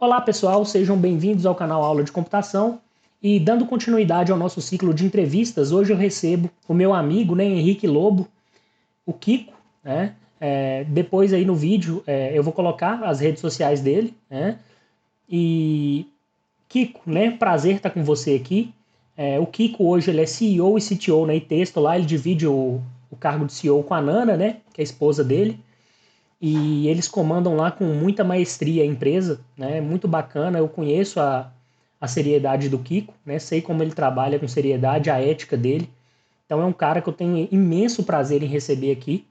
Olá pessoal, sejam bem-vindos ao canal Aula de Computação e dando continuidade ao nosso ciclo de entrevistas, hoje eu recebo o meu amigo, né, Henrique Lobo, o Kiko, né? Depois aí no vídeo eu vou colocar as redes sociais dele, né? E Kiko, né, prazer estar com você aqui. O Kiko hoje ele é CEO e CTO na iTexto, lá ele divide o cargo de CEO com a Nana, né, que é a esposa dele. E eles comandam lá com muita maestria a empresa, né? Muito bacana. Eu conheço a seriedade do Kiko, né? Sei como ele trabalha com seriedade, a ética dele. Então é um cara que eu tenho imenso prazer em receber aqui.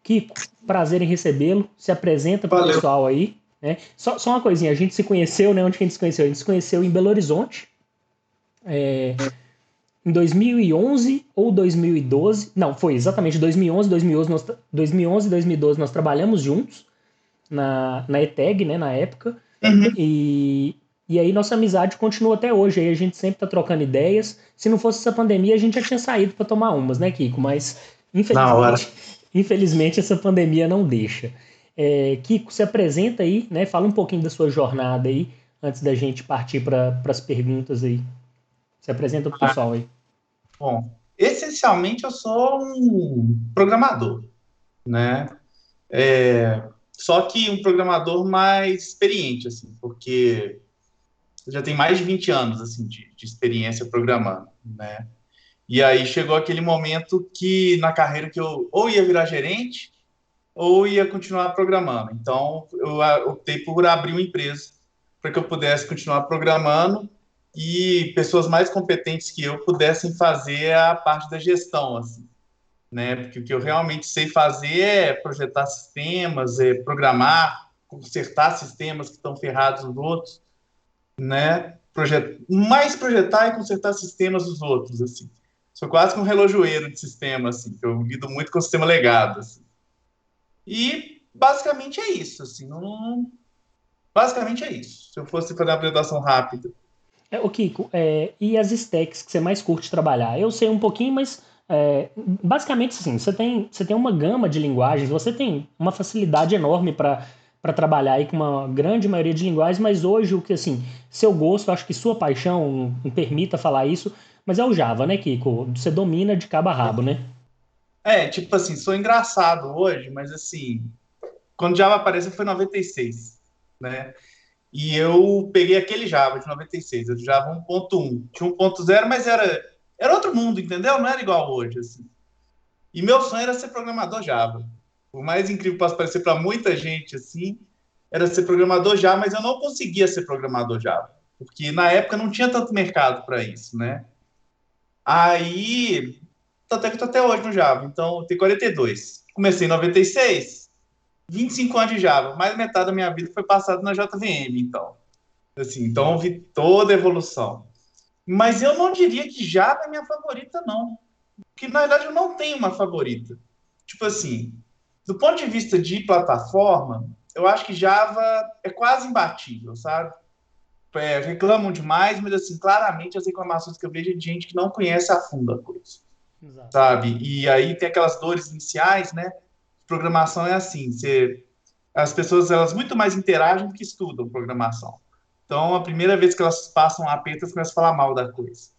Kiko, prazer em recebê-lo. Se apresenta para o Valeu. pessoal aí, né? Só uma coisinha, a gente se conheceu, né? Onde que a gente se conheceu? A gente se conheceu em Belo Horizonte, em 2011 ou 2012. Não, foi exatamente 2011, 2011 e 2012 nós trabalhamos juntos na ETEG, né, na época, Uhum. e aí nossa amizade continua até hoje, aí a gente sempre tá trocando ideias. Se não fosse essa pandemia, a gente já tinha saído para tomar umas, né, Kiko? Mas, Na hora. infelizmente essa pandemia não deixa. Kiko, se apresenta aí, né, fala um pouquinho da sua jornada aí, antes da gente partir para as perguntas aí. Se apresenta pro Ah, pessoal aí. bom, essencialmente eu sou um programador, né? Só que um programador mais experiente, assim, porque eu já tenho mais de 20 anos, assim, de experiência programando, né? E aí chegou aquele momento que na carreira que eu ou ia virar gerente ou ia continuar programando. Então eu optei por abrir uma empresa para que eu pudesse continuar programando e pessoas mais competentes que eu pudessem fazer a parte da gestão, assim, né? Porque o que eu realmente sei fazer é projetar sistemas, é programar, consertar sistemas que estão ferrados nos outros, né? Mais projetar e consertar sistemas dos outros, assim. Sou quase que um relojoeiro de sistema, assim, que eu lido muito com o sistema legado, assim. E basicamente é isso, assim, basicamente é isso. Se eu fosse fazer uma apresentação rápida. Ô Kiko, e as stacks que você mais curte trabalhar? Eu sei um pouquinho, mas basicamente assim, você tem uma gama de linguagens, você tem uma facilidade enorme para trabalhar aí com uma grande maioria de linguagens, mas hoje o que assim, seu gosto, acho que sua paixão me permita falar isso, mas é o Java, né, Kiko? Você domina de cabo a rabo, né? Tipo assim, sou engraçado hoje, mas assim, quando Java apareceu foi em 96, né? E eu peguei aquele Java de 96, o Java 1.1. Tinha 1.0, mas era outro mundo, entendeu? Não era igual hoje, assim. E meu sonho era ser programador Java. O mais incrível que possa parecer para muita gente, assim, era ser programador Java, mas eu não conseguia ser programador Java, porque na época não tinha tanto mercado para isso, né? Aí, tanto é que eu tô até hoje no Java, então eu tenho 42. Comecei em 96, 25 anos de Java, mais metade da minha vida foi passado na JVM, então. Assim, então eu vi toda a evolução. Mas eu não diria que Java é minha favorita, não. Porque, na verdade, eu não tenho uma favorita. Tipo assim, do ponto de vista de plataforma, eu acho que Java é quase imbatível, sabe? Reclamam demais, mas, assim, claramente as reclamações que eu vejo é de gente que não conhece a fundo a coisa, Exato. sabe? E aí tem aquelas dores iniciais, né? Programação é assim, as pessoas, elas muito mais interagem do que estudam programação. Então, a primeira vez que elas passam aperto, elas começam a falar mal da coisa,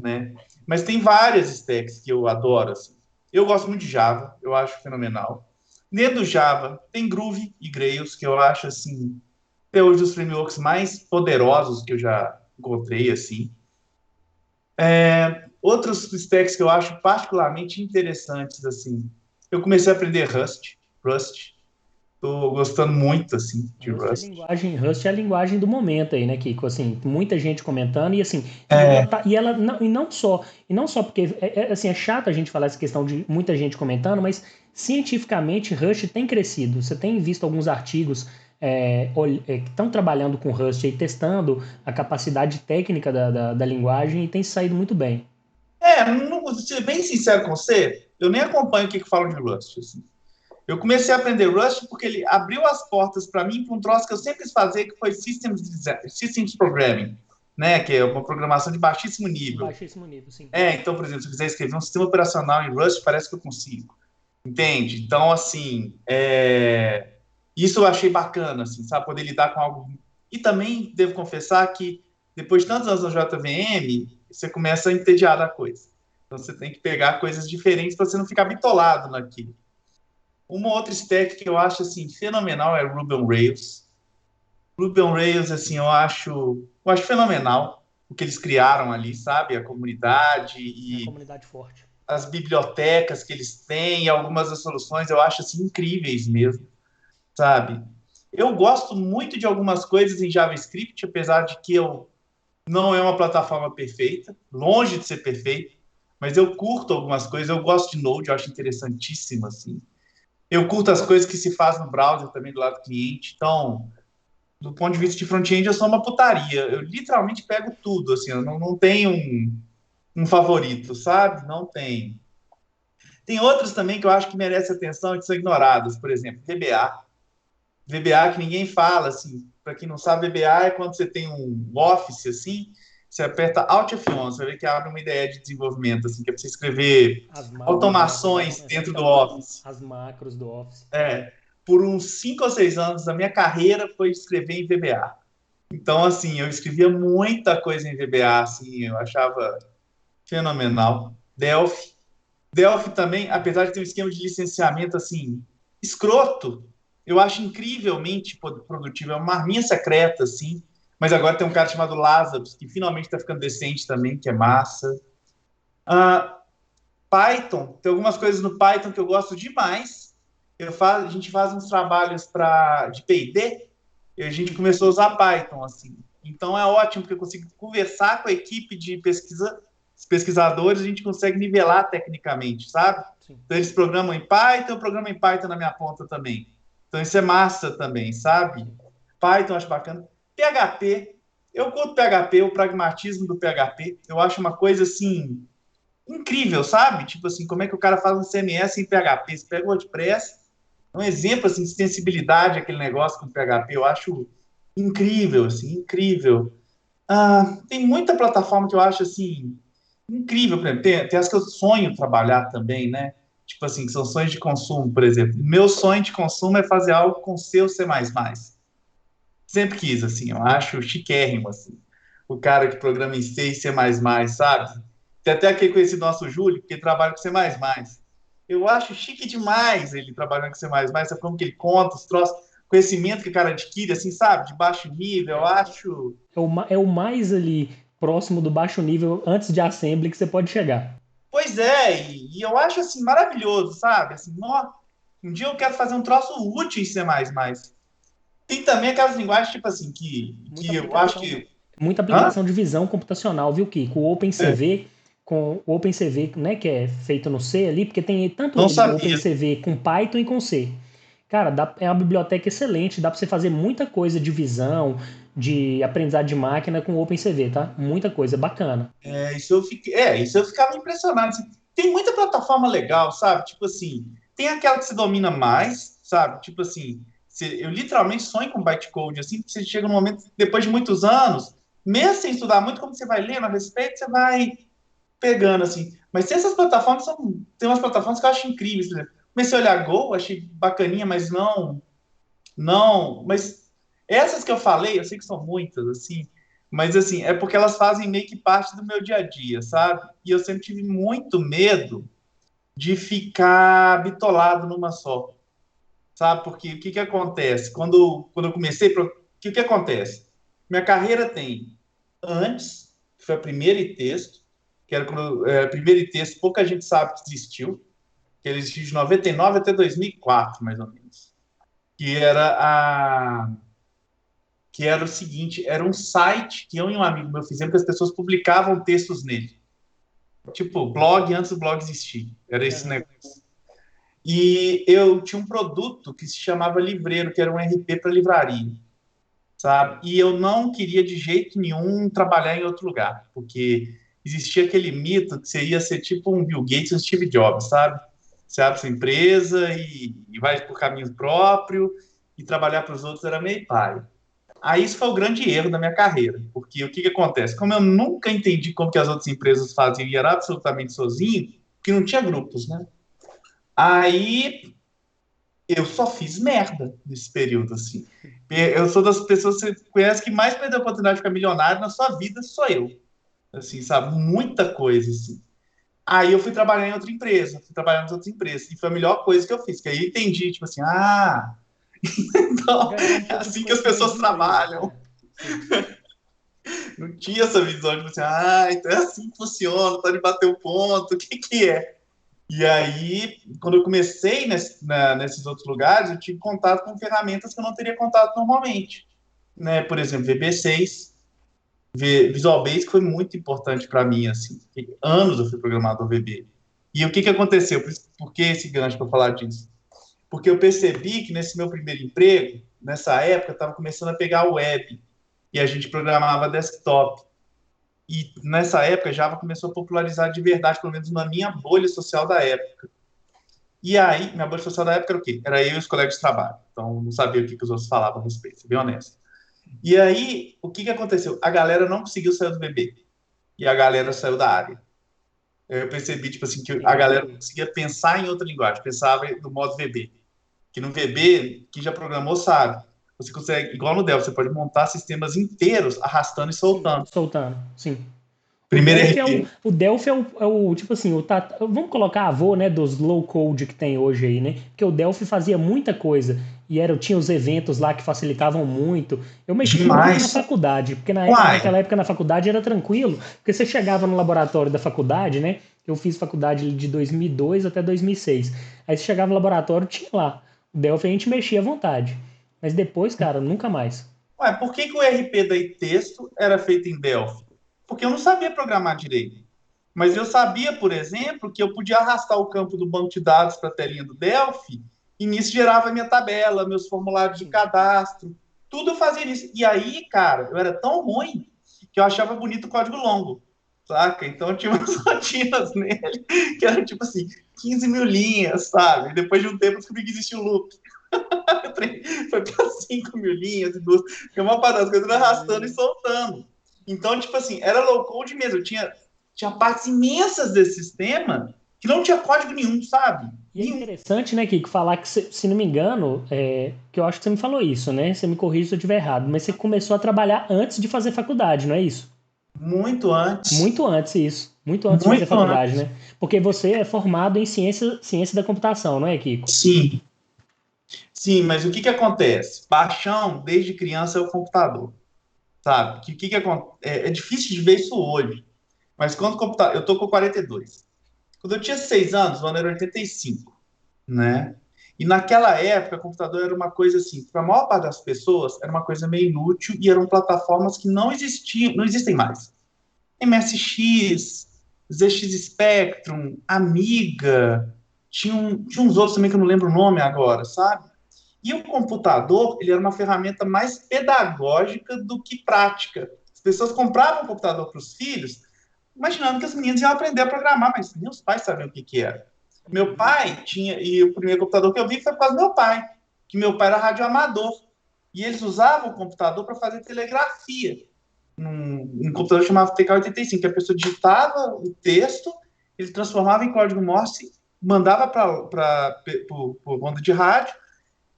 né? Mas tem várias stacks que eu adoro, assim. Eu gosto muito de Java, eu acho fenomenal. Dentro do Java, tem Groovy e Grails, que eu acho, assim, até hoje dos frameworks mais poderosos que eu já encontrei, assim. Outros stacks que eu acho particularmente interessantes, assim. Eu comecei a aprender Rust. Tô gostando muito, assim, de Rust. Rust é a linguagem do momento aí, né, Kiko? Assim, muita gente comentando e assim, É, e ela não, e não só porque assim, é chato a gente falar essa questão de muita gente comentando, mas cientificamente Rust tem crescido. Você tem visto alguns artigos que estão trabalhando com Rust e testando a capacidade técnica da linguagem e tem saído muito bem. ser bem sincero com você, eu nem acompanho o que falam de Rust, assim. Eu comecei a aprender Rust porque ele abriu as portas para mim para um troço que eu sempre quis fazer, que foi Systems Programming, né? Que é uma programação de baixíssimo De nível. baixíssimo nível, sim. Então, por exemplo, se eu quiser escrever um sistema operacional em Rust, parece que eu consigo. Entende? Então, assim, isso eu achei bacana, assim, sabe? Poder lidar com algo. E também devo confessar que depois de tantos anos no JVM, você começa a entediar da coisa. Então você tem que pegar coisas diferentes para você não ficar bitolado naquilo. Uma outra stack que eu acho assim fenomenal é Ruby on Rails. Ruby on Rails assim, eu acho fenomenal o que eles criaram ali, sabe? A comunidade É uma e comunidade forte. as bibliotecas que eles têm, algumas das soluções eu acho assim incríveis mesmo, sabe? Eu gosto muito de algumas coisas em JavaScript, apesar de que eu não é uma plataforma perfeita, longe de ser perfeita, mas eu curto algumas coisas, eu gosto de Node, eu acho interessantíssimo assim. Eu curto as coisas que se faz no browser também do lado do cliente. Então, do ponto de vista de front-end, eu sou uma putaria. Eu literalmente pego tudo, assim, eu não tenho um favorito, sabe? Não tem. Tem outros também que eu acho que merecem atenção e que são ignorados. Por exemplo, VBA. VBA que ninguém fala, assim. Para quem não sabe, VBA é quando você tem um Office, assim, você aperta Alt F11, você vai ver que abre uma ideia de desenvolvimento, assim, que é para você escrever As macros, né? automações dentro do Aquelas Office. as macros do Office. Por uns 5 ou 6 anos da minha carreira foi escrever em VBA. Então, assim, eu escrevia muita coisa em VBA, assim, eu achava fenomenal. Delphi. Delphi também, apesar de ter um esquema de licenciamento, assim, escroto, eu acho incrivelmente produtivo. É uma arminha secreta, assim, mas agora tem um cara chamado Lazarus, que finalmente está ficando decente também, que é massa. Ah, Python, tem algumas coisas no Python que eu gosto demais. A gente faz uns trabalhos de P&D e a gente começou a usar Python, assim. Então é ótimo, porque eu consigo conversar com a equipe de pesquisadores, a gente consegue nivelar tecnicamente, sabe? Sim. Então eles programam em Python, eu programo em Python na minha ponta também. Então isso é massa também, sabe? Sim. Python eu acho bacana. PHP, eu curto PHP, o pragmatismo do PHP, eu acho uma coisa assim incrível, sabe? Tipo assim, como é que o cara faz um CMS em PHP? Você pega o WordPress, é um exemplo assim, de sensibilidade aquele negócio com PHP, eu acho incrível, assim, incrível. Tem muita plataforma que eu acho assim incrível, por exemplo, tem as que eu sonho trabalhar também, né? Tipo assim, que são sonhos de consumo, por exemplo. Meu sonho de consumo é fazer algo com seu C++. Sempre quis, assim, eu acho chiquérrimo, assim. O cara que programa em C e C++, sabe? Tem até aquele conhecido nosso Júlio, que trabalha com C++. Eu acho chique demais ele trabalhando com C++, sabe como que ele conta os troços, conhecimento que o cara adquire, assim, sabe? De baixo nível, eu É, acho... é o mais ali próximo do baixo nível antes de assembly que você pode chegar. Pois é, e eu acho, assim, maravilhoso, sabe? Assim, um dia eu quero fazer um troço útil em C++. Tem também aquelas linguagens, tipo assim, Muita que eu acho aplicação, que... muita Hã? aplicação de visão computacional, viu, Kiko? É, Com o OpenCV, né, que é feito no C ali, porque tem tanto não o sabia. OpenCV com Python e com C. Cara, é uma biblioteca excelente, dá para você fazer muita coisa de visão, de aprendizado de máquina com o OpenCV, tá? Muita coisa, bacana. Isso eu ficava impressionado. Assim. Tem muita plataforma legal, sabe? Tipo assim, tem aquela que se domina mais, sabe? Tipo assim, eu literalmente sonho com bytecode, assim, porque você chega num momento, depois de muitos anos, mesmo sem estudar muito, como você vai lendo a respeito, você vai pegando, assim. Mas tem essas plataformas, tem umas plataformas que eu acho incríveis, por exemplo. Comecei a olhar Go, achei bacaninha, mas mas essas que eu falei, eu sei que são muitas, assim, mas assim, é porque elas fazem meio que parte do meu dia a dia, sabe? E eu sempre tive muito medo de ficar bitolado numa só, sabe? Porque o que que acontece? Quando eu comecei, o que que acontece? Minha carreira tem antes, que foi a primeira e texto, que era quando, a primeira e texto, pouca gente sabe que existiu, que ele existiu de 99 até 2004, mais ou menos. Que era o seguinte, era um site que eu e um amigo meu fizemos que as pessoas publicavam textos nele. Tipo, blog antes do blog existir. Era esse Aham. negócio. E eu tinha um produto que se chamava Livreiro, que era um RP para livraria, sabe? E eu não queria de jeito nenhum trabalhar em outro lugar, porque existia aquele mito que você ia ser tipo um Bill Gates ou um Steve Jobs, sabe? Você abre sua empresa e vai por caminho próprio e trabalhar para os outros era meio pai. Aí isso foi o grande erro da minha carreira, porque o que que acontece? Como eu nunca entendi como que as outras empresas faziam e era absolutamente sozinho, porque não tinha grupos, né? Aí eu só fiz merda nesse período, assim. Eu sou das pessoas que você conhece que mais perdeu a oportunidade de ficar milionário na sua vida, sou eu. Assim, sabe? Muita coisa, assim. Aí eu fui trabalhar em outra empresa, fui trabalhar em outras empresas, e foi a melhor coisa que eu fiz, que aí eu entendi, tipo assim, então Ganhar um é pouco de assim que as pessoas conhecimento de empresa. trabalham. É, sim. Não tinha essa visão de tipo assim, então é assim que funciona, tá de bater o ponto, o que que é? E aí, quando eu comecei nesses outros lugares, eu tive contato com ferramentas que eu não teria contato normalmente, né? Por exemplo, VB6, Visual Basic foi muito importante para mim, assim. Anos eu fui programador VB. E o que que aconteceu? Por que esse gancho para falar disso? Porque eu percebi que nesse meu primeiro emprego, nessa época, estava começando a pegar a web e a gente programava desktop. E nessa época, Java começou a popularizar de verdade, pelo menos na minha bolha social da época. E aí, minha bolha social da época era o quê? Era eu e os colegas de trabalho. Então, não sabia o que os outros falavam a respeito, ser bem honesto. E aí, o que que aconteceu? A galera não conseguiu sair do bebê. E a galera saiu da área. Eu percebi, tipo assim, que a galera não Entendi. conseguia pensar em outra linguagem, pensava no modo VB. Que no VB, quem já programou sabe. Você consegue, igual no Delphi, você pode montar sistemas inteiros arrastando e Sim, soltando. soltando, sim. O Primeiro Delphi RP. o Delphi tipo assim, vamos colocar avô, né, dos low code que tem hoje aí, né? Porque o Delphi fazia muita coisa e tinha os eventos lá que facilitavam muito. Eu mexi muito na Demais. faculdade, porque Uai. naquela época na faculdade era tranquilo, porque você chegava no laboratório da faculdade, né? Eu fiz faculdade de 2002 até 2006. Aí você chegava no laboratório, tinha lá. O Delphi a gente mexia à vontade. Mas depois, cara, nunca mais. Ué, por que que o RP da texto era feito em Delphi? Porque eu não sabia programar direito. Mas eu sabia, por exemplo, que eu podia arrastar o campo do banco de dados para a telinha do Delphi e nisso gerava minha tabela, meus formulários de Sim. cadastro. Tudo eu fazia nisso. E aí, cara, eu era tão ruim que eu achava bonito o código longo, saca? Então eu tinha umas rotinas nele que eram tipo assim, 15 mil linhas, sabe? Depois de um tempo eu descobri que existia o loop. Foi para 5 mil linhas e duas. Porque uma parada, as coisas arrastando e soltando. Então, tipo assim, era low code mesmo. Tinha partes imensas desse sistema que não tinha código nenhum, sabe? E é Nenhum. interessante, né, Kiko, falar que, se não me engano, que eu acho que você me falou isso, né? Você me corrige se eu estiver errado, mas você começou a trabalhar antes de fazer faculdade, não é isso? Muito antes. Muito antes isso. Muito antes de fazer Muito faculdade, antes. né? Porque você é formado em ciência da computação, não é, Kiko? Sim, sim, mas o que que acontece? Paixão, desde criança, é o computador, sabe? Que acontece? É difícil de ver isso hoje. Mas quando o computador. Eu tô com 42. Quando eu tinha 6 anos, o ano era 85, né? E naquela época, o computador era uma coisa assim, para a maior parte das pessoas, era uma coisa meio inútil e eram plataformas que não existiam, não existem mais. MSX, ZX Spectrum, Amiga, tinha uns outros também que eu não lembro o nome agora, sabe? E o computador, ele era uma ferramenta mais pedagógica do que prática. As pessoas compravam um computador para os filhos, imaginando que as meninas iam aprender a programar, mas nem os pais sabiam o que que era. Meu Uhum. pai tinha, e o primeiro computador que eu vi foi por causa do meu pai, que meu pai era radioamador. E eles usavam o computador para fazer telegrafia. Um computador chamado TK-85, que a pessoa digitava o texto, ele transformava em código Morse, mandava para onda de rádio,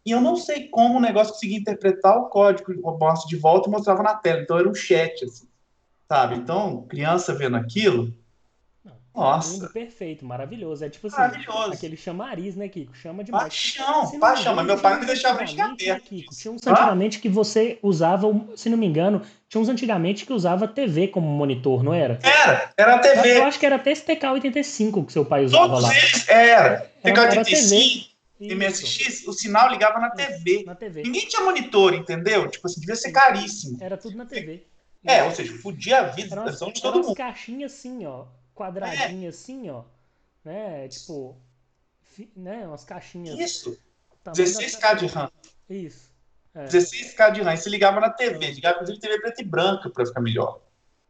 e eu não sei como o negócio conseguia interpretar o código Morse de volta e mostrava na tela. Então era um chat, assim, sabe? Então, criança vendo aquilo, Não, um mundo nossa, perfeito, maravilhoso. É tipo assim, maravilhoso. aquele chamariz, né, Kiko? Chama demais. Se Paixão, não me paixão. Mas engano, meu tinha pai não uns me deixava nem chegar antigamente, né, perto Kiko? disso. Tinha uns Hã? antigamente que você usava, se não me engano, tinha uns antigamente que usava TV como monitor, não era? Era a Eu TV. acho que era até esse TK-85 que seu pai usava Todos lá. eles era. Era TV. TK-85, Isso, MSX, o sinal ligava na isso, TV. na TV. Ninguém tinha monitor, entendeu? Tipo assim, devia ser Sim. caríssimo. Era tudo na TV. Ou Isso. seja, fudia a Eram visão de eram todo umas mundo. caixinhas assim, ó. É, Quadradinhas assim, ó. Né? Tipo, né? Umas caixinhas isso. tamanho da 16K de TV. RAM. Isso. É. 16K de RAM. E se ligava na TV. Ligava, inclusive, TV preta e branca para ficar melhor.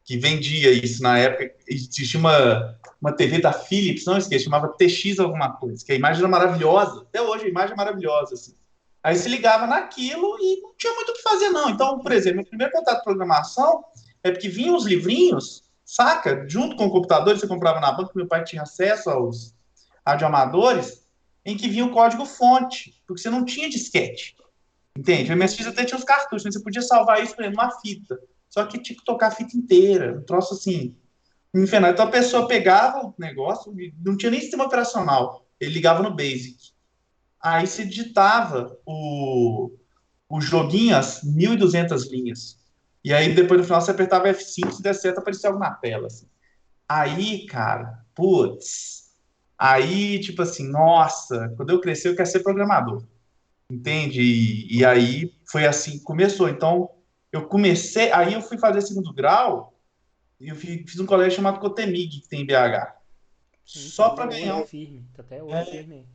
Que vendia isso na época. Existia uma TV da Philips, não esqueça, chamava TX alguma coisa, que a imagem era maravilhosa. Até hoje a imagem é maravilhosa. Assim. Aí se ligava naquilo e não tinha muito o que fazer, não. Então, por exemplo, meu primeiro contato com programação é porque vinham os livrinhos, saca? Junto com o computador, você comprava na banca, meu pai tinha acesso aos radioamadores. em que vinha o código-fonte, porque você não tinha disquete, entende? Minhas filhas até tinham os cartuchos, né? Você podia salvar isso, por exemplo, numa fita, só que tinha que tocar a fita inteira, um troço assim, infernal. Então a pessoa pegava o negócio, não tinha nem sistema operacional, ele ligava no Basic. Aí você digitava o joguinho, as 1.200 linhas. E aí depois no final você apertava F5, se der certo aparecia algo na tela. Assim. Aí, cara, putz. Aí, tipo assim, nossa, quando eu crescer eu quero ser programador. Entende? E aí foi assim que começou. Então, eu comecei, aí eu fui fazer segundo grau e eu fiz um colégio chamado Cotemig, que tem em BH. Tá Só até para hoje ganhar, firme, tá até hoje firme.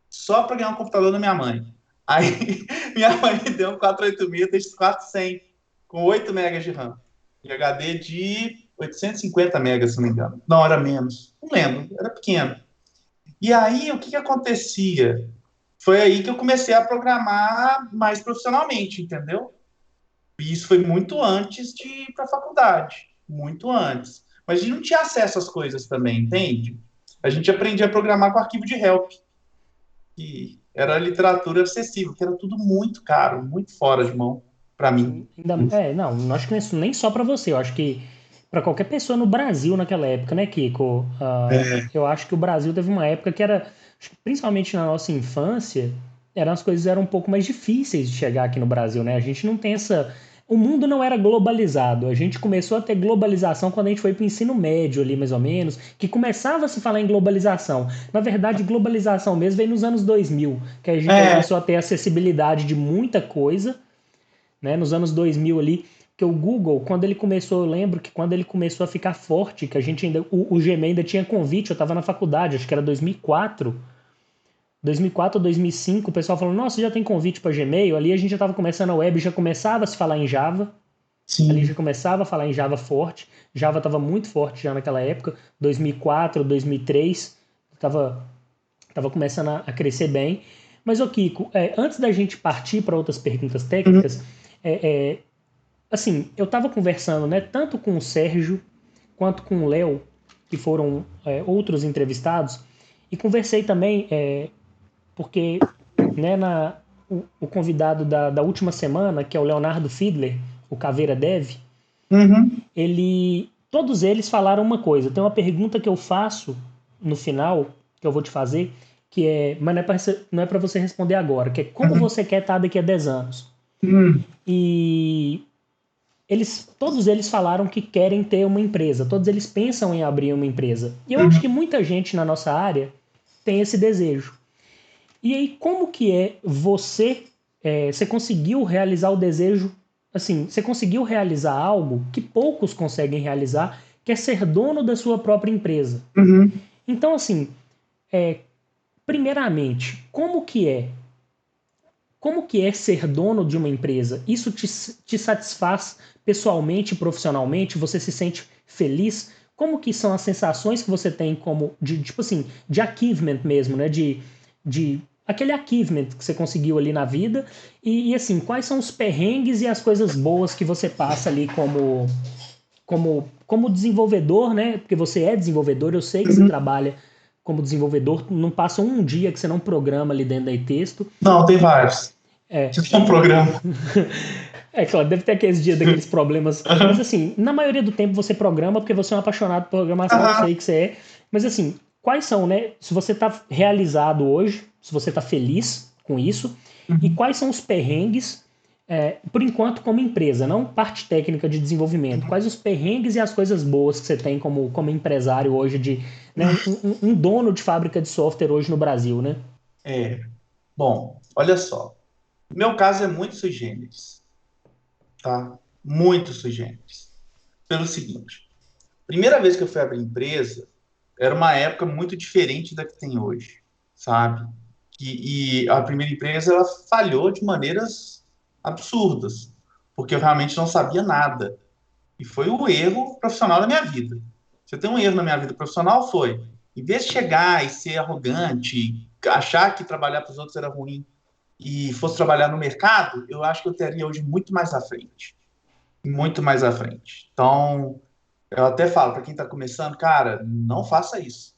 só para ganhar um computador da minha mãe. Aí minha mãe me deu um 486 desde 400 com 8 megas de RAM. E HD de 850 megas, se não me engano. Não, era menos. Não lembro, era pequeno. E aí, o que que acontecia? Foi aí que eu comecei a programar mais profissionalmente, entendeu? E isso foi muito antes de ir para a faculdade, muito antes. Mas a gente não tinha acesso às coisas também, entende? A gente aprendia a programar com arquivo de help, que era literatura acessível, que era tudo muito caro, muito fora de mão para mim. Não, não acho que isso nem só para você, eu acho que para qualquer pessoa no Brasil naquela época, né, Kiko? Eu acho que o Brasil teve uma época que era, acho que principalmente na nossa infância, as coisas eram um pouco mais difíceis de chegar aqui no Brasil, né? A gente não tem essa. O mundo não era globalizado. A gente começou a ter globalização quando a gente foi para o ensino médio ali, mais ou menos, que começava a se falar em globalização. Na verdade, globalização mesmo veio nos anos 2000, que a gente É, começou a ter acessibilidade de muita coisa, né? Nos anos 2000 ali, que o Google, quando ele começou, eu lembro que quando ele começou a ficar forte, que a gente ainda, o Gmail ainda tinha convite, eu estava na faculdade, acho que era 2004 ou 2005, o pessoal falou, nossa, já tem convite para Gmail, ali a gente já estava começando a web, já começava a se falar em Java, ali já sim. começava a falar em Java forte, Java estava muito forte já naquela época, 2004, 2003, estava tava começando a crescer bem. Mas, ô Kiko, antes da gente partir para outras perguntas Uhum, técnicas, é, assim, eu estava conversando, né, tanto com o Sérgio quanto com o Léo, que foram outros entrevistados, e conversei também, porque né, o convidado da última semana, que é o Leonardo Fiedler, o Caveira Dev, uhum, todos eles falaram uma coisa. Tem uma pergunta que eu faço no final, que eu vou te fazer, que é, mas não é para você responder agora, que é como uhum, você quer estar daqui a 10 anos. uhum, E todos eles falaram que querem ter uma empresa, todos eles pensam em abrir uma empresa. E eu acho que uhum. muita gente na nossa área tem esse desejo. E aí, como que você conseguiu realizar o desejo, assim, você conseguiu realizar algo que poucos conseguem realizar, que é ser dono da sua própria empresa. Uhum. Então, assim, primeiramente, como que é ser dono de uma empresa? Isso te satisfaz pessoalmente, profissionalmente? Você se sente feliz? Como que são as sensações que você tem como de tipo assim, de achievement mesmo, né? De aquele achievement que você conseguiu ali na vida e assim, quais são os perrengues e as coisas boas que você passa ali como desenvolvedor, né? Porque você é desenvolvedor, eu sei que você Uhum. trabalha como desenvolvedor, não passa um dia que você não programa ali dentro da texto. Não, tem vários. É, Tipo um programa. claro, deve ter aqueles dias daqueles problemas, mas Uhum. assim, na maioria do tempo você programa porque você é um apaixonado por programação, eu Aham. sei que você é, mas assim, quais são, né? Se você está realizado hoje, se você está feliz com isso, e Uhum. quais são os perrengues, por enquanto, como empresa, não parte técnica de desenvolvimento, quais os perrengues e as coisas boas que você tem como empresário hoje, né, um dono de fábrica de software hoje no Brasil, né? É. Bom, olha só. O meu caso é muito sui generis, tá? Muito sui generis. Pelo seguinte, primeira vez que eu fui abrir empresa, era uma época muito diferente da que tem hoje, sabe? E a primeira empresa, ela falhou de maneiras absurdas, porque eu realmente não sabia nada. E foi o erro profissional da minha vida. Se eu tenho um erro na minha vida profissional, foi, em vez de chegar e ser arrogante, achar que trabalhar para os outros era ruim e fosse trabalhar no mercado, eu acho que eu teria hoje muito mais à frente. Muito mais à frente. Então, eu até falo para quem está começando, cara, não faça isso.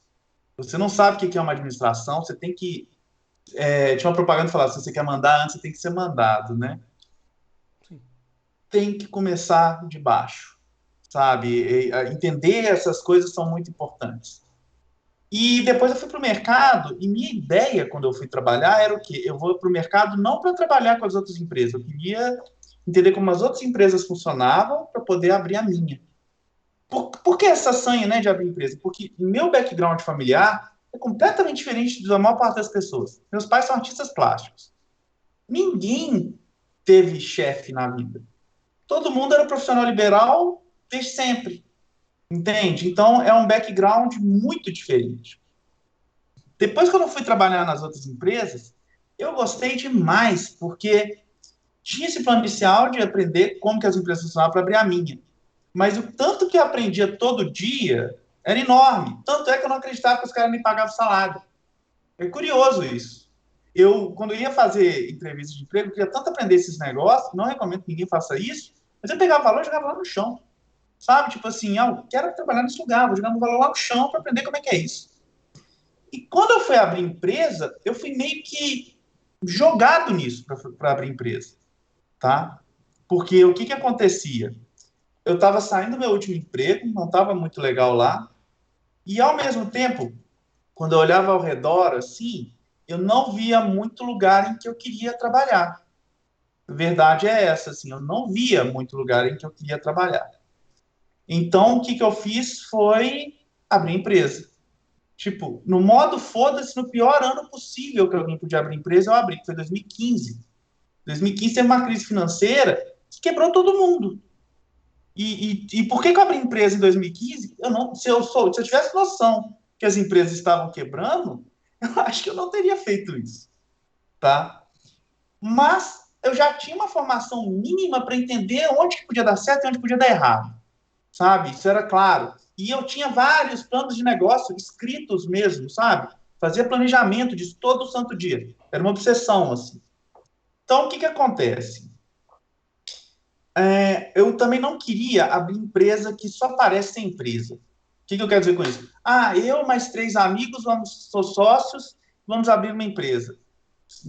Você não sabe o que é uma administração, você tem que. tinha uma propaganda que falava, se você quer mandar antes, você tem que ser mandado, né? Sim. Tem que começar de baixo, sabe? Entender essas coisas são muito importantes. E depois eu fui para o mercado, e minha ideia, quando eu fui trabalhar, era o quê? Eu vou para o mercado não para trabalhar com as outras empresas, eu queria entender como as outras empresas funcionavam para poder abrir a minha. Por que essa sanha, né, de abrir empresa? Porque meu background familiar é completamente diferente da maior parte das pessoas. Meus pais são artistas plásticos. Ninguém teve chefe na vida. Todo mundo era profissional liberal desde sempre, entende? Então é um background muito diferente. Depois, quando eu fui trabalhar nas outras empresas, eu gostei demais, porque tinha esse plano inicial de aprender como que as empresas funcionavam para abrir a minha. Mas o tanto que eu aprendia todo dia era enorme. Tanto é que eu não acreditava que os caras me pagavam salário. É curioso isso. Eu, quando eu ia fazer entrevista de emprego, eu queria tanto aprender esses negócios, não recomendo que ninguém faça isso, mas eu pegava o valor e jogava lá no chão. Sabe? Tipo assim, eu quero trabalhar nesse lugar, vou jogar meu valor lá no chão para aprender como é que é isso. E quando eu fui abrir empresa, eu fui meio que jogado nisso para abrir empresa, tá? Porque o que acontecia? Eu estava saindo do meu último emprego, não estava muito legal lá, e ao mesmo tempo, quando eu olhava ao redor, assim, eu não via muito lugar em que eu queria trabalhar. A verdade é essa, assim, eu não via muito lugar em que eu queria trabalhar. Então, o que eu fiz foi abrir empresa. Tipo, no modo foda-se, no pior ano possível que alguém podia abrir empresa, eu abri, que foi 2015. 2015 teve uma crise financeira que quebrou todo mundo. E por que eu abri empresa em 2015? Eu não, se eu tivesse noção que as empresas estavam quebrando, eu acho que eu não teria feito isso, tá? Mas eu já tinha uma formação mínima para entender onde que podia dar certo e onde podia dar errado, sabe? Isso era claro. E eu tinha vários planos de negócio escritos mesmo, sabe? Fazia planejamento disso todo santo dia. Era uma obsessão, assim. Então, o que acontece? Eu também não queria abrir empresa que só parece ser empresa. O que eu quero dizer com isso? Eu mais 3 amigos sou sócios, vamos abrir uma empresa.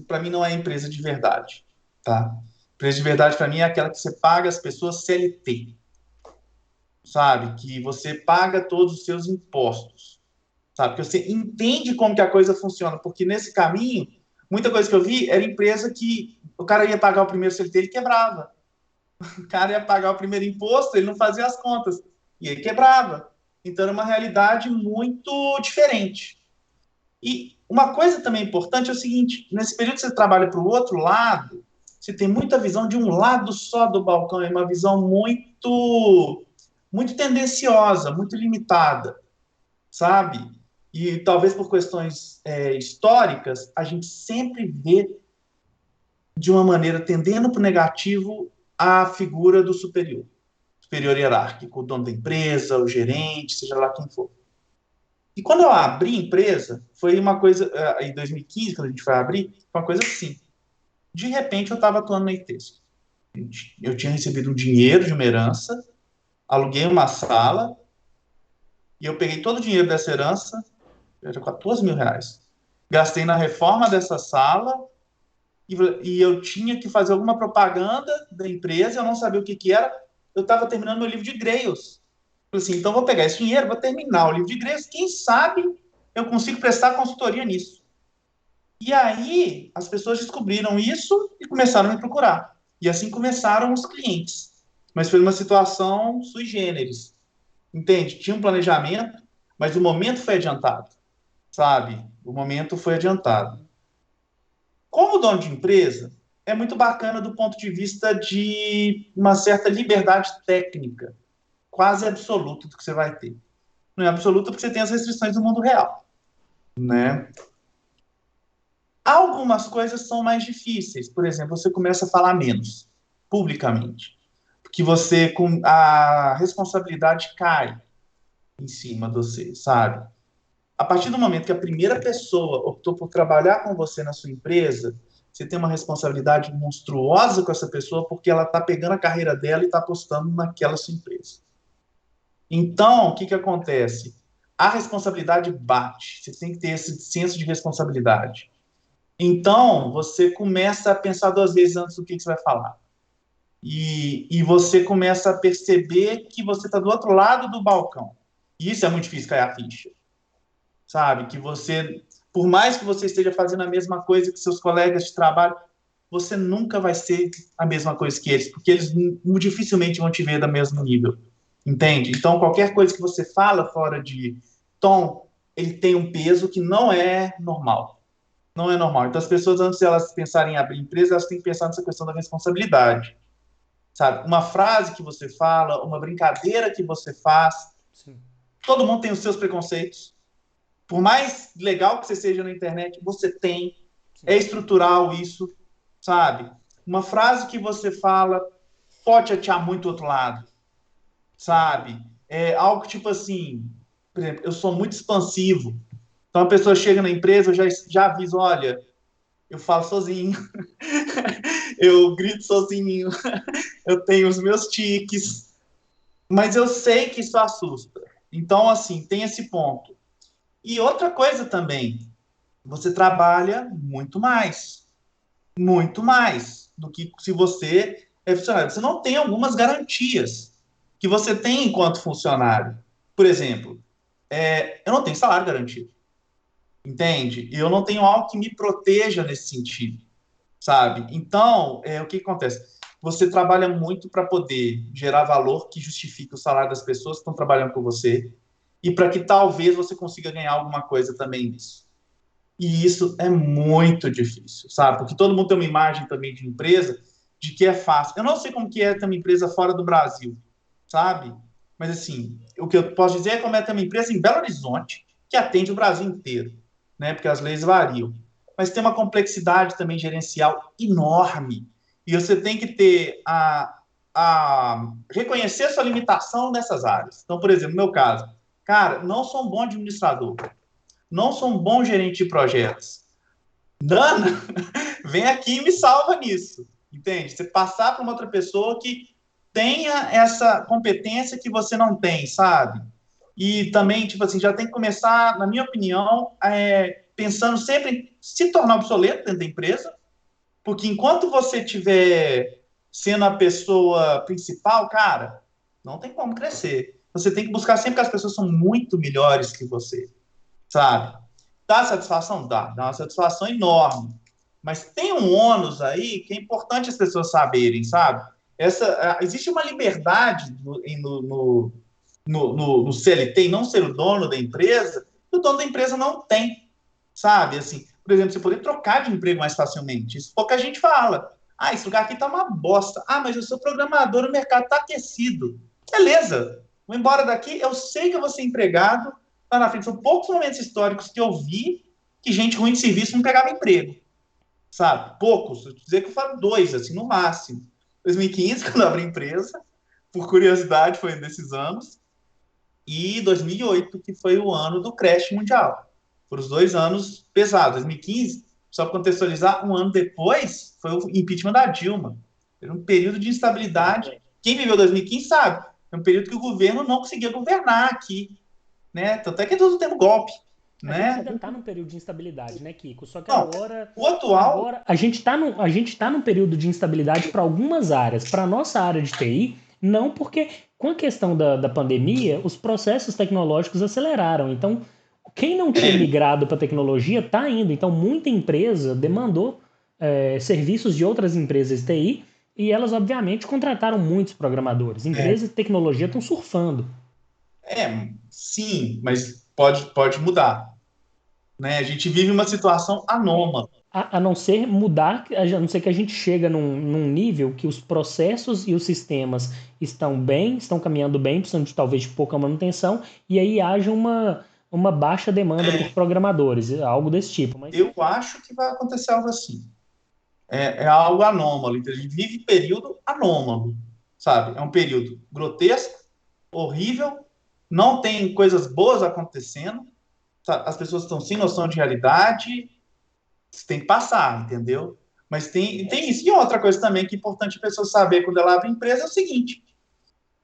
Para mim não é empresa de verdade, tá? Empresa de verdade para mim é aquela que você paga as pessoas CLT, sabe? Que você paga todos os seus impostos, sabe? Que você entende como que a coisa funciona, porque nesse caminho, muita coisa que eu vi era empresa que o cara ia pagar o primeiro CLT e quebrava. O cara ia pagar o primeiro imposto, ele não fazia as contas, e ele quebrava. Então era uma realidade muito diferente. E uma coisa também importante é o seguinte: nesse período que você trabalha para o outro lado, você tem muita visão de um lado só do balcão, é uma visão muito tendenciosa, muito limitada, sabe? E talvez por questões históricas, a gente sempre vê de uma maneira tendendo para o negativo a figura do superior hierárquico, o dono da empresa, o gerente, seja lá quem for. E quando eu abri a empresa, foi uma coisa, em 2015, quando a gente foi abrir, foi uma coisa assim. De repente, eu estava atuando na ITESC. Eu tinha recebido um dinheiro de uma herança, aluguei uma sala, e eu peguei todo o dinheiro dessa herança, era R$ 14.000. Gastei na reforma dessa sala, e eu tinha que fazer alguma propaganda da empresa, eu não sabia o que era. Eu estava terminando meu livro de Grails. Falei assim, então vou pegar esse dinheiro, vou terminar o livro de Grails, quem sabe eu consigo prestar consultoria nisso. E aí as pessoas descobriram isso e começaram a me procurar. E assim começaram os clientes. Mas foi uma situação sui generis. Entende? Tinha um planejamento, mas o momento foi adiantado, sabe? O momento foi adiantado. Como dono de empresa, é muito bacana do ponto de vista de uma certa liberdade técnica, quase absoluta do que você vai ter. Não é absoluta porque você tem as restrições do mundo real, né? Algumas coisas são mais difíceis. Por exemplo, você começa a falar menos publicamente, porque a responsabilidade cai em cima de você, sabe? A partir do momento que a primeira pessoa optou por trabalhar com você na sua empresa, você tem uma responsabilidade monstruosa com essa pessoa porque ela está pegando a carreira dela e está apostando naquela sua empresa. Então, o que acontece? A responsabilidade bate. Você tem que ter esse senso de responsabilidade. Então, você começa a pensar duas vezes antes do que você vai falar. E você começa a perceber que você está do outro lado do balcão. E isso é muito difícil cair a ficha, sabe? Que você, por mais que você esteja fazendo a mesma coisa que seus colegas de trabalho, você nunca vai ser a mesma coisa que eles, porque eles dificilmente vão te ver do mesmo nível, entende? Então, qualquer coisa que você fala fora de tom, ele tem um peso que não é normal. Não é normal. Então, as pessoas, antes de elas pensarem em abrir empresa, elas têm que pensar nessa questão da responsabilidade, sabe? Uma frase que você fala, uma brincadeira que você faz, Sim. todo mundo tem os seus preconceitos. Por mais legal que você seja na internet, você tem. É Sim. estrutural isso, sabe? Uma frase que você fala pode chatear muito o outro lado, sabe? É algo tipo assim, por exemplo, eu sou muito expansivo. Então a pessoa chega na empresa, eu já aviso, olha, eu falo sozinho, eu grito sozinho, eu tenho os meus tiques, mas eu sei que isso assusta. Então, assim, tem esse ponto. E outra coisa também, você trabalha muito mais do que se você é funcionário. Você não tem algumas garantias que você tem enquanto funcionário. Por exemplo, eu não tenho salário garantido, entende? E eu não tenho algo que me proteja nesse sentido, sabe? Então, o que acontece? Você trabalha muito para poder gerar valor que justifique o salário das pessoas que estão trabalhando com você e para que talvez você consiga ganhar alguma coisa também nisso. E isso é muito difícil, sabe? Porque todo mundo tem uma imagem também de empresa de que é fácil. Eu não sei como que é ter uma empresa fora do Brasil, sabe? Mas assim, o que eu posso dizer é como é ter uma empresa em Belo Horizonte que atende o Brasil inteiro, né? Porque as leis variam. Mas tem uma complexidade também gerencial enorme. E você tem que ter a reconhecer a sua limitação nessas áreas. Então, por exemplo, no meu caso, cara, não sou um bom administrador, não sou um bom gerente de projetos. Dana, vem aqui e me salva nisso, entende? Você passar para uma outra pessoa que tenha essa competência que você não tem, sabe? E também, tipo assim, já tem que começar, na minha opinião, pensando sempre em se tornar obsoleto dentro da empresa, porque enquanto você estiver sendo a pessoa principal, cara, não tem como crescer. Você tem que buscar sempre que as pessoas são muito melhores que você, sabe? Dá satisfação? Dá uma satisfação enorme. Mas tem um ônus aí que é importante as pessoas saberem, sabe? Existe uma liberdade no CLT em não ser o dono da empresa, que o dono da empresa não tem, sabe? Assim, por exemplo, você poder trocar de emprego mais facilmente. Isso pouca gente fala. Ah, esse lugar aqui tá uma bosta. Ah, mas eu sou programador, o mercado tá aquecido. Beleza, vou embora daqui, eu sei que eu vou ser empregado lá na frente. São poucos momentos históricos que eu vi que gente ruim de serviço não pegava emprego, sabe? Poucos. Eu dizer que eu falo dois, assim, no máximo. 2015, quando eu abri a empresa, por curiosidade, foi um desses anos, e 2008, que foi o ano do crash mundial. Foram os 2 anos pesados. 2015, só para contextualizar, um ano depois, foi o impeachment da Dilma. Era um período de instabilidade. Quem viveu 2015 sabe. É um período que o governo não conseguia governar aqui, né? Tanto é que todo tendo golpe, A gente né? ainda está num período de instabilidade, né, Kiko? Só que Não, agora, o atual agora a gente tá num período de instabilidade para algumas áreas. Para a nossa área de TI, não, porque com a questão da pandemia, os processos tecnológicos aceleraram. Então, quem não tinha migrado para tecnologia está indo. Então, muita empresa demandou serviços de outras empresas de TI e elas, obviamente, contrataram muitos programadores. Empresas de tecnologia estão surfando. sim, mas pode mudar, né? A gente vive uma situação anômala. A não ser mudar, a não ser que a gente chega num nível que os processos e os sistemas estão bem, estão caminhando bem, precisando de talvez de pouca manutenção, e aí haja uma baixa demanda por programadores, algo desse tipo. Mas Eu acho que vai acontecer algo assim. É algo anômalo. Então, a gente vive período anômalo, sabe? É um período grotesco, horrível, não tem coisas boas acontecendo, sabe? As pessoas estão sem noção de realidade, isso tem que passar, entendeu? Mas tem isso. E outra coisa também que é importante a pessoa saber quando ela abre empresa é o seguinte: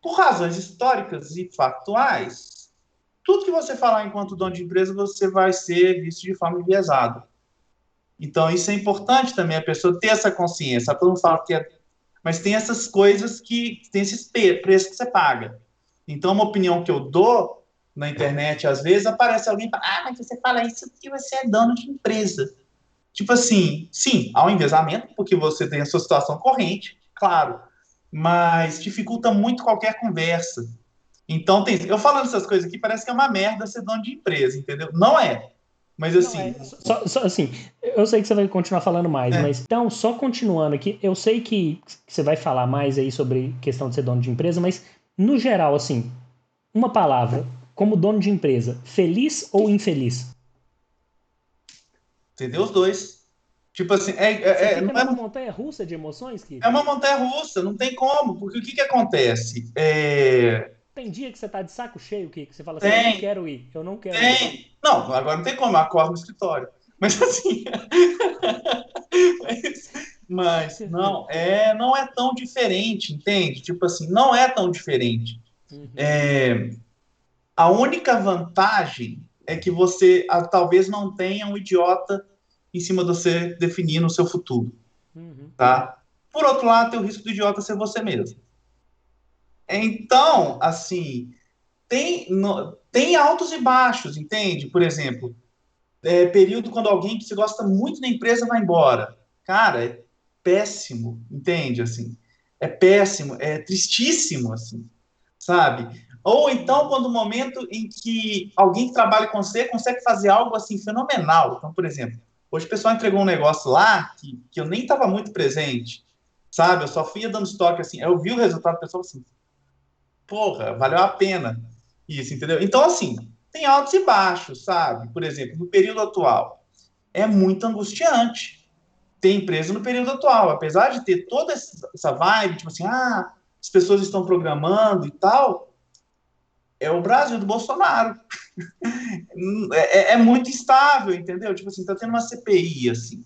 por razões históricas e factuais, tudo que você falar enquanto dono de empresa, você vai ser visto de forma enviesada. Então, isso é importante também, a pessoa ter essa consciência. Todo mundo fala que mas tem essas coisas que tem esses preços que você paga. Então, uma opinião que eu dou na internet, às vezes, aparece alguém e fala, mas você fala isso porque você é dono de empresa. Tipo assim, sim, há um envezamento, porque você tem a sua situação corrente, claro, mas dificulta muito qualquer conversa. Então, eu falando essas coisas aqui, parece que é uma merda ser dono de empresa, entendeu? Não é. Mas Não, assim, só assim, eu sei que você vai continuar falando mais, mas então, só continuando aqui, eu sei que você vai falar mais aí sobre questão de ser dono de empresa, mas no geral, assim, uma palavra, como dono de empresa, feliz ou infeliz? entendeu? Os dois. Tipo assim, Você não fica numa montanha russa de emoções, é Kiko? uma montanha-russa, não tem como, porque o que que acontece? Tem dia que você tá de saco cheio, Kiko, você fala assim, eu não Tem, quero ir, eu não quero ir. tem. Não, agora não tem como, eu acordo no escritório. Mas assim, mas não, não é tão diferente, entende? Tipo assim, não é tão diferente. Uhum, A única vantagem é que você talvez não tenha um idiota em cima de você definir no seu futuro, uhum. tá? Por outro lado, tem o risco do idiota ser você mesmo. Então, assim, tem altos e baixos, entende? Por exemplo, período quando alguém que você gosta muito da empresa vai embora. Cara, é péssimo, entende? Assim, é péssimo, é tristíssimo, assim, sabe? Ou então, quando o momento em que alguém que trabalha com você consegue fazer algo assim fenomenal. Então, por exemplo, hoje o pessoal entregou um negócio lá que eu nem estava muito presente, sabe? Eu só fui dando estoque assim. Eu vi o resultado do pessoal assim, porra, valeu a pena isso, entendeu? Então, assim, tem altos e baixos, sabe? Por exemplo, no período atual, é muito angustiante ter empresa no período atual, apesar de ter toda essa vibe, tipo assim, as pessoas estão programando e tal, é o Brasil do Bolsonaro. É muito instável, entendeu? Tipo assim, tá tendo uma CPI, assim.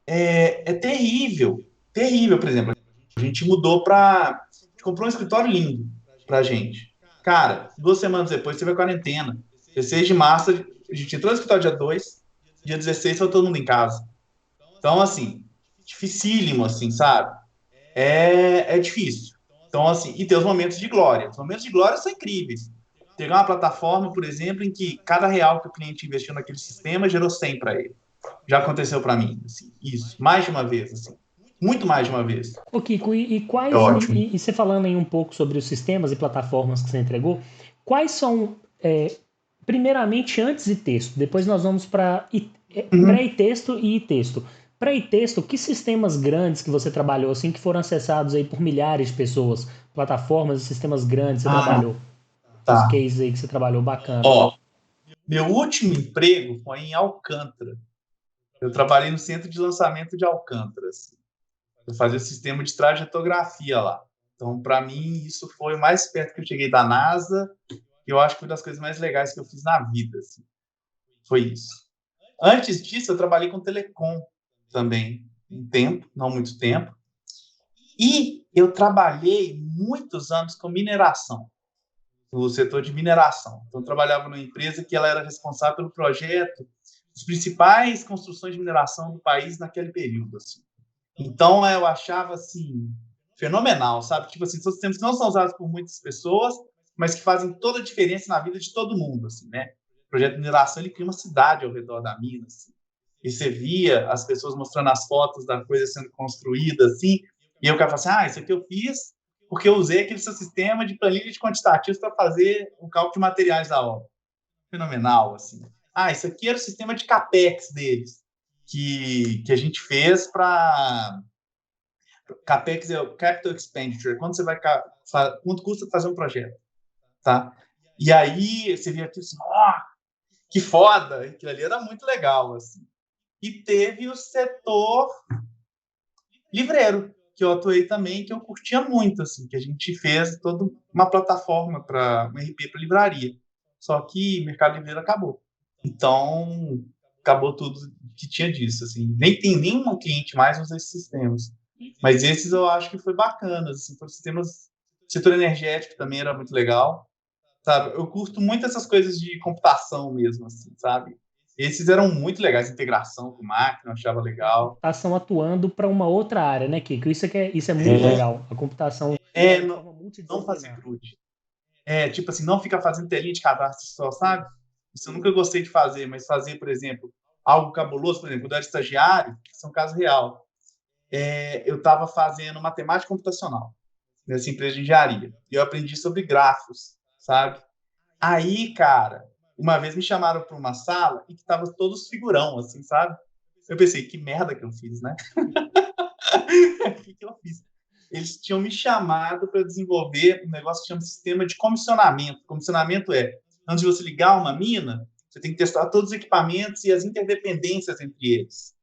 É terrível, terrível, por exemplo. A gente mudou para. A gente comprou um escritório lindo pra gente. Cara, 2 semanas depois teve a quarentena. 16 de março, a gente entrou no escritório dia 2, dia 16 foi todo mundo em casa. Então, assim, dificílimo, assim, sabe? É difícil. Então, assim, e tem os momentos de glória. Os momentos de glória são incríveis. Pegar uma plataforma, por exemplo, em que cada real que o cliente investiu naquele sistema gerou 100 para ele. Já aconteceu para mim, assim, isso, mais de uma vez, assim, muito mais de uma vez. Ô, Kiko, É ótimo. e você falando aí um pouco sobre os sistemas e plataformas que você entregou, quais são, primeiramente, antes de texto, depois nós vamos para Uhum. pré-texto e texto. Pré-texto, que sistemas grandes que você trabalhou, assim, que foram acessados aí por milhares de pessoas? Plataformas e sistemas grandes que você trabalhou? Os Tá. cases aí que você trabalhou bacana. Ó, meu último emprego foi em Alcântara. Eu trabalhei no centro de lançamento de Alcântara. Assim. Eu fazia o sistema de trajetografia lá. Então, para mim, isso foi o mais perto que eu cheguei da NASA. E eu acho que foi uma das coisas mais legais que eu fiz na vida. Assim. Foi isso. Antes disso, eu trabalhei com telecom também, um tempo, não muito tempo. E eu trabalhei muitos anos com mineração, no setor de mineração. Então, eu trabalhava numa empresa que ela era responsável pelo projeto das principais construções de mineração do país naquele período. Assim. Então, eu achava assim fenomenal, sabe? Tipo assim, são sistemas que não são usados por muitas pessoas, mas que fazem toda a diferença na vida de todo mundo, assim, né? O projeto de mineração, ele cria uma cidade ao redor da mina, assim. E você via as pessoas mostrando as fotos da coisa sendo construída, assim, e eu ficava assim, isso aqui eu fiz porque eu usei aquele seu sistema de planilha de quantitativos para fazer o cálculo de materiais da obra. Fenomenal, assim. Isso aqui era o sistema de CAPEX deles, que a gente fez para CAPEX é o Capital Expenditure, quando você vai quanto custa fazer um projeto, tá? E aí você via aquilo assim, que foda, aquilo ali era muito legal, assim. E teve o setor livreiro, que eu atuei também, que eu curtia muito, assim, que a gente fez toda uma plataforma para um RP para livraria. Só que o Mercado Livreiro acabou. Então, acabou tudo que tinha disso, assim. Nem tem nenhum cliente mais usa esses sistemas. Mas esses eu acho que foi bacana, assim, foram sistemas... O setor energético também era muito legal, sabe? Eu curto muito essas coisas de computação mesmo, assim, sabe? Esses eram muito legais, integração com máquina, eu achava A legal. computação atuando para uma outra área, né, Kiko? Isso é muito É, legal. A computação de não, forma não fazer multidisciplinar. grude. Tipo assim, não ficar fazendo telinha de cadastro só, sabe? Isso eu nunca gostei de fazer, mas fazer, por exemplo, algo cabuloso, por exemplo, quando eu era estagiário, isso é um caso real. Eu estava fazendo matemática computacional nessa empresa de engenharia. E eu aprendi sobre grafos, sabe? Aí, cara, uma vez me chamaram para uma sala e que tava todos figurão, assim, sabe? Eu pensei, que merda que eu fiz, né? O que eu fiz? Eles tinham me chamado para desenvolver um negócio que chama sistema de comissionamento. Comissionamento antes de você ligar uma mina, você tem que testar todos os equipamentos e as interdependências entre eles.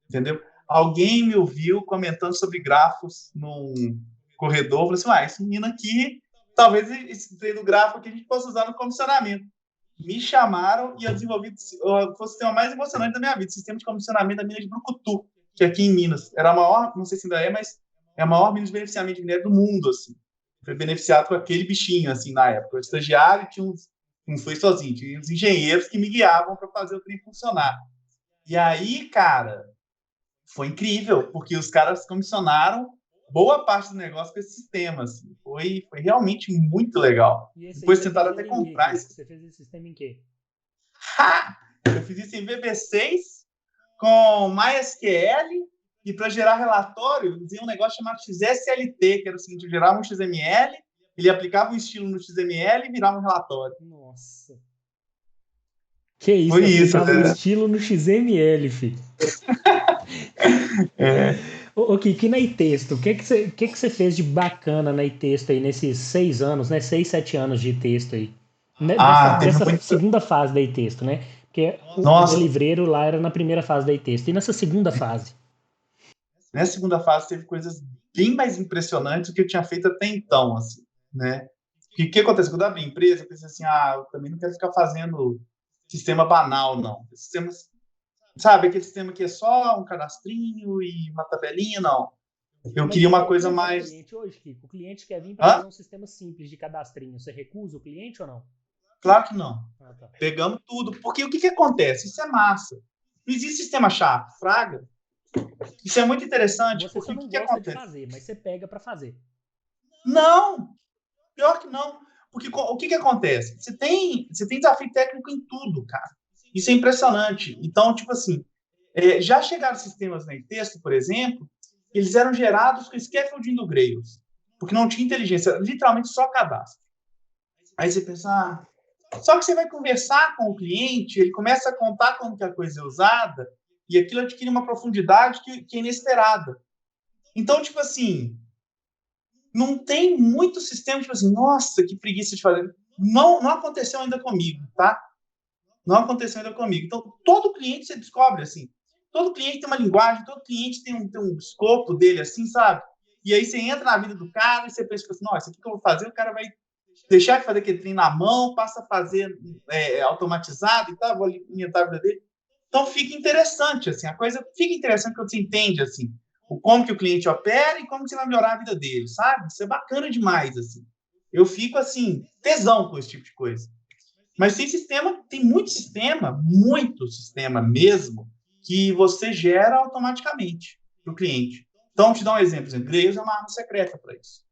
Entendeu? Alguém me ouviu comentando sobre grafos num corredor, falou assim, esse menino aqui, talvez esse treino do gráfico aqui a gente possa usar no comissionamento. Me chamaram e eu desenvolvi o sistema mais emocionante da minha vida, o sistema de comissionamento da mina de Brucutu, que é aqui em Minas. Era a maior, não sei se ainda é, mas é a maior mina de beneficiamento de minério do mundo, assim. Foi beneficiado com aquele bichinho, assim, na época. O estagiário tinha não foi sozinho, tinha uns engenheiros que me guiavam para fazer o trem funcionar. E aí, cara, foi incrível, porque os caras comissionaram boa parte do negócio com esse sistema. Assim. Foi realmente muito legal. E esse aí Depois você fez tentaram até ele em quê, comprar Kiko? esse. Você fez esse sistema em quê? Ha! Eu fiz isso em VB6 com MySQL e para gerar relatório, usei um negócio chamado XSLT, que era o seguinte, eu gerava um XML, ele aplicava um estilo no XML e virava um relatório. Nossa. Que isso, Foi você isso, aplicava um né? estilo no XML, filho. Ô, Kiko, e na iTexto, o que que você fez de bacana na iTexto aí nesses 6 anos, né? 6, 7 anos de iTexto aí? Dessa, Teve dessa muito. segunda fase da iTexto, né? Porque o Nossa, Delivreiro lá era na primeira fase da iTexto. E nessa segunda fase? nessa segunda fase teve coisas bem mais impressionantes do que eu tinha feito até então, assim, né? Porque o que acontece? Quando eu abri a empresa, eu pensei assim, eu também não quero ficar fazendo sistema banal, não. Sistemas, sabe, aquele sistema que é só um cadastrinho e uma tabelinha, não. Eu Mas queria você uma coisa recusa o mais... cliente hoje, Kiko? O cliente quer vir para Hã? fazer um sistema simples de cadastrinho. Você recusa o cliente ou não? Claro que não. Ah, tá. Pegamos tudo. Porque o que acontece? Isso é massa. Não existe sistema chato, fraga. Isso é muito interessante, Você porque só o não que gosta de acontece? fazer, mas você pega para fazer. Não, pior que não. Porque o que acontece? Você tem desafio técnico em tudo, cara. Isso é impressionante. Então, tipo assim, já chegaram sistemas na texto, por exemplo, eles eram gerados com scaffolding do Grails, porque não tinha inteligência, literalmente só cadastro. Aí você pensa, só que você vai conversar com o cliente, ele começa a contar como que a coisa é usada, e aquilo adquire uma profundidade que é inesperada. Então, tipo assim, não tem muito sistema, tipo assim, nossa, que preguiça de fazer. Não aconteceu ainda comigo, tá? Não aconteceu ainda comigo. Então, todo cliente você descobre assim. Todo cliente tem uma linguagem, todo cliente tem um escopo dele, assim, sabe? E aí você entra na vida do cara e você pensa assim, nossa, o que eu vou fazer? O cara vai deixar de fazer aquele trem na mão, passa a fazer automatizado e tal, vou alimentar a vida dele. Então fica interessante, assim, a coisa fica interessante quando você entende, assim, como que o cliente opera e como que você vai melhorar a vida dele, sabe? Isso é bacana demais, assim. Eu fico, assim, tesão com esse tipo de coisa. Mas tem muito sistema mesmo, que você gera automaticamente para o cliente. Então, vou te dar um exemplo. Grails é uma arma secreta para isso.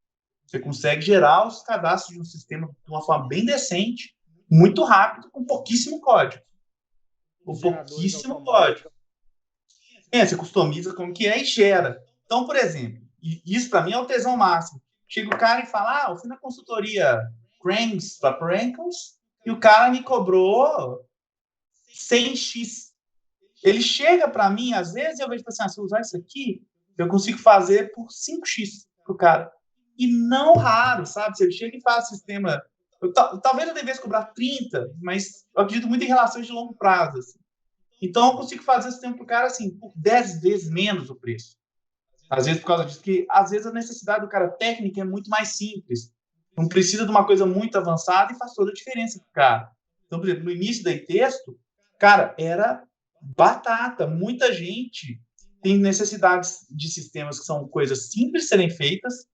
Você consegue gerar os cadastros de um sistema de uma forma bem decente, muito rápido, com pouquíssimo código. Com Os geradores pouquíssimo automáticos. código. Você customiza como que é e gera. Então, por exemplo, isso para mim é o tesão máximo. Chega o cara e fala, eu fui na consultoria Cranes para Prankles e o cara me cobrou 100x. Ele chega para mim, às vezes, e eu vejo assim, se eu usar isso aqui, eu consigo fazer por 5x para o cara. E não raro, sabe? Se ele chega e faz sistema... talvez eu devesse cobrar 30, mas eu acredito muito em relações de longo prazo. Assim. Então, eu consigo fazer esse tempo para o cara assim, por 10 vezes menos o preço. Às vezes, por causa disso, que às vezes a necessidade do cara técnica é muito mais simples. Não precisa de uma coisa muito avançada e faz toda a diferença para o cara. Então, por exemplo, no início da texto, cara, era batata. Muita gente tem necessidades de sistemas que são coisas simples de serem feitas.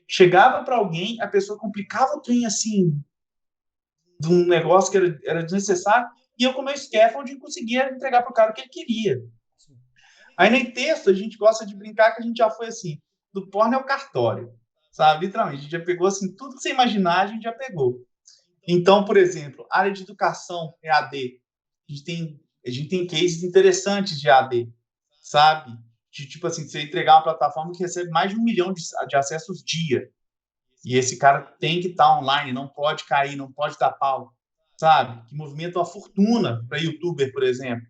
Chegava para alguém, a pessoa complicava o trem assim, de um negócio que era desnecessário, e eu com o meu scaffolding conseguia entregar para o cara o que ele queria. Aí nem texto a gente gosta de brincar que a gente já foi assim, do porno é o cartório, sabe? Literalmente, a gente já pegou assim, tudo que você imaginar a gente já pegou. Então, por exemplo, área de educação, EAD, a gente tem cases interessantes de EAD, sabe? De tipo assim, você entregar uma plataforma que recebe mais de 1 milhão de acessos dia. E esse cara tem que estar online, não pode cair, não pode dar pau, sabe? Que movimenta uma fortuna para youtuber, por exemplo.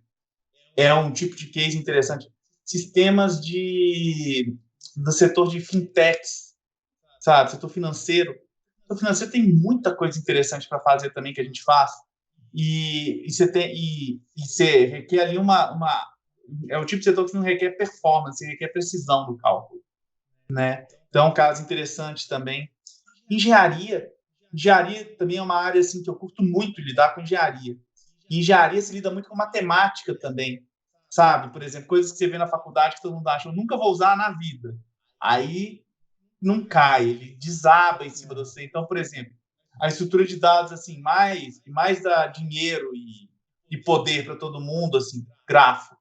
É um tipo de case interessante. Sistemas do setor de fintechs, sabe? Setor financeiro. O setor financeiro tem muita coisa interessante para fazer também que a gente faz. E você requer ali é o tipo de setor que não requer performance, requer precisão do cálculo, né? Então, é um caso interessante também. Engenharia. Engenharia também é uma área assim, que eu curto muito lidar com engenharia. E engenharia se lida muito com matemática também, sabe? Por exemplo, coisas que você vê na faculdade que todo mundo acha, eu nunca vou usar na vida. Aí não cai, ele desaba em cima de você. Então, por exemplo, a estrutura de dados assim, mais dá dinheiro e poder para todo mundo, assim, grafo,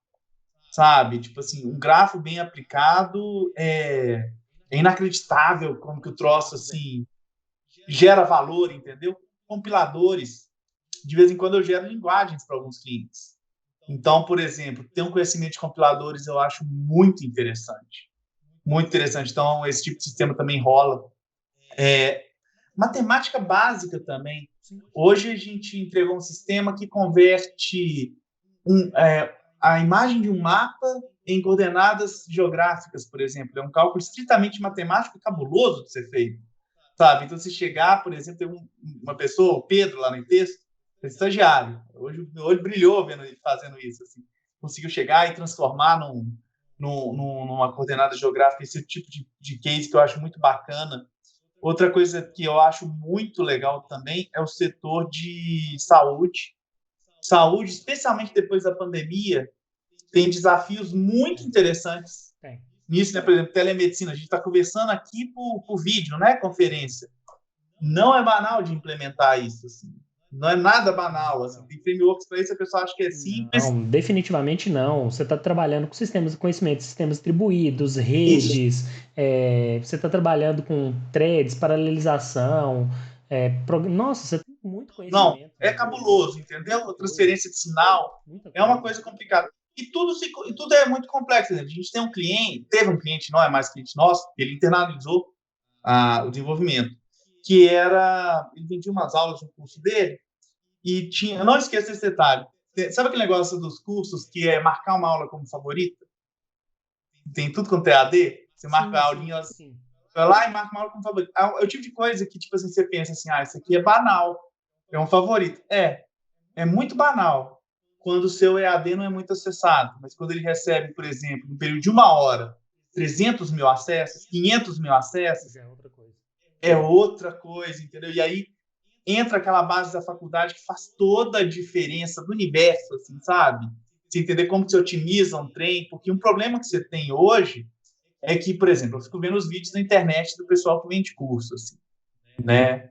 sabe? Tipo assim, um grafo bem aplicado é inacreditável como que o troço assim gera valor, entendeu? Compiladores. De vez em quando eu gero linguagens para alguns clientes. Então, por exemplo, ter um conhecimento de compiladores eu acho muito interessante. Muito interessante. Então, esse tipo de sistema também rola. Matemática básica também. Hoje a gente entregou um sistema que converte a imagem de um mapa em coordenadas geográficas, por exemplo. É um cálculo estritamente matemático e cabuloso de ser feito, sabe? Então, se chegar, por exemplo, tem uma pessoa, o Pedro, lá no texto, é estagiário. Hoje meu olho brilhou vendo ele fazendo isso. Assim. Conseguiu chegar e transformar numa coordenada geográfica esse tipo de case que eu acho muito bacana. Outra coisa que eu acho muito legal também é o setor de saúde. Saúde, especialmente depois da pandemia, tem desafios muito interessantes nisso, né? Por exemplo, telemedicina. A gente está conversando aqui por vídeo, não é conferência. Não é banal de implementar isso, assim. Não é nada banal, assim. Tem frameworks para isso, a pessoa acha que é simples. Não, definitivamente não. Você está trabalhando com sistemas de conhecimento, sistemas distribuídos, Isso. redes, você está trabalhando com threads, paralelização. Nossa, você tem muito Não, conhecimento, é velho. cabuloso, entendeu? A transferência de sinal Muita é uma coisa. coisa complicada. E tudo é muito complexo. Né? A gente teve um cliente, não é mais cliente nosso, ele internalizou o desenvolvimento, ele vendia umas aulas no curso dele e tinha, eu não esqueço esse detalhe. Sabe aquele negócio dos cursos que é marcar uma aula como favorita? Tem tudo quanto é AD, você marca a aulinha, Sim. vai lá e marca uma aula como favorita. É o tipo de coisa que, tipo assim, você pensa assim, isso aqui é banal, é um favorito. É muito banal quando o seu EAD não é muito acessado, mas quando ele recebe, por exemplo, no período de 1 hora, 300 mil acessos, 500 mil acessos, Já é outra coisa. é outra coisa, entendeu? E aí entra aquela base da faculdade que faz toda a diferença do universo, assim, sabe? Você entender como que você otimiza um trem, porque um problema que você tem hoje é que, por exemplo, eu fico vendo os vídeos na internet do pessoal que vende curso, assim, né?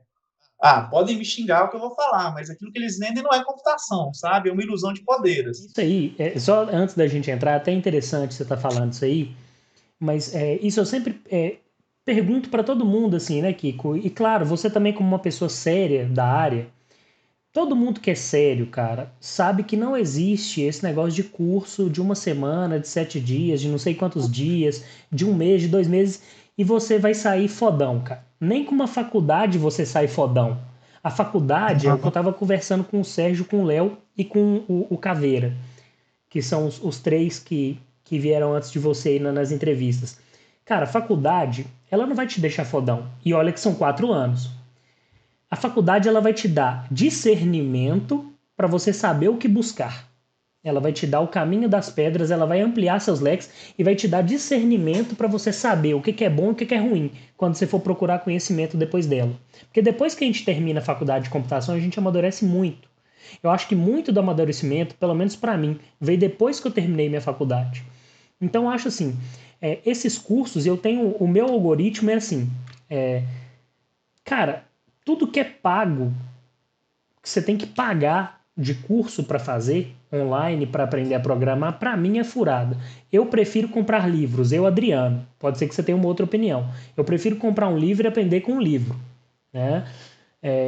Podem me xingar o que eu vou falar, mas aquilo que eles vendem não é computação, sabe? É uma ilusão de poder. Assim. Isso aí, só antes da gente entrar, até interessante você estar falando isso aí, mas isso eu sempre pergunto para todo mundo, assim, né, Kiko? E claro, você também como uma pessoa séria da área, todo mundo que é sério, cara, sabe que não existe esse negócio de curso de uma semana, de 7 dias, de não sei quantos dias, de um mês, de 2 meses, e você vai sair fodão, cara. Nem com uma faculdade você sai fodão. A faculdade é o que eu tava conversando com o Sérgio, com o Léo e com o Caveira, que são os três que vieram antes de você aí nas entrevistas. Cara, a faculdade, ela não vai te deixar fodão. E olha que são 4 anos. A faculdade ela vai te dar discernimento para você saber o que buscar. Ela vai te dar o caminho das pedras, ela vai ampliar seus leques e vai te dar discernimento para você saber o que é bom e o que é ruim quando você for procurar conhecimento depois dela. Porque depois que a gente termina a faculdade de computação, a gente amadurece muito. Eu acho que muito do amadurecimento, pelo menos para mim, veio depois que eu terminei minha faculdade. Então eu acho assim, esses cursos, eu tenho o meu algoritmo é assim, cara, tudo que é pago, que você tem que pagar de curso para fazer online para aprender a programar, para mim é furada. Eu prefiro comprar livros, eu, Adriano. Pode ser que você tenha uma outra opinião. Eu prefiro comprar um livro e aprender com um livro, né?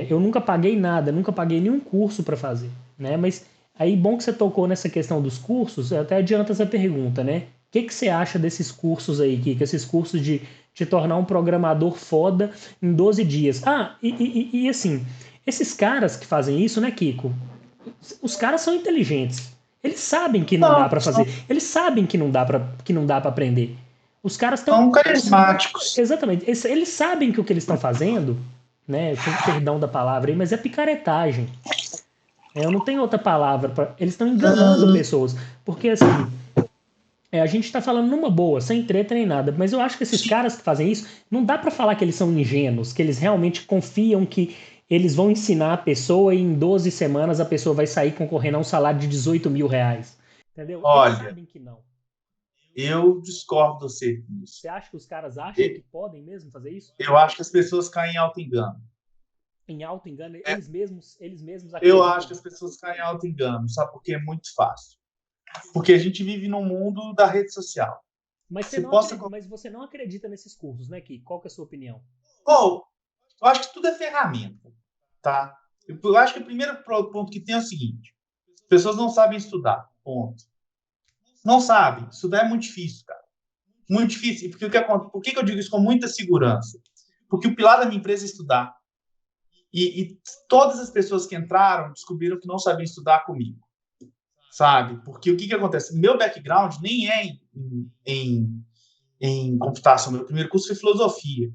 Eu nunca paguei nada, nunca paguei nenhum curso para fazer, né? Mas aí bom que você tocou nessa questão dos cursos, até adianta essa pergunta, né? O que você acha desses cursos aí, Kiko? Esses cursos de te tornar um programador foda em 12 dias. E assim, esses caras que fazem isso, né, Kiko? Os caras são inteligentes. Eles sabem que não dá Não, para fazer. Eles sabem que não dá para aprender. Os caras estão. são carismáticos. Exatamente. Eles sabem que o que eles estão fazendo, né? Com perdão da palavra aí, mas é picaretagem. Eu não tenho outra palavra. Eles estão enganando pessoas. Porque assim. A gente está falando numa boa, sem treta nem nada, mas eu acho que esses caras que fazem isso, não dá para falar que eles são ingênuos, que eles realmente confiam que eles vão ensinar a pessoa e em 12 semanas a pessoa vai sair concorrendo a um salário de 18 mil reais. Entendeu? Eles Olha, sabem que não. eu discordo de você nisso. Você acha que os caras acham que podem mesmo fazer isso? Eu acho que as pessoas caem em auto-engano. Em alto engano, É, eles mesmos eu acho acreditam. que as pessoas caem em auto-engano, sabe? Porque é muito fácil. Porque a gente vive num mundo da rede social. Mas você Você não posta. acredita, mas você não acredita nesses cursos, né, Ki? Qual que é a sua opinião? Pô, eu acho que tudo é ferramenta, tá? Eu acho que o primeiro ponto que tem é o seguinte: as pessoas não sabem estudar, ponto. Não sabem. Estudar é muito difícil, cara. Muito difícil. E por que eu digo isso com muita segurança? Porque o pilar da minha empresa é estudar. E todas as pessoas que entraram descobriram que não sabiam estudar comigo, sabe? Porque o que acontece? Meu background nem é em computação. Meu primeiro curso foi filosofia.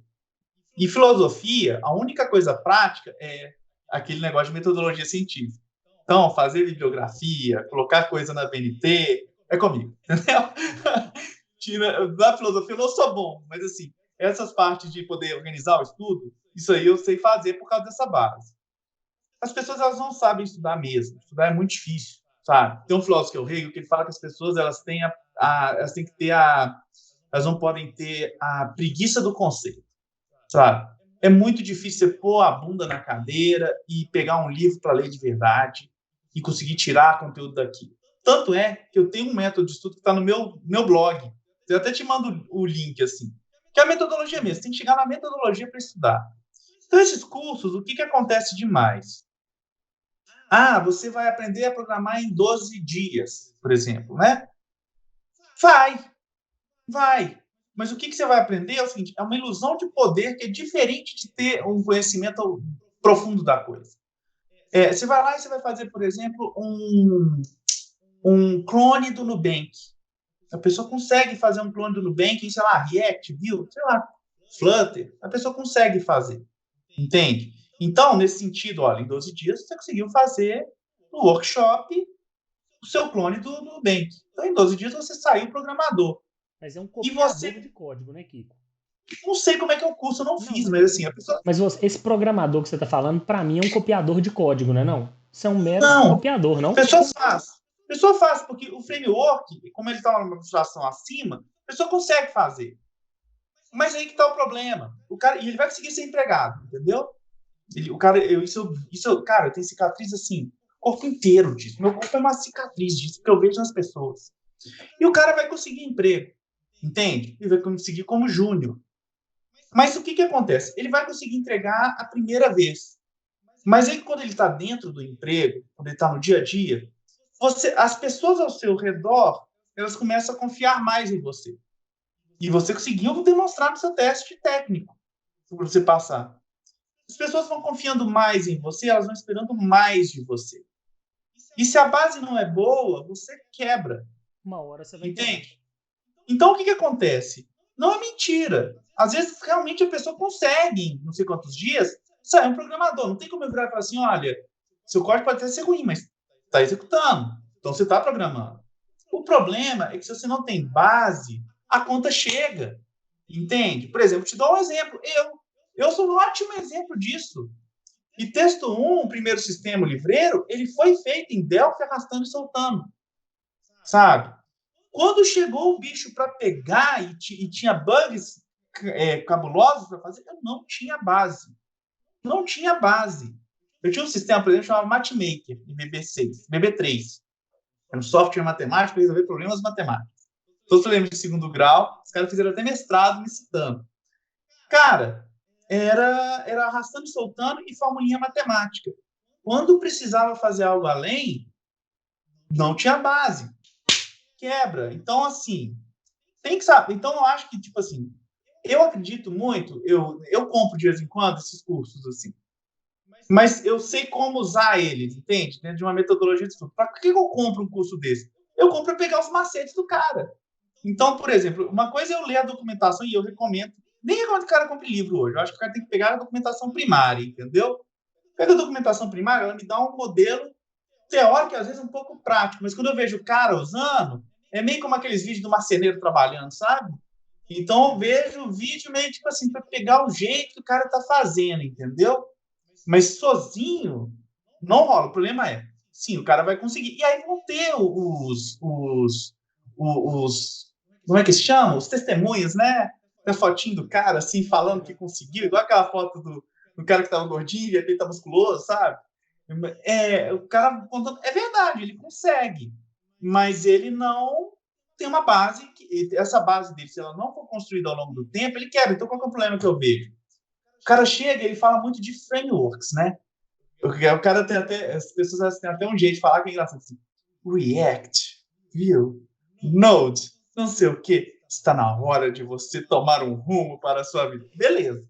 E filosofia, a única coisa prática é aquele negócio de metodologia científica. Então, fazer bibliografia, colocar coisa na BNT, é comigo, entendeu? Da filosofia eu não sou bom, mas assim, essas partes de poder organizar o estudo, isso aí eu sei fazer por causa dessa base. As pessoas, elas não sabem estudar mesmo. Estudar é muito difícil, sabe? Tem um filósofo que é o Hegel, que ele fala que as pessoas, elas têm elas têm que ter elas não podem ter a preguiça do conceito, sabe? É muito difícil você pôr a bunda na cadeira e pegar um livro para ler de verdade e conseguir tirar conteúdo daqui. Tanto é que eu tenho um método de estudo que está no meu blog. Eu até te mando o link, assim. Que é a metodologia mesmo. Você tem que chegar na metodologia para estudar. Então, esses cursos, o que acontece demais? Você vai aprender a programar em 12 dias, por exemplo, né? Vai. Mas o que você vai aprender é o seguinte: é uma ilusão de poder que é diferente de ter um conhecimento profundo da coisa. Você vai lá e você vai fazer, por exemplo, um clone do Nubank. A pessoa consegue fazer um clone do Nubank em, sei lá, React, Vue, sei lá, Flutter. A pessoa consegue fazer, entende? Então, nesse sentido, olha, em 12 dias você conseguiu fazer no workshop o seu clone do Nubank. Então, em 12 dias você saiu programador. Mas é um E copiador você de código, né, Kiko? não sei como é que é o curso, eu não Não, fiz, mas assim, a pessoa. mas esse programador que você está falando, para mim, é um copiador de código, né? Não? Isso é um mero Não, copiador, a não? pessoa faz. A pessoa faz, porque o framework, como ele está numa situação acima, a pessoa consegue fazer. Mas aí que está o problema. O cara, e ele vai conseguir ser empregado, entendeu? O cara, cara, eu tenho cicatriz assim, o corpo inteiro disso. Meu corpo é uma cicatriz disso, que eu vejo nas pessoas. E o cara vai conseguir emprego, entende? Ele vai conseguir como júnior. Mas o que acontece? Ele vai conseguir entregar a primeira vez. Mas aí, quando ele está dentro do emprego, quando ele está no dia a dia, as pessoas ao seu redor, elas começam a confiar mais em você. E você conseguiu demonstrar no seu teste técnico, para você passar. As pessoas vão confiando mais em você, elas vão esperando mais de você. E se a base não é boa, você quebra. Uma hora você vai quebrar. Entende? Então, o que acontece? Não é mentira. Às vezes, realmente, a pessoa consegue, em não sei quantos dias, sair um programador. Não tem como eu virar e falar assim, olha, seu código pode até ser ruim, mas está executando. Então, você está programando. O problema é que se você não tem base, a conta chega. Entende? Por exemplo, te dou um exemplo. Eu sou um ótimo exemplo disso. E Texto 1, o primeiro sistema livreiro, ele foi feito em Delphi arrastando e soltando. Sabe? Quando chegou o bicho para pegar e tinha bugs cabulosos para fazer, eu não tinha base. Não tinha base. Eu tinha um sistema, por exemplo, chamado Matchmaker, em BB6, BB3. Era um software matemático para resolver problemas matemáticos. Todos os problemas de segundo grau, os caras fizeram até mestrado me citando. Cara, era arrastando e soltando e formulinha matemática. Quando precisava fazer algo além, não tinha base. Quebra. Então, assim, tem que saber. Então, eu acho que, tipo assim, eu acredito muito, eu compro de vez em quando esses cursos, assim, mas eu sei como usar eles, entende? Dentro de uma metodologia de estudo. Para que eu compro um curso desse? Eu compro para pegar os macetes do cara. Então, por exemplo, uma coisa é eu ler a documentação e eu recomendo. Nem recomendo que o cara compre livro hoje. Eu acho que o cara tem que pegar a documentação primária, entendeu? Pega a documentação primária, ela me dá um modelo teórico, às vezes um pouco prático, mas quando eu vejo o cara usando, é meio como aqueles vídeos do marceneiro trabalhando, sabe? Então eu vejo o vídeo meio tipo assim, para pegar o jeito que o cara tá fazendo, entendeu? Mas sozinho não rola. O problema é, sim, o cara vai conseguir. E aí vão ter os como é que se chama? Os testemunhos, né? A fotinho do cara, assim, falando que conseguiu, igual aquela foto do cara que tava gordinho e ele tá musculoso, sabe? O cara contando. É verdade, ele consegue, mas ele não tem uma base. Essa base dele, se ela não for construída ao longo do tempo, ele quebra. Então, qual é o problema que eu vejo? O cara chega, ele fala muito de frameworks, né? O cara tem até. As pessoas têm até um jeito de falar que é engraçado assim. React, Vue, Node, não sei o quê. Está na hora de você tomar um rumo para a sua vida. Beleza.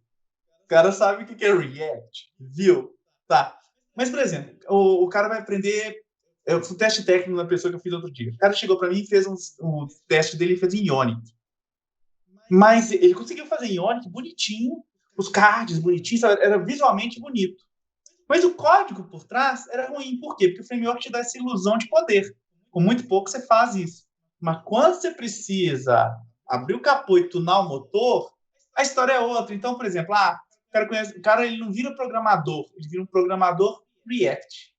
O cara sabe o que é React, Vue, tá. Mas, por exemplo, o cara vai aprender. Eu fui teste técnico na pessoa que eu fiz outro dia. O cara chegou para mim e fez o teste dele e fez em Ionic. Mas ele conseguiu fazer em Ionic bonitinho, os cards bonitinhos, era visualmente bonito. Mas o código por trás era ruim. Por quê? Porque o framework te dá essa ilusão de poder. Com muito pouco você faz isso. Mas quando você precisa abrir o capô e tunar o motor, a história é outra. Então, por exemplo, o cara ele não vira programador, ele vira um programador React.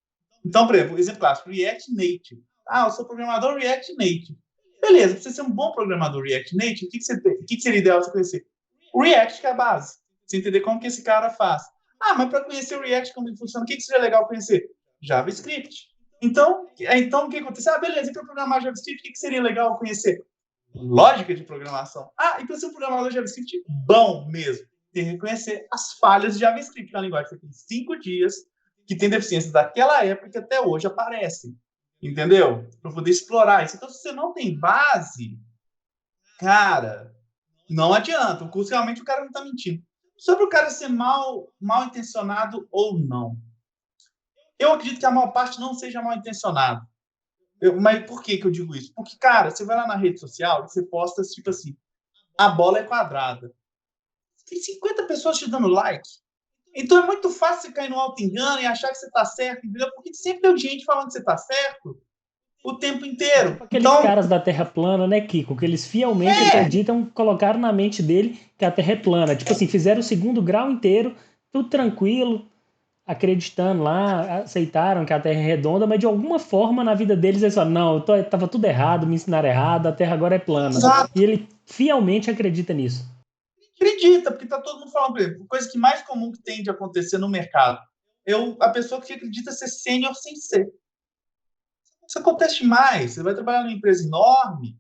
Então, por exemplo, exemplo clássico, React Native. Eu sou programador React Native. Beleza, para você ser um bom programador React Native, o que seria ideal você conhecer? O React, que é a base. Você entender como que esse cara faz. Mas para conhecer o React, como ele funciona, o que seria legal conhecer? JavaScript. Então o que acontece? Beleza, e para programar JavaScript, o que seria legal conhecer? Lógica de programação. Então se o programador JavaScript bom mesmo, tem que conhecer as falhas de JavaScript, na linguagem que tem 5 dias, que tem deficiências daquela época que até hoje aparecem. Entendeu? Para poder explorar isso. Então, se você não tem base, cara, não adianta. O curso realmente o cara não está mentindo. Sobre o cara ser mal intencionado ou não. Eu acredito que a maior parte não seja mal intencionado. Mas por que eu digo isso? Porque, cara, você vai lá na rede social e você posta tipo assim, a bola é quadrada. Tem 50 pessoas te dando like. Então é muito fácil você cair no auto-engano e achar que você está certo, entendeu? Porque sempre tem gente falando que você está certo o tempo inteiro. Tipo aqueles caras da Terra plana, né, Kiko? Que eles fielmente acreditam, colocaram na mente dele que a Terra é plana. Tipo assim, fizeram o segundo grau inteiro, tudo tranquilo, acreditando lá, aceitaram que a Terra é redonda, mas de alguma forma na vida deles eles falam, não, tava tudo errado, me ensinaram errado, a Terra agora é plana. Exato. E ele fielmente acredita nisso. Acredita, porque tá todo mundo falando para ele. Coisa que mais comum que tem de acontecer no mercado. A pessoa que acredita ser sênior sem ser. Isso acontece demais. Você vai trabalhar numa empresa enorme,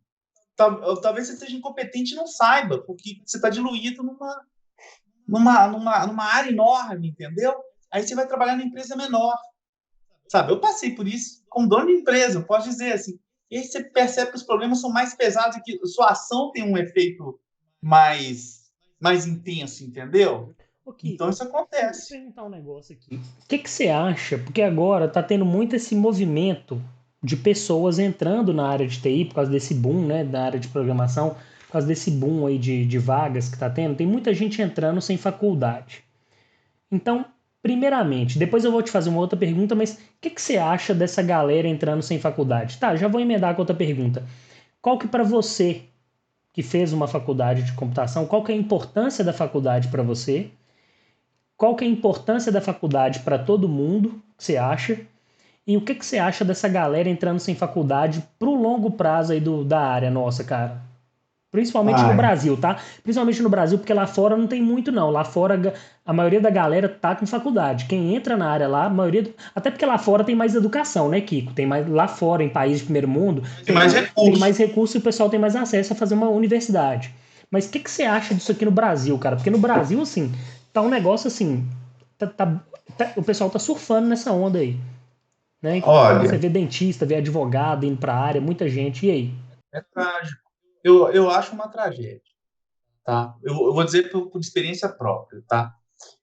talvez você seja incompetente e não saiba, porque você está diluído numa área enorme, entendeu? Aí você vai trabalhar numa empresa menor. Sabe, eu passei por isso como dono de empresa, eu posso dizer assim. E aí você percebe que os problemas são mais pesados e que sua ação tem um efeito mais intenso, entendeu? Então isso acontece. Vou perguntar um negócio aqui. O que você acha? Porque agora tá tendo muito esse movimento de pessoas entrando na área de TI por causa desse boom, né, da área de programação, por causa desse boom aí de vagas que tá tendo. Tem muita gente entrando sem faculdade. Então, primeiramente, depois eu vou te fazer uma outra pergunta, mas o que você acha dessa galera entrando sem faculdade? Tá, já vou emendar com outra pergunta. Qual que para você, que fez uma faculdade de computação, qual que é a importância da faculdade para você? Qual que é a importância da faculdade para todo mundo, que você acha? E o que você acha dessa galera entrando sem faculdade pro longo prazo aí da área nossa, cara? Principalmente no Vai. Brasil, tá? Principalmente no Brasil, porque lá fora não tem muito, não. Lá fora, a maioria da galera tá com faculdade. Quem entra na área lá, a maioria. Até porque lá fora tem mais educação, né, Kiko? Tem mais. Lá fora, em países de primeiro mundo, Tem mais tem recursos. mais recursos e o pessoal tem mais acesso a fazer uma universidade. Mas o que, que você acha disso aqui no Brasil, cara? Porque no Brasil, assim, tá um negócio assim. O pessoal tá surfando nessa onda aí. Né? Você Olha, vê dentista, vê advogado indo pra área, muita gente. E aí? é trágico. Eu acho uma tragédia, tá? Eu vou dizer por experiência própria, tá?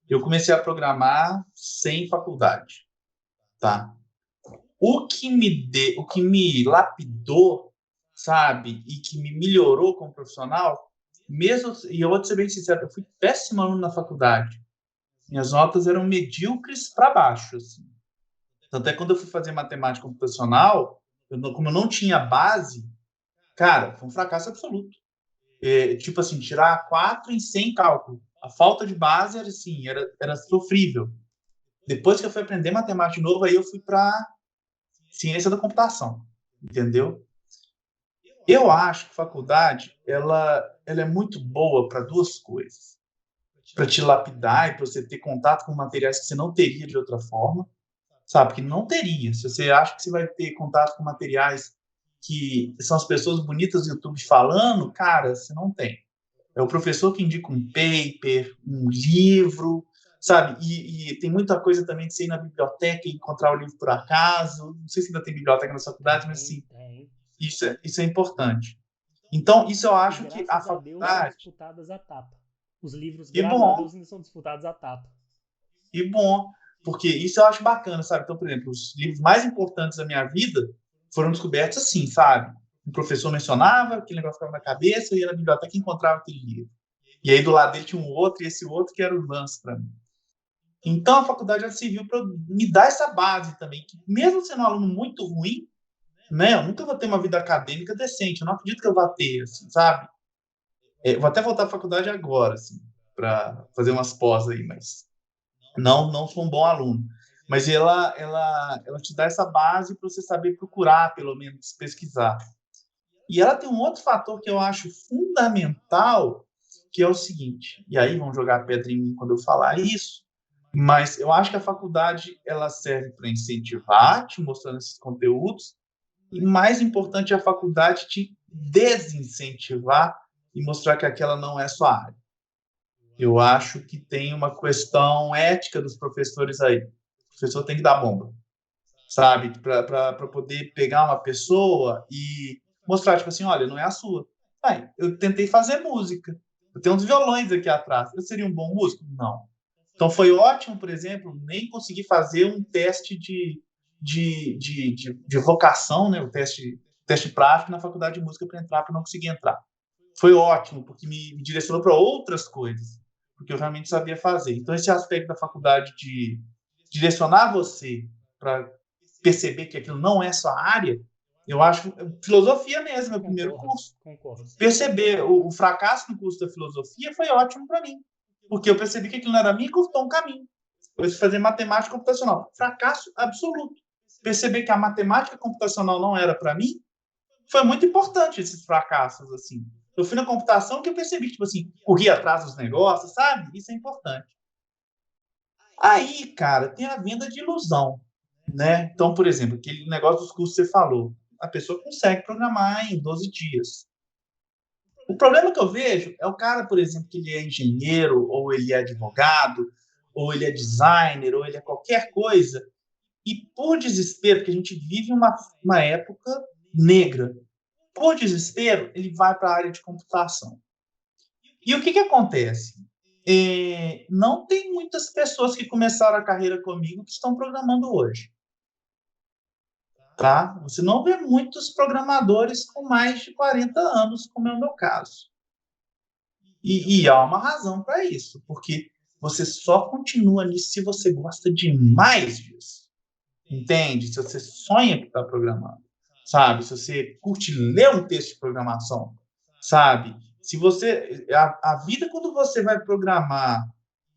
Eu comecei a programar sem faculdade, tá? O que me lapidou, sabe, e que me melhorou como profissional, mesmo, e eu vou te ser bem sincero, eu fui péssimo aluno na faculdade. Minhas notas eram medíocres para baixo, assim. Tanto é que quando eu fui fazer matemática computacional, como eu não tinha base, cara, foi um fracasso absoluto. Tipo assim, tirar 4 em 100 cálculo. A falta de base era assim, era sofrível. Depois que eu fui aprender matemática de novo, aí eu fui para ciência da computação, entendeu? Eu acho que faculdade, ela é muito boa para duas coisas. Para te lapidar e para você ter contato com materiais que você não teria de outra forma, sabe? Que não teria. Se você acha que você vai ter contato com materiais que são as pessoas bonitas do YouTube falando, cara, você não tem. É o professor que indica um paper, um livro, sabe? E tem muita coisa também de você ir na biblioteca e encontrar o livro por acaso. Não sei se ainda tem biblioteca na faculdade, mas Tem, sim, tem. isso é importante. Então, isso eu E acho que a graças a Deus são faculdade, disputadas a tapa. Os livros, e graças a bom, Deus, ainda são disputados a tapa. e bom, porque isso eu acho bacana, sabe? Então, por exemplo, os livros mais importantes da minha vida foram descobertos assim, sabe? Um professor mencionava, aquele negócio ficava na cabeça, eu ia na biblioteca e encontrava aquele livro. E aí do lado dele tinha um outro, e esse outro que era o lance para mim. Então a faculdade já serviu para me dar essa base também, que mesmo sendo um aluno muito ruim, né, eu nunca vou ter uma vida acadêmica decente, eu não acredito que eu vá ter, assim, sabe? Eu vou até voltar à faculdade agora, assim, para fazer umas pós aí, mas não sou um bom aluno. Mas ela te dá essa base para você saber procurar, pelo menos, pesquisar. E ela tem um outro fator que eu acho fundamental, que é o seguinte, e aí vão jogar pedra em mim quando eu falar isso, mas eu acho que a faculdade ela serve para incentivar, te mostrando esses conteúdos, e mais importante, a faculdade te desincentivar e mostrar que aquela não é sua área. Eu acho que tem uma questão ética dos professores aí. O professor tem que dar bomba, sabe? Para poder pegar uma pessoa e mostrar, tipo assim, olha, não é a sua. Aí, eu tentei fazer música. Eu tenho uns violões aqui atrás. Eu seria um bom músico? Não. Então foi ótimo, por exemplo, nem consegui fazer um teste de vocação, né? O teste prático na faculdade de música para entrar, para não conseguir entrar. Foi ótimo, porque me direcionou para outras coisas, porque eu realmente sabia fazer. Então, esse aspecto da faculdade de direcionar você para perceber que aquilo não é sua área, eu acho filosofia mesmo, é o primeiro Concordo, curso. concordo. Perceber o fracasso no curso da filosofia foi ótimo para mim, porque eu percebi que aquilo não era mim e cortou um caminho. Eu fui fazer matemática computacional. Fracasso absoluto. Perceber que a matemática computacional não era para mim foi muito importante esses fracassos, assim. Eu fui na computação que eu percebi, tipo assim, corri atrás dos negócios, sabe? Isso é importante. Aí, cara, tem a venda de ilusão, né? Então, por exemplo, aquele negócio dos cursos que você falou, a pessoa consegue programar em 12 dias. O problema que eu vejo é o cara, por exemplo, que ele é engenheiro, ou ele é advogado, ou ele é designer, ou ele é qualquer coisa, e por desespero, porque a gente vive uma época negra, por desespero, ele vai para a área de computação. E o que, que acontece? Não tem muitas pessoas que começaram a carreira comigo que estão programando hoje. Tá? Você não vê muitos programadores com mais de 40 anos, como é o meu caso. E há uma razão para isso, porque você só continua nisso se você gosta demais disso. Entende? Se você sonha que está programando, sabe? Se você curte ler um texto de programação, sabe? Se você a vida quando você vai programar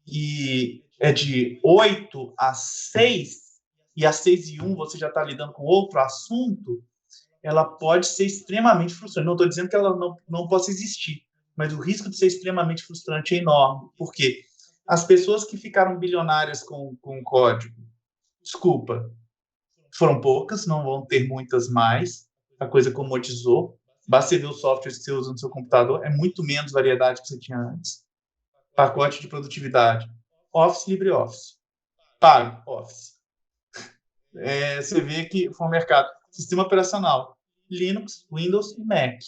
e é de 8 às 6 e às 6 e 1 você já está lidando com outro assunto, ela pode ser extremamente frustrante. Não estou dizendo que ela não possa existir, mas o risco de ser extremamente frustrante é enorme. Por quê? As pessoas que ficaram bilionárias com o código, desculpa, foram poucas, não vão ter muitas mais. A coisa comodizou. Basta ver os softwares que você usa no seu computador, é muito menos variedade que você tinha antes. Pacote de produtividade. Office, LibreOffice. Pago, Office. Você vê que foi um mercado. Sistema operacional. Linux, Windows e Mac.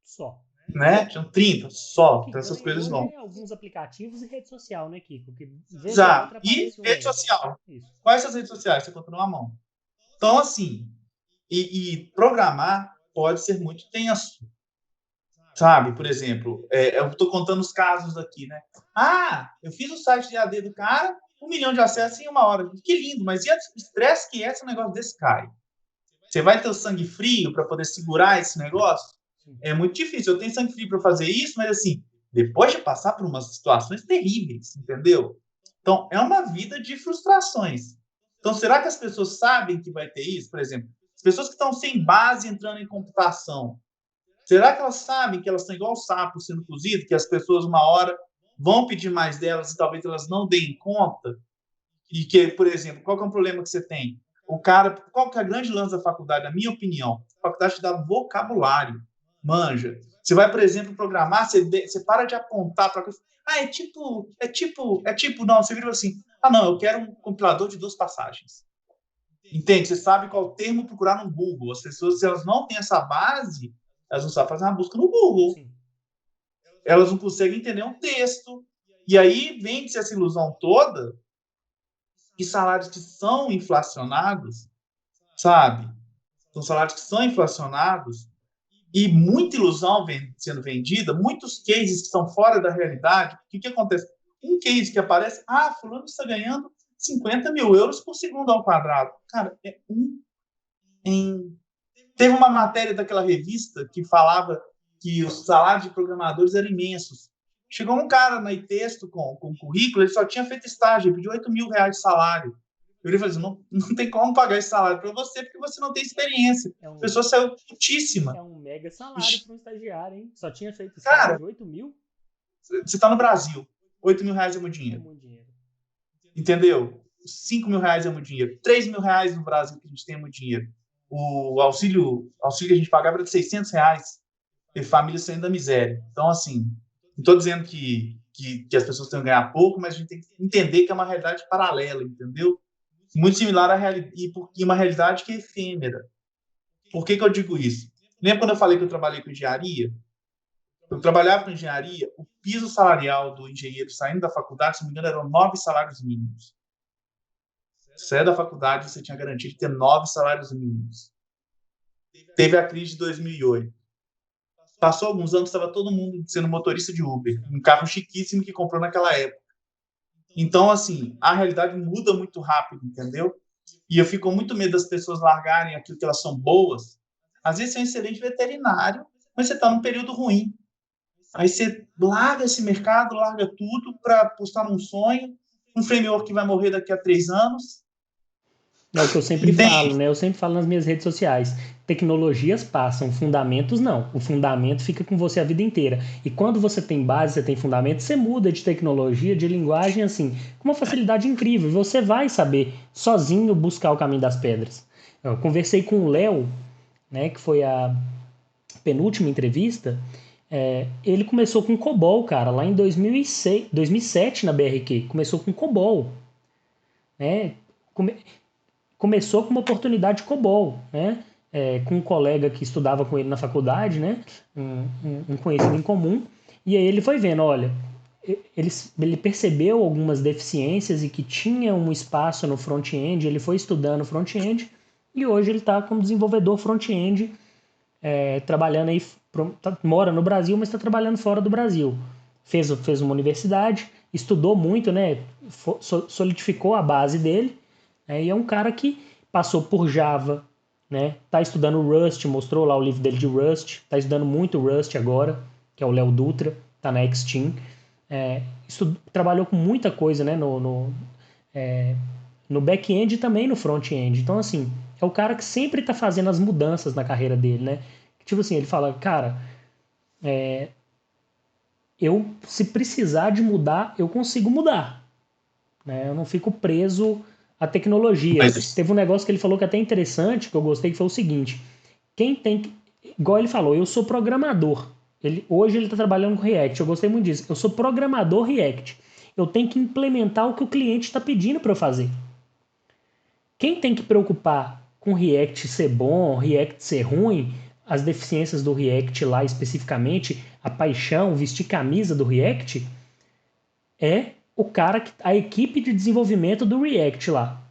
Só. Né? Tinham 30 só. Que Então essas ganha coisas hoje vão. é alguns aplicativos e rede social, né, Kiko? Que vez ou Exato. outra E aparece um rede aí. social. Isso. Quais são as redes sociais? Você conta numa mão. Então, assim, e programar pode ser muito tenso. Sabe, por exemplo, eu estou contando os casos aqui, né? Eu fiz o site de AD do cara, 1 milhão de acessos em 1 hora. Que lindo, mas e o estresse que é se um negócio desse cai? Você vai ter o sangue frio para poder segurar esse negócio? É muito difícil. Eu tenho sangue frio para fazer isso, mas assim, depois de passar por umas situações terríveis, entendeu? Então, é uma vida de frustrações. Então, será que as pessoas sabem que vai ter isso? Por exemplo, as pessoas que estão sem base entrando em computação, será que elas sabem que elas estão igual sapo sendo cozido, que as pessoas uma hora vão pedir mais delas e talvez elas não deem conta? E que, por exemplo, qual que é o problema que você tem? O cara, qual que é a grande lance da faculdade, na minha opinião? A faculdade te dá vocabulário, manja. Você vai, por exemplo, programar, você para de apontar para coisa. Não, você vira assim, não, eu quero um compilador de 2 passagens. Entende? Você sabe qual termo procurar no Google. As pessoas, se elas não têm essa base, elas não sabem fazer uma busca no Google. Sim. Elas não conseguem entender um texto. E aí vende-se essa ilusão toda e salários que são inflacionados, sabe? São salários que são inflacionados e muita ilusão sendo vendida, muitos cases que são fora da realidade. O que acontece? Um case que aparece, fulano está ganhando 50 mil euros por segundo ao quadrado. Cara, é Teve uma matéria daquela revista que falava que os salários de programadores eram imensos. Chegou um cara no texto com currículo, ele só tinha feito estágio, ele pediu 8 mil reais de salário. Eu falei assim, não tem como pagar esse salário para você, porque você não tem experiência. A pessoa saiu putíssima. É um mega salário para um estagiário, hein? Só tinha feito estágio, cara, 8 mil? Você está no Brasil, 8 mil reais é muito dinheiro. É muito dinheiro. Entendeu? 5 mil reais é muito dinheiro. 3 mil reais no Brasil que a gente tem é muito dinheiro. O auxílio que a gente pagava era de 600 reais. E família saindo da miséria. Então, assim, não estou dizendo que as pessoas têm que ganhar pouco, mas a gente tem que entender que é uma realidade paralela, entendeu? Muito similar à realidade, e uma realidade que é efêmera. Por que eu digo isso? Lembra quando eu falei que eu trabalhei com engenharia? Eu trabalhava com engenharia, o piso salarial do engenheiro saindo da faculdade, se não me engano, eram 9 salários mínimos. Saia da faculdade, você tinha garantia de ter 9 salários mínimos. Teve a crise de 2008. Passou alguns anos, estava todo mundo sendo motorista de Uber, um carro chiquíssimo que comprou naquela época. Então, assim, a realidade muda muito rápido, entendeu? E eu fico com muito medo das pessoas largarem aquilo que elas são boas. Às vezes você é um excelente veterinário, mas você está num período ruim. Aí você larga esse mercado, larga tudo para apostar num sonho, um framework que vai morrer daqui a 3 anos. É o que eu sempre falo, né? Eu sempre falo nas minhas redes sociais. Tecnologias passam, fundamentos não. O fundamento fica com você a vida inteira. E quando você tem base, você tem fundamento, você muda de tecnologia, de linguagem, assim, com uma facilidade incrível. Você vai saber sozinho buscar o caminho das pedras. Eu conversei com o Léo, né, que foi a penúltima entrevista. Ele começou com COBOL, cara, lá em 2007 na BRQ. Começou com COBOL. Né? Começou com uma oportunidade de COBOL, né? Com um colega que estudava com ele na faculdade, né? Um conhecido em comum. E aí ele foi vendo, olha, ele percebeu algumas deficiências e que tinha um espaço no front-end, ele foi estudando front-end e hoje ele está como desenvolvedor front-end, trabalhando aí, mora no Brasil, mas está trabalhando fora do Brasil. Fez uma universidade, estudou muito, né? Solidificou a base dele. E é um cara que passou por Java, né? Tá estudando Rust, mostrou lá o livro dele de Rust, tá estudando muito Rust agora, que é o Léo Dutra, tá na Xteam. Trabalhou com muita coisa, né? No back-end e também no front-end. Então, assim, é o cara que sempre tá fazendo as mudanças na carreira dele, né? Tipo assim, ele fala, cara, eu se precisar de mudar, eu consigo mudar, né? Eu não fico preso à tecnologia. Mas, Teve um negócio que ele falou que é até interessante, que eu gostei, que foi o seguinte: quem tem que, igual ele falou, eu sou programador. Hoje ele está trabalhando com React. Eu gostei muito disso. Eu sou programador React. Eu tenho que implementar o que o cliente está pedindo para eu fazer. Quem tem que preocupar com React ser bom, React ser ruim, as deficiências do React lá especificamente, a paixão, vestir camisa do React, é o cara, a equipe de desenvolvimento do React lá.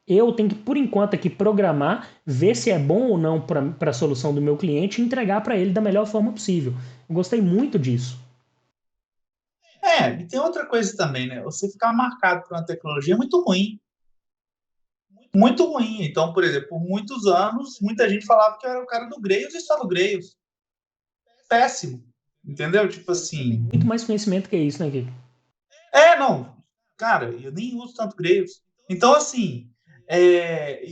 Eu tenho que, por enquanto, aqui programar, ver se é bom ou não para a solução do meu cliente e entregar para ele da melhor forma possível. Eu gostei muito disso. e tem outra coisa também, né? Você ficar marcado por uma tecnologia é muito ruim. Muito ruim. Então, por exemplo, por muitos anos, muita gente falava que eu era o cara do Grails e só do Grails. Péssimo. Entendeu? Tipo Você tem assim. muito mais conhecimento que isso, né, Kiko? Não. Cara, eu nem uso tanto Grails. Então, assim,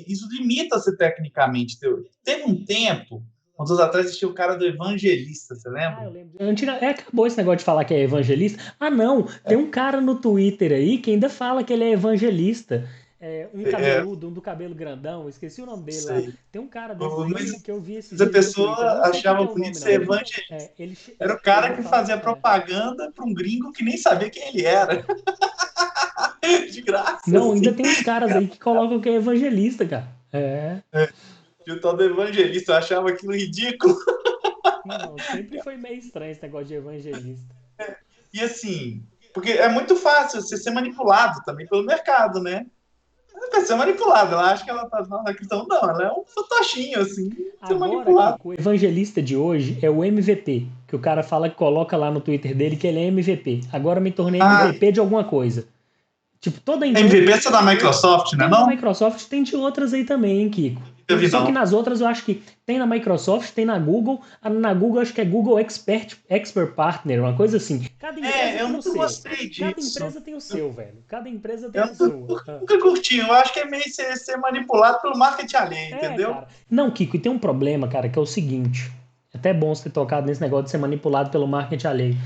isso limita você tecnicamente. Teve um tempo, uns anos atrás, existia o cara do evangelista, você Ah, lembra? eu lembro. Acabou esse negócio de falar que é evangelista. Ah, não. Tem um cara no Twitter aí que ainda fala que ele é evangelista. Um É, cabeludo, um do cabelo grandão. Esqueci o nome dele lá. sei. Tem um cara desses aí que eu vi esses Mas a dias no Twitter. Eu não pessoa sei quem que achava é o bonito nome, ser não. evangelista. Ele, Era o ele cara que fala. fazia propaganda para um gringo que nem sabia quem ele era. De graça, Não, ainda assim. tem uns caras aí que colocam que é evangelista, cara. É. E o tal do evangelista, eu achava aquilo ridículo. Não, sempre foi meio estranho esse negócio de evangelista. E assim, porque é muito fácil você ser manipulado também pelo mercado, né? A pessoa é manipulada, ela acha que ela tá na questão, não, ela é um fantochinho, assim, ser Agora, manipulado. Kiko, o evangelista de hoje é o MVP, que o cara fala que coloca lá no Twitter dele que ele é MVP. Agora me tornei Ah, MVP de alguma coisa. Tipo, toda empresa. MVP é da Microsoft, né? Tem da Não? Microsoft, tem de outras aí também, hein, Kiko. Nunca vi, Só que não. nas outras eu acho que tem na Microsoft, tem na Google. Na Google eu acho que é Google Expert Partner, uma coisa assim. Cada empresa Eu tem o nunca seu. gostei Cada disso. empresa tem o seu, velho. Cada empresa tem Eu a sua. nunca curti. Eu acho que é meio ser manipulado pelo marketing alheio, entendeu? Cara. Não, Kiko, e tem um problema, cara, que é o seguinte. É até bom você ter tocado nesse negócio de ser manipulado pelo marketing alheio.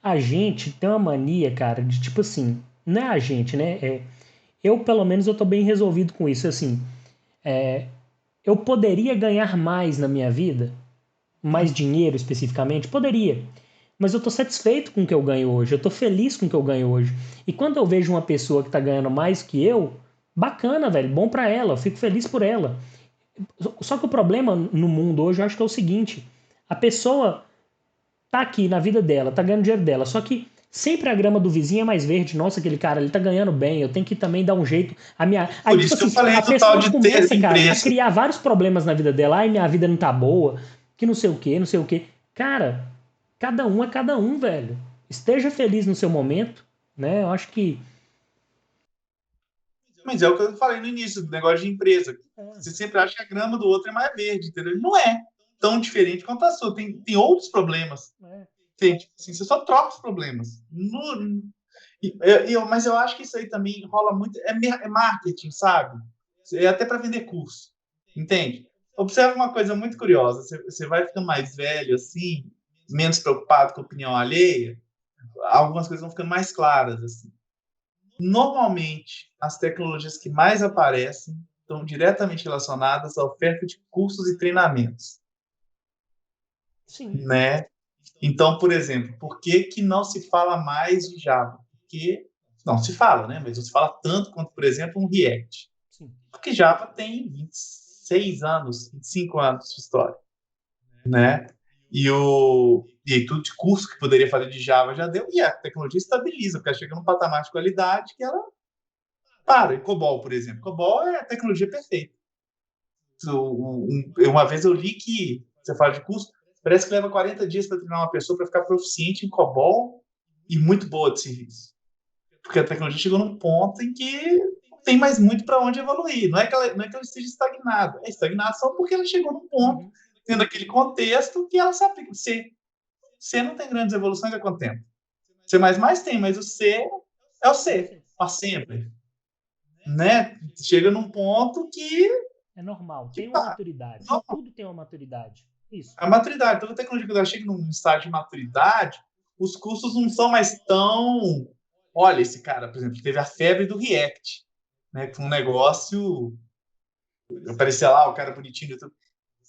A gente tem uma mania, cara, de tipo assim. Não é a gente, né? Eu, pelo menos, eu tô bem resolvido com isso. Assim, eu poderia ganhar mais na minha vida, mais dinheiro especificamente? Poderia. Mas eu tô satisfeito com o que eu ganho hoje, eu tô feliz com o que eu ganho hoje. E quando eu vejo uma pessoa que tá ganhando mais que eu, bacana, velho, bom pra ela, eu fico feliz por ela. Só que o problema no mundo hoje eu acho que é o seguinte: a pessoa tá aqui na vida dela, tá ganhando dinheiro dela, só que sempre a grama do vizinho é mais verde. Nossa, aquele cara, ele tá ganhando bem, eu tenho que também dar um jeito. Aí, Por tipo isso que eu assim, falei a do tal pessoa de ter começa, cara, a empresa. criar vários problemas na vida dela. Ai, minha vida não tá boa, que não sei o que, não sei o que. Cara, cada um é cada um, velho. Esteja feliz no seu momento, né? Eu acho que. Mas é o que eu falei no início, do negócio de empresa. Você sempre acha que a grama do outro é mais verde, entendeu? Não é tão diferente quanto a sua. Tem outros problemas. Tem, tipo assim, você só troca os problemas. Mas eu acho que isso aí também rola muito. É marketing, sabe? É até para vender curso. Entende? Observa uma coisa muito curiosa. Você vai ficando mais velho, assim, menos preocupado com a opinião alheia, algumas coisas vão ficando mais claras, assim. Normalmente, as tecnologias que mais aparecem estão diretamente relacionadas à oferta de cursos e treinamentos, Sim. né? Então, por exemplo, por que que não se fala mais de Java? Porque não se fala, né? Mas não se fala tanto quanto, por exemplo, um React. Sim. Porque Java tem 26 anos, 25 anos de história, né? E tudo de curso que poderia fazer de Java já deu, e a tecnologia estabiliza, porque ela chega num patamar de qualidade que ela para. E COBOL, por exemplo. COBOL é a tecnologia perfeita. Uma vez eu li que, você fala de curso, parece que leva 40 dias para treinar uma pessoa para ficar proficiente em COBOL e muito boa de serviço. Porque a tecnologia chegou num ponto em que não tem mais muito para onde evoluir. Não é que ela esteja estagnada. É estagnada só porque ela chegou num ponto, Uhum. tendo aquele contexto, que ela se aplica. C não tem grandes evoluções há quanto tempo? C++ tem, mas o C é o Eu C, sei. para sempre. Né? Chega num ponto que É normal. Tem uma Tipo, maturidade. Tudo tem uma maturidade. Isso. a maturidade, toda tecnologia que ela chega num estágio de maturidade, os custos não são mais tão. Olha, esse cara, por exemplo, teve a febre do React, né? Que foi um negócio. Aparecia lá o cara bonitinho.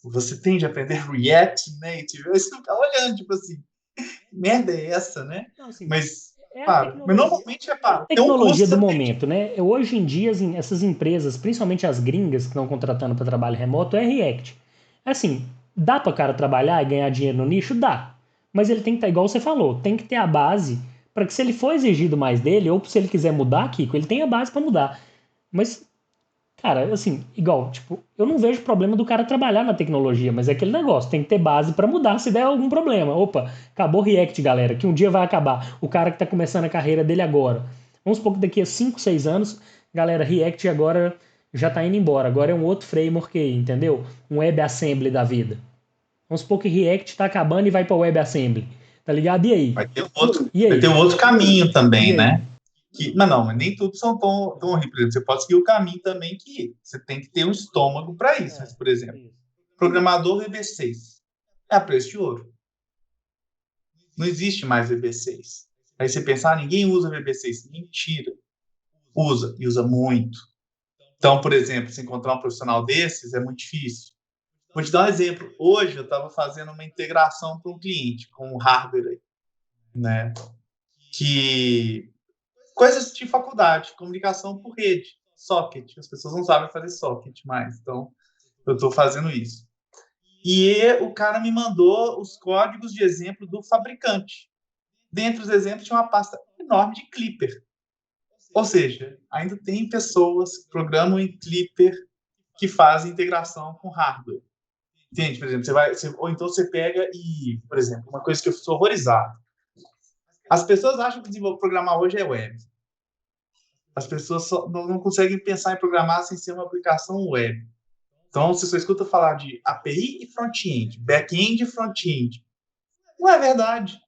Você tem de aprender React Native. Aí você fica olhando, tipo assim, que merda é essa, né? Não, assim, Mas, é a claro, mas tecnologia. normalmente é É a pago. Tem um tecnologia custo do também. momento, né? Hoje em dia, assim, essas empresas, principalmente as gringas que estão contratando para trabalho remoto, é React. Assim, dá para o cara trabalhar e ganhar dinheiro no nicho? Dá. Mas ele tem que estar, igual você falou, tem que ter a base para que se ele for exigido mais dele, ou se ele quiser mudar, Kiko, ele tem a base para mudar. Mas, cara, assim, igual, tipo, eu não vejo problema do cara trabalhar na tecnologia, mas é aquele negócio, tem que ter base para mudar se der algum problema. Opa, acabou o React, galera, que um dia vai acabar. O cara que tá começando a carreira dele agora. Vamos supor que daqui a 5, 6 anos, galera, React agora já tá indo embora. Agora é um outro framework aí, entendeu? Um WebAssembly da vida. Vamos supor que React tá acabando e vai para Webassembly. Tá ligado? E aí? E Vai ter aí? um outro caminho E também, aí? né? Mas nem tudo são tão horríveis. Você pode seguir o caminho também que você tem que ter um estômago para isso. Mas, É, por exemplo, isso. programador VB6 é a preço de ouro. Não existe mais VB6. Aí você pensa, ninguém usa VB6. Mentira. Usa, e usa muito. Então, por exemplo, se encontrar um profissional desses é muito difícil. Vou te dar um exemplo. Hoje eu estava fazendo uma integração para um cliente com um hardware, né? Que coisas de faculdade, comunicação por rede, socket. As pessoas não sabem fazer socket mais, então eu estou fazendo isso. E o cara me mandou os códigos de exemplo do fabricante. Dentro dos exemplos tinha uma pasta enorme de Clipper. Ou seja, ainda tem pessoas que programam em Clipper que fazem integração com hardware. Entende? Por exemplo, ou então você pega e, por exemplo, uma coisa que eu sou horrorizado. As pessoas acham que programar hoje é web. As pessoas não conseguem pensar em programar sem ser uma aplicação web. Então, você só escuta falar de API e front-end, back-end e front-end. Não é verdade.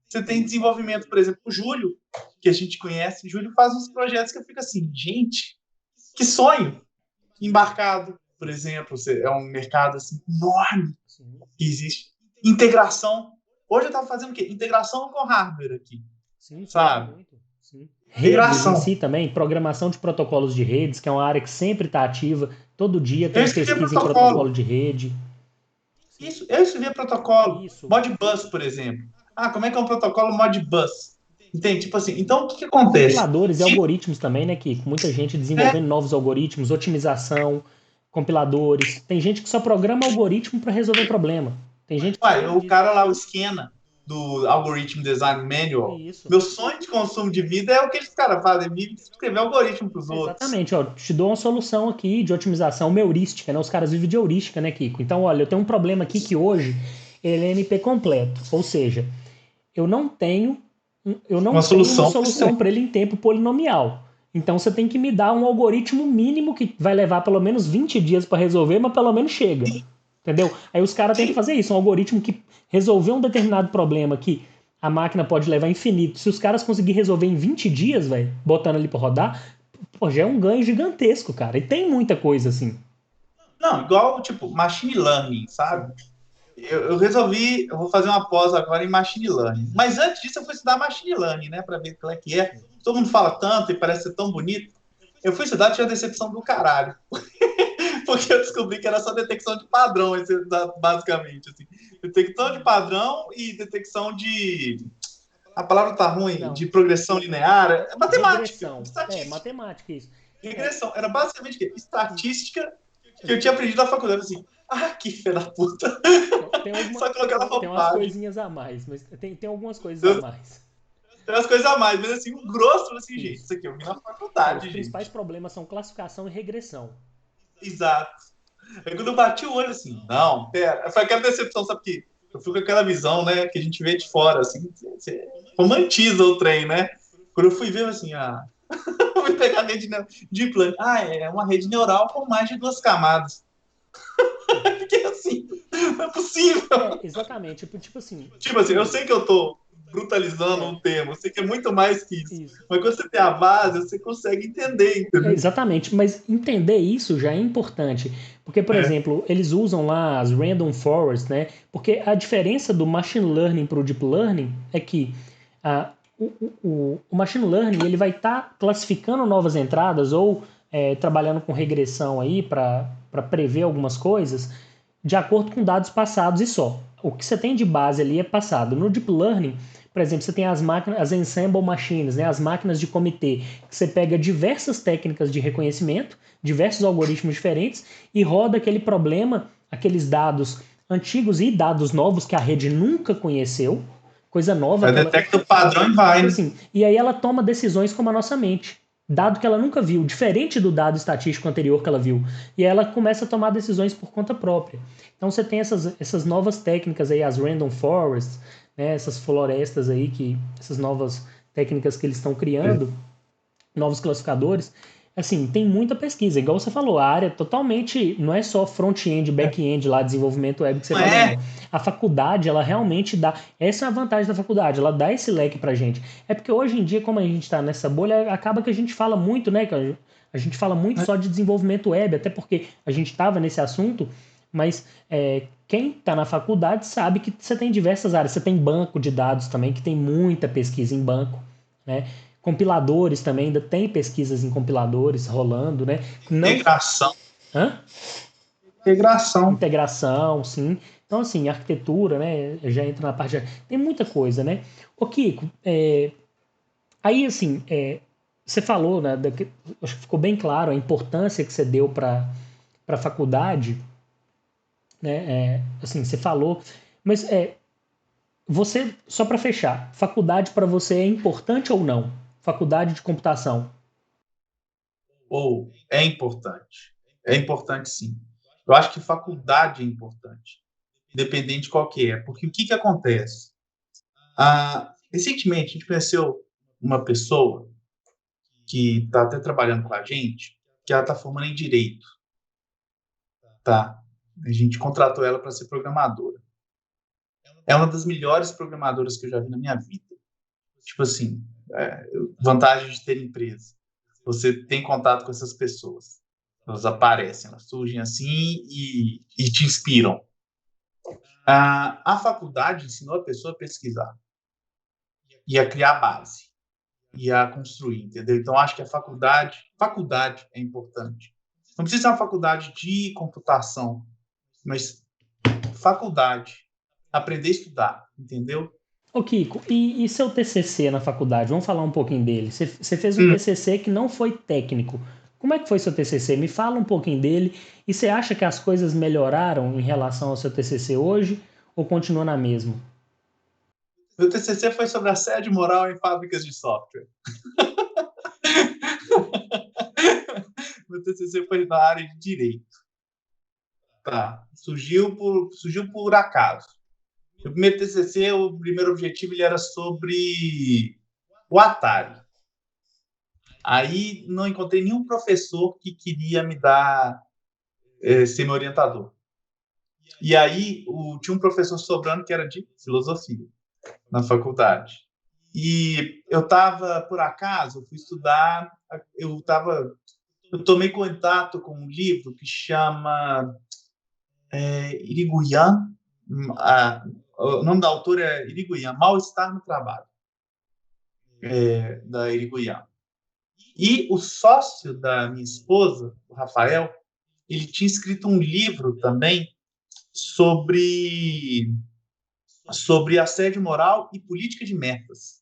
Você tem desenvolvimento, por exemplo, o Júlio, que a gente conhece. O Júlio faz uns projetos que eu fico assim, gente, que sonho. Embarcado, por exemplo, é um mercado assim, enorme que existe. Integração. Hoje eu estava fazendo o quê? Integração com hardware aqui. Sim, Sabe? muito. Sim. Redes em Integração. si também, programação de protocolos de redes, que é uma área que sempre está ativa. Todo dia Eu tem escrevi pesquisa em protocolo protocolo. de rede. Isso, eu escrevi protocolo. Isso. Modbus, por exemplo. Como é que é um protocolo Modbus? Entende? Tipo assim, então o que acontece? Compiladores e algoritmos também, né, Kiko? Muita gente É, desenvolvendo novos algoritmos, otimização, compiladores. Tem gente que só programa algoritmo para resolver problema. Tem gente que só vive o disso. cara lá, o Esquena, do Algorithm Design Manual, Isso. meu sonho de consumo de vida é o que eles caras fazem, vive escrever algoritmo para os outros. Exatamente, ó, te dou uma solução aqui de otimização, uma heurística, né? Os caras vivem de heurística, né, Kiko? Então, olha, eu tenho um problema aqui que hoje ele é NP completo, ou seja, eu não tenho Uma uma solução para isso. solução para ele em tempo polinomial. Então você tem que me dar um algoritmo mínimo que vai levar pelo menos 20 dias para resolver, mas pelo menos chega. Entendeu? Aí os caras tentam fazer isso, um algoritmo que resolveu um determinado problema que a máquina pode levar infinito. Se os caras conseguirem resolver em 20 dias, velho, botando ali para rodar, pô, já é um ganho gigantesco, cara. E tem muita coisa assim. Não, igual, tipo, machine learning, Sim. sabe? Eu vou fazer uma pós agora em machine learning. Mas antes disso, eu fui estudar machine learning, né, para ver qual é que é. Todo mundo fala tanto e parece ser tão bonito. Eu fui estudar e tinha uma decepção do caralho. Porque eu descobri que era só detecção de padrão, basicamente. Assim. Detecção de padrão e detecção de. A palavra tá ruim, Não. de progressão linear. É matemática, Regressão. É, estatística. matemática isso. É, Regressão. Era basicamente o quê? Estatística que eu tinha aprendido na faculdade. Assim, que filha da puta. Só colocar na tem umas roupagem. coisinhas a mais, mas tem algumas coisas a mais. Tem umas coisas a mais, mas assim, o grosso, assim, gente, Isso. isso aqui eu vi na É, os faculdade, principais gente. problemas são classificação e regressão. Exato. Aí quando eu bati o olho, assim, não, pera. Foi aquela decepção, sabe que eu fui com aquela visão, né, que a gente vê de fora, assim, você romantiza o trem, né? Quando eu fui ver, assim, eu fui pegar a rede de plano. É uma rede neural com mais de 2 camadas. Fiquei assim, não é possível. Exatamente. Tipo assim, Tipo assim, eu sei que eu tô brutalizando um termo. Eu sei que é muito mais que isso. Isso. Mas quando você tem a base, você consegue entender, entendeu? Exatamente, mas entender isso já é importante, porque, por É. exemplo, eles usam lá as random forests, né? Porque a diferença do machine learning para o deep learning é que o machine learning ele vai estar classificando novas entradas ou trabalhando com regressão aí para prever algumas coisas de acordo com dados passados e só. O que você tem de base ali é passado. No deep learning, por exemplo, você tem as máquinas, as ensemble machines, né, as máquinas de comitê, que você pega diversas técnicas de reconhecimento, diversos algoritmos diferentes e roda aquele problema, aqueles dados antigos e dados novos que a rede nunca conheceu, coisa nova Ela que ela, detecta o padrão e vai, tipo né? assim, e aí ela toma decisões como a nossa mente, dado que ela nunca viu, diferente do dado estatístico anterior que ela viu. E aí ela começa a tomar decisões por conta própria. Então você tem essas novas técnicas aí, as random forests, né, essas florestas aí, essas novas técnicas que eles estão criando, novos classificadores. Assim, tem muita pesquisa, igual você falou, a área totalmente, não é só front-end, back-end lá, desenvolvimento web que você Não falou, não. é? A faculdade, ela realmente dá, essa é a vantagem da faculdade, ela dá esse leque pra gente. É porque hoje em dia, como a gente tá nessa bolha, acaba que a gente fala muito, né, que a gente fala muito só de desenvolvimento web, até porque a gente estava nesse assunto, mas quem está na faculdade sabe que você tem diversas áreas. Você tem banco de dados também, que tem muita pesquisa em banco, né? Compiladores também, ainda tem pesquisas em compiladores rolando, né? Não. Integração. Hã? Integração. Integração, sim. Então, assim, arquitetura, né? Já entra na parte. Tem muita coisa, né? Ô, Kiko, aí, assim, você falou, né? Acho que ficou bem claro a importância que você deu para a faculdade, né? Assim, você falou. Mas você, só para fechar, faculdade para você é importante ou não? Faculdade de computação. Ou é importante. É importante, sim. Eu acho que faculdade é importante, independente de qual que é. Porque o que, que acontece? Recentemente, a gente conheceu uma pessoa que está até trabalhando com a gente, que ela está formando em Direito. Tá? A gente contratou ela para ser programadora. É uma das melhores programadoras que eu já vi na minha vida. Tipo assim, vantagem de ter empresa. Você tem contato com essas pessoas. Elas aparecem, elas surgem assim e te inspiram. A faculdade ensinou a pessoa a pesquisar e a criar base e a construir, entendeu? Então, acho que a faculdade é importante. Não precisa ser uma faculdade de computação, mas faculdade, aprender a estudar, entendeu? Ô Kiko, e seu TCC na faculdade? Vamos falar um pouquinho dele. Você fez um TCC que não foi técnico. Como é que foi seu TCC? Me fala um pouquinho dele. E você acha que as coisas melhoraram em relação ao seu TCC hoje ou continua na mesma? Meu TCC foi sobre assédio moral em fábricas de software. Meu TCC foi na área de direito. Tá. Surgiu por acaso. O primeiro TCC, o primeiro objetivo, ele era sobre o Atari. Aí não encontrei nenhum professor que queria me dar, ser meu orientador. E aí tinha um professor sobrando que era de filosofia na faculdade. E eu estava, por acaso, eu fui estudar, eu tomei contato com um livro que chama Irigoyen, o nome da autora é Irigoyen, Mal-Estar no Trabalho, da Irigoyen. E o sócio da minha esposa, o Rafael, ele tinha escrito um livro também sobre assédio moral e política de metas.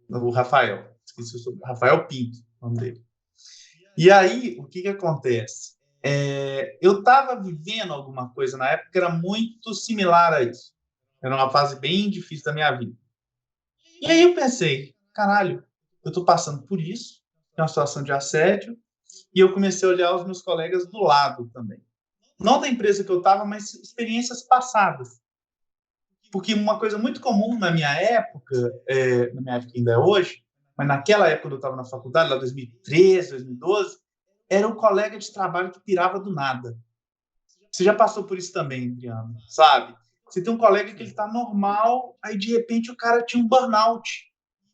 O Rafael, esqueci sobre Rafael Pinto, o nome dele. E aí, o que que acontece? Eu estava vivendo alguma coisa na época que era muito similar a isso. Era uma fase bem difícil da minha vida. E aí eu pensei, caralho, eu estou passando por isso, é uma situação de assédio, e eu comecei a olhar os meus colegas do lado também. Não da empresa que eu estava, mas experiências passadas. Porque uma coisa muito comum na minha época ainda é hoje, mas naquela época quando eu estava na faculdade, lá 2013, 2012, era um colega de trabalho que pirava do nada. Você já passou por isso também, Adriano, sabe? Você tem um colega que ele está normal, aí de repente o cara tinha um burnout.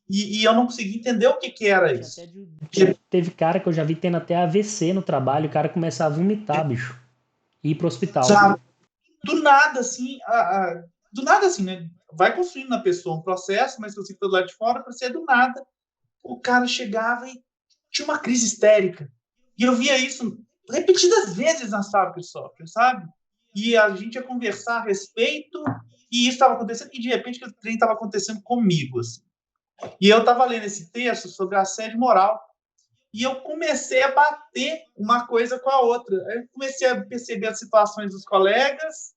E eu não consegui entender o que era isso. Teve cara que eu já vi tendo até AVC no trabalho, o cara começar a vomitar, bicho, e ir pro hospital. Sabe? Do nada, assim, do nada, assim, né? Vai construindo na pessoa um processo, mas você que tá do lado de fora, para ser do nada, o cara chegava e tinha uma crise histérica. E eu via isso repetidas vezes na sala de software, sabe? E a gente ia conversar a respeito, e isso estava acontecendo, e de repente o trem estava acontecendo comigo, assim. E eu estava lendo esse texto sobre assédio moral, e eu comecei a bater uma coisa com a outra. Eu comecei a perceber as situações dos colegas,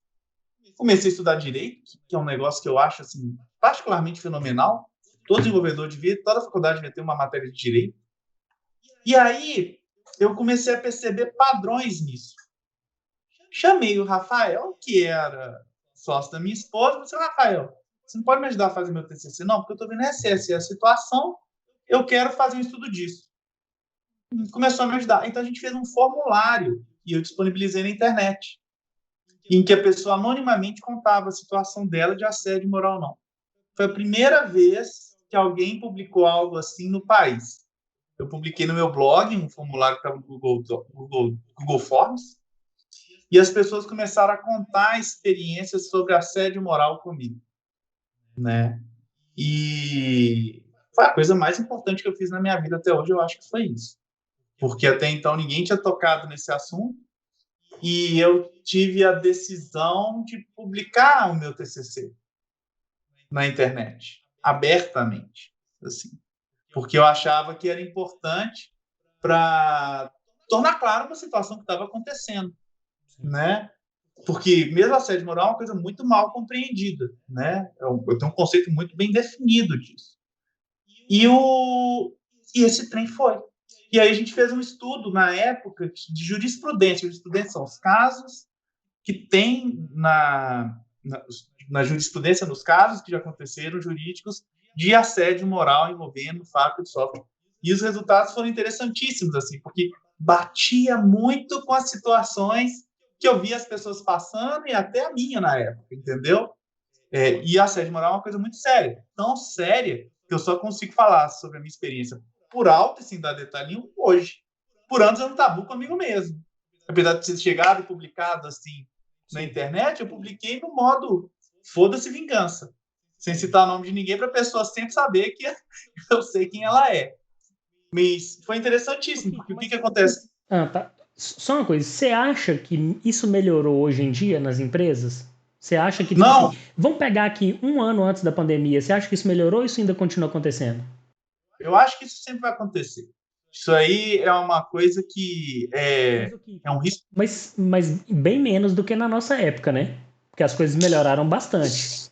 comecei a estudar direito, que é um negócio que eu acho assim, particularmente fenomenal. Todo desenvolvedor devia, toda faculdade devia ter uma matéria de direito. E aí eu comecei a perceber padrões nisso. Chamei o Rafael, que era sócio da minha esposa, e disse: Rafael, você não pode me ajudar a fazer meu TCC? Não, porque eu estou vendo essa situação, eu quero fazer um estudo disso. Começou a me ajudar. Então a gente fez um formulário e eu disponibilizei na internet, em que a pessoa anonimamente contava a situação dela de assédio moral ou não. Foi a primeira vez que alguém publicou algo assim no país. Eu publiquei no meu blog um formulário que estava no Google Forms, e as pessoas começaram a contar experiências sobre assédio moral comigo, né? E foi a coisa mais importante que eu fiz na minha vida até hoje, eu acho que foi isso. Porque até então ninguém tinha tocado nesse assunto, e eu tive a decisão de publicar o meu TCC na internet, abertamente, assim, porque eu achava que era importante para tornar claro uma situação que estava acontecendo, né? Porque mesmo assédio moral é uma coisa muito mal compreendida, né? Eu tenho um conceito muito bem definido disso. E esse trem foi. E aí a gente fez um estudo na época de jurisprudência. Jurisprudência são os casos que tem na jurisprudência, nos casos que já aconteceram jurídicos de assédio moral envolvendo fábrica de software. E os resultados foram interessantíssimos, assim, porque batia muito com as situações que eu via as pessoas passando e até a minha na época, entendeu? E assédio moral é uma coisa muito séria. Tão séria que eu só consigo falar sobre a minha experiência por alto, assim, dar detalhinho, hoje. Por anos é um tabu comigo mesmo. Apesar de ter chegado e publicado, assim, na internet, eu publiquei no modo foda-se vingança. Sem citar o nome de ninguém, para a pessoa sempre saber que eu sei quem ela é. Mas foi interessantíssimo, porque o que acontece? Tá. Só uma coisa, você acha que isso melhorou hoje em dia nas empresas? Você acha que, tipo Não, assim, vamos pegar aqui um ano antes da pandemia, você acha que isso melhorou ou isso ainda continua acontecendo? eu acho que isso sempre vai acontecer. Isso aí é uma coisa que é um risco. Mas bem menos do que na nossa época, né? Porque as coisas melhoraram bastante.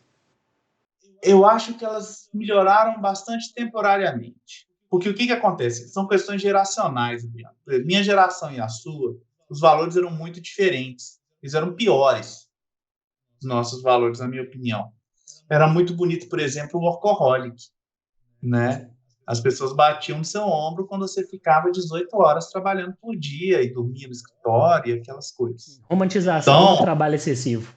Eu acho que elas melhoraram bastante temporariamente. Porque o que acontece? São questões geracionais, Adriano. Minha geração e a sua, os valores eram muito diferentes. Eles eram piores, os nossos valores, na minha opinião. Era muito bonito, por exemplo, o workaholic, né? As pessoas batiam no seu ombro quando você ficava 18 horas trabalhando por dia e dormia no escritório e aquelas coisas. Romantização do Então, trabalho excessivo.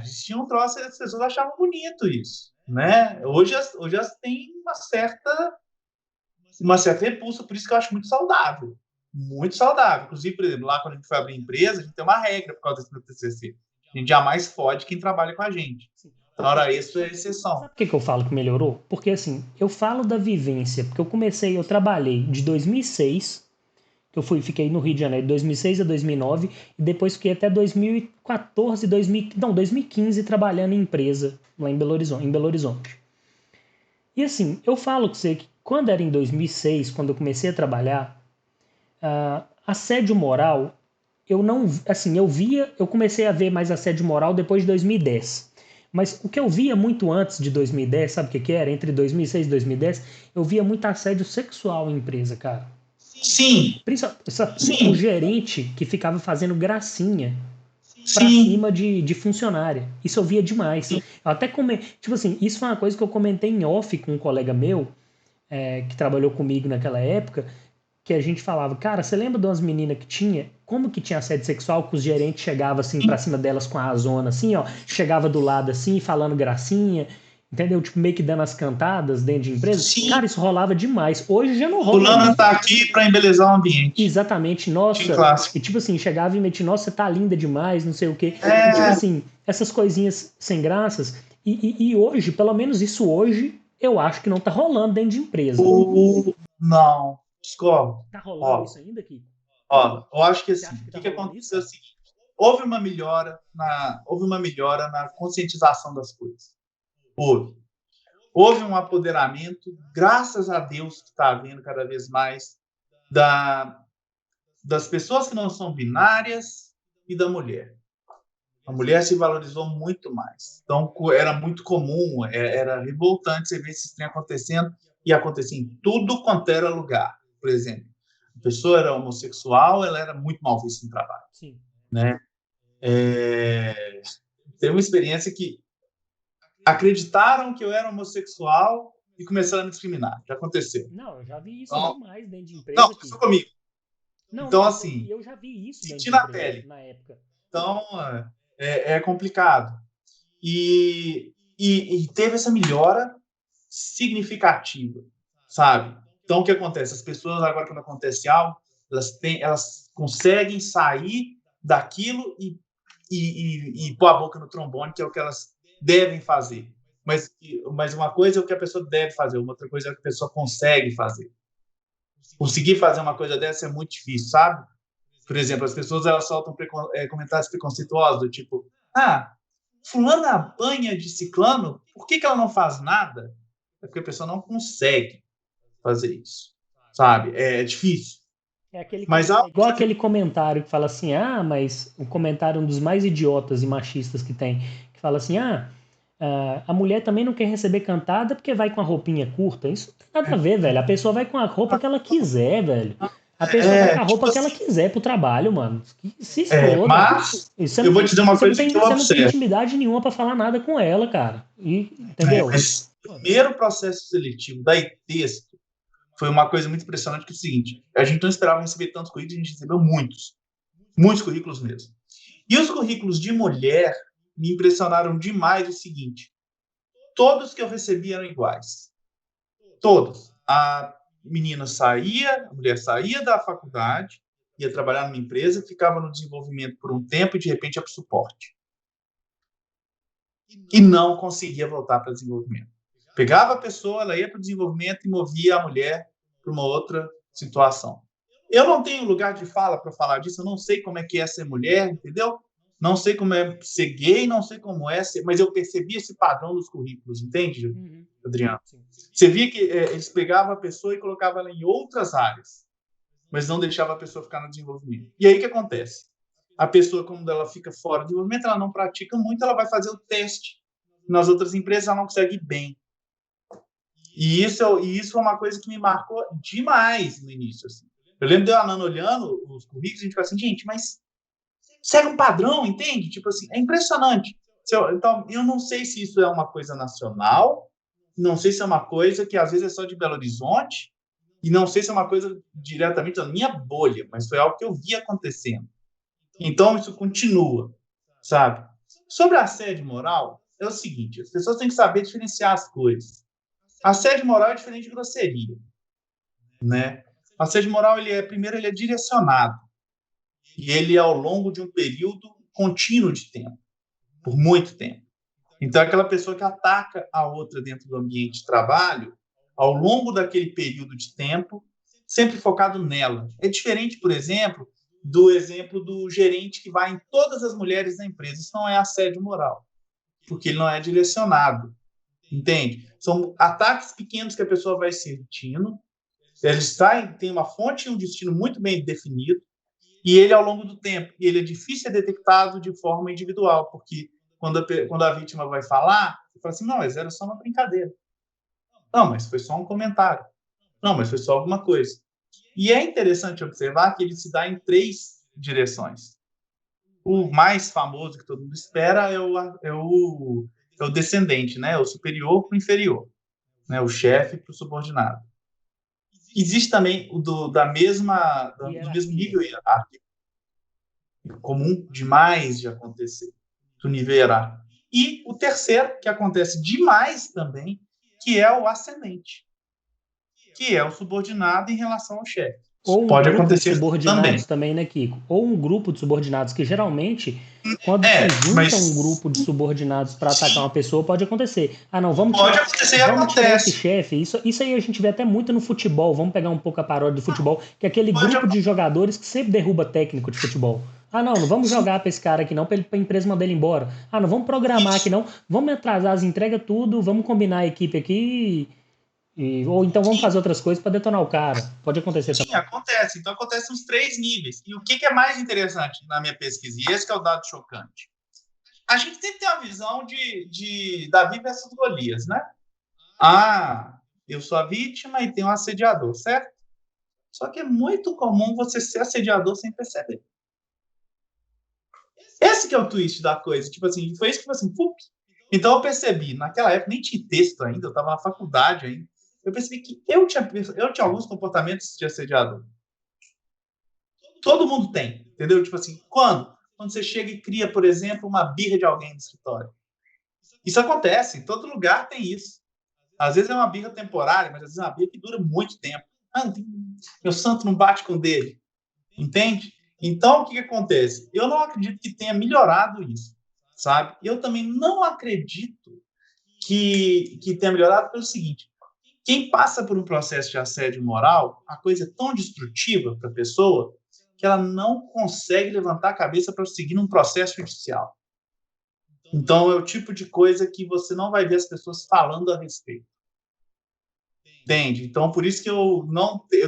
existia um troço e as pessoas achavam bonito isso, né? Hoje elas têm uma certa repulsa, por isso que eu acho muito saudável. Muito saudável. Inclusive, por exemplo, lá quando a gente foi abrir empresa, a gente tem uma regra por causa desse meu TCC. A gente jamais fode quem trabalha com a gente. Na hora isso é exceção. Sabe por que eu falo que melhorou? Porque assim, eu falo da vivência, porque eu trabalhei de 2006, que fiquei no Rio de Janeiro de 2006 a 2009, e depois fiquei até 2014, 2015 trabalhando em empresa lá em Belo Horizonte. E assim, eu falo com você que quando era em 2006, quando eu comecei a trabalhar, assédio moral, eu não, assim, eu comecei a ver mais assédio moral depois de 2010. Mas o que eu via muito antes de 2010, sabe o que era? Entre 2006 e 2010, eu via muito assédio sexual em empresa, cara. Sim. O gerente que ficava fazendo gracinha pra Sim. cima de funcionária. Isso eu via demais. Eu até tipo assim, isso foi uma coisa que eu comentei em off com um colega meu, que trabalhou comigo naquela época, que a gente falava, cara, você lembra de umas meninas que tinha? como que tinha assédio sexual, que os gerentes chegavam assim pra cima delas com a zona, assim, ó, chegava do lado assim, falando gracinha, entendeu? Tipo, meio que dando as cantadas dentro de empresa. Sim. Cara, isso rolava demais. Hoje já não rola. Fulana tá aqui pra embelezar o ambiente. Exatamente, nossa. E tipo assim, chegava e metia, nossa, você tá linda demais, não sei o quê. E, tipo assim, essas coisinhas sem graças. E hoje, pelo menos isso hoje, eu acho que não tá rolando dentro de empresa. Não, discordo. Tá rolando isso ainda aqui? Eu acho que assim, o que aconteceu é o seguinte, houve uma melhora na conscientização das coisas. Houve um apoderamento, graças a Deus que está havendo cada vez mais, das pessoas que não são binárias e da mulher. A mulher se valorizou muito mais. Então, era muito comum, era revoltante você ver esses trem acontecendo, e acontecia em tudo quanto era lugar. Por exemplo, a pessoa era homossexual, ela era muito mal vista no trabalho. Sim. Né? Teve uma experiência que acreditaram que eu era homossexual e começaram a me discriminar. Já aconteceu. Não, eu já vi isso demais dentro de empresa. Não, isso comigo. Não, então, assim, eu já vi isso senti na pele. Na época. Então, é complicado. E teve essa melhora significativa, sabe? Então, o que acontece? As pessoas, agora, quando acontece algo, elas conseguem sair daquilo e pôr a boca no trombone, que é o que elas devem fazer. Mas uma coisa é o que a pessoa deve fazer, uma outra coisa é o que a pessoa consegue fazer. Conseguir fazer uma coisa dessa é muito difícil, sabe? Por exemplo, as pessoas elas soltam comentários preconceituosos, do tipo, fulana apanha de ciclano, por que ela não faz nada? É porque a pessoa não consegue fazer isso, sabe? É difícil. Igual aquele comentário que fala assim, mas um comentário, um dos mais idiotas e machistas que tem, que fala assim, a mulher também não quer receber cantada porque vai com a roupinha curta. Isso não tem nada a ver, velho. A pessoa vai com a roupa que ela quiser, velho. A pessoa vai com a roupa que ela quiser pro trabalho, mano. Se exploda. Mas eu vou te dizer uma coisa que eu observo. Você não tem intimidade nenhuma pra falar nada com ela, cara. Entendeu? Mas o primeiro processo seletivo da ITESP foi uma coisa muito impressionante, que é o seguinte, a gente não esperava receber tantos currículos, a gente recebeu muitos currículos mesmo. E os currículos de mulher me impressionaram demais o seguinte, todos que eu recebi eram iguais. Todos. A mulher saía da faculdade, ia trabalhar numa empresa, ficava no desenvolvimento por um tempo e, de repente, ia para o suporte. E não conseguia voltar para o desenvolvimento. Pegava a pessoa, ela ia para o desenvolvimento e movia a mulher para uma outra situação. Eu não tenho lugar de fala para falar disso, eu não sei como é que é ser mulher, entendeu? Não sei como é ser gay, não sei como é ser... Mas eu percebi esse padrão nos currículos, entende, Adriano? Você via que eles pegavam a pessoa e colocavam ela em outras áreas, mas não deixavam a pessoa ficar no desenvolvimento. E aí o que acontece? A pessoa, quando ela fica fora do desenvolvimento, ela não pratica muito, ela vai fazer o teste. Nas outras empresas, ela não consegue ir bem. E isso é uma coisa que me marcou demais no início. Assim. Eu lembro de eu andando olhando os currículos e a gente fala assim, gente, mas segue um padrão, entende? Tipo assim, é impressionante. Então, eu não sei se isso é uma coisa nacional, não sei se é uma coisa que às vezes é só de Belo Horizonte, e não sei se é uma coisa diretamente da minha bolha, mas foi algo que eu vi acontecendo. Então, isso continua, sabe? Sobre assédio moral, é o seguinte, as pessoas têm que saber diferenciar as coisas. Assédio moral é diferente de grosseria, né? Assédio moral, primeiro, ele é direcionado, e ele é ao longo de um período contínuo de tempo, por muito tempo. Então, aquela pessoa que ataca a outra dentro do ambiente de trabalho, ao longo daquele período de tempo, sempre focado nela. É diferente, por exemplo, do gerente que vai em todas as mulheres da empresa. Isso não é assédio moral, porque ele não é direcionado, entende? São ataques pequenos que a pessoa vai sentindo, eles têm uma fonte e um destino muito bem definido, e ele, ao longo do tempo, ele é difícil de ser detectado de forma individual, porque quando a vítima vai falar, você fala assim, não, mas era só uma brincadeira. Não, mas foi só um comentário. Não, mas foi só alguma coisa. E é interessante observar que ele se dá em 3 direções. O mais famoso que todo mundo espera é o descendente, né? O superior para o inferior, né? O chefe para o subordinado. Existe também o do mesmo nível hierárquico. comum demais de acontecer, do nível hierárquico. E o terceiro, que acontece demais também, que é o ascendente, que é o subordinado em relação ao chefe. Isso Ou um pode grupo de acontecer subordinados também. também, né, Kiko? Ou um grupo de subordinados, que geralmente, quando se É, junta um mas grupo de subordinados para atacar sim, uma pessoa, pode acontecer. Ah, não, pode acontecer e vamos tirar esse acontece. chefe. Isso aí a gente vê até muito no futebol. Vamos pegar um pouco a paródia do futebol, que é aquele Pode grupo de acontecer. jogadores que sempre derruba técnico de futebol. Ah, não, não vamos jogar para esse cara aqui não, para a empresa mandar ele embora. Ah, não vamos programar aqui não, vamos atrasar as entregas tudo, vamos combinar a equipe aqui ou então vamos fazer outras coisas para detonar o cara. Pode acontecer Sim, também. acontece. Então, acontece nos 3 níveis. E o que é mais interessante na minha pesquisa, e esse que é o dado chocante, a gente tem que ter uma visão de Davi versus Golias, né? Ah, eu sou a vítima e tenho um assediador, certo? Só que é muito comum você ser assediador sem perceber. Esse que é o twist da coisa. Tipo assim, foi isso que foi assim, pup. Então eu percebi, naquela época nem tinha texto ainda, eu estava na faculdade ainda. Eu percebi que eu tinha alguns comportamentos de assediador. Todo mundo tem, entendeu? Tipo assim, quando você chega e cria, por exemplo, uma birra de alguém no escritório. Isso acontece, em todo lugar tem isso. Às vezes é uma birra temporária, mas às vezes é uma birra que dura muito tempo. Ah, meu santo não bate com o dele, entende? Então, o que acontece? Eu não acredito que tenha melhorado isso, sabe? Eu também não acredito que tenha melhorado pelo seguinte: quem passa por um processo de assédio moral, a coisa é tão destrutiva para a pessoa que ela não consegue levantar a cabeça para seguir num processo judicial. Então, é o tipo de coisa que você não vai ver as pessoas falando a respeito. Entende? Então, por isso que eu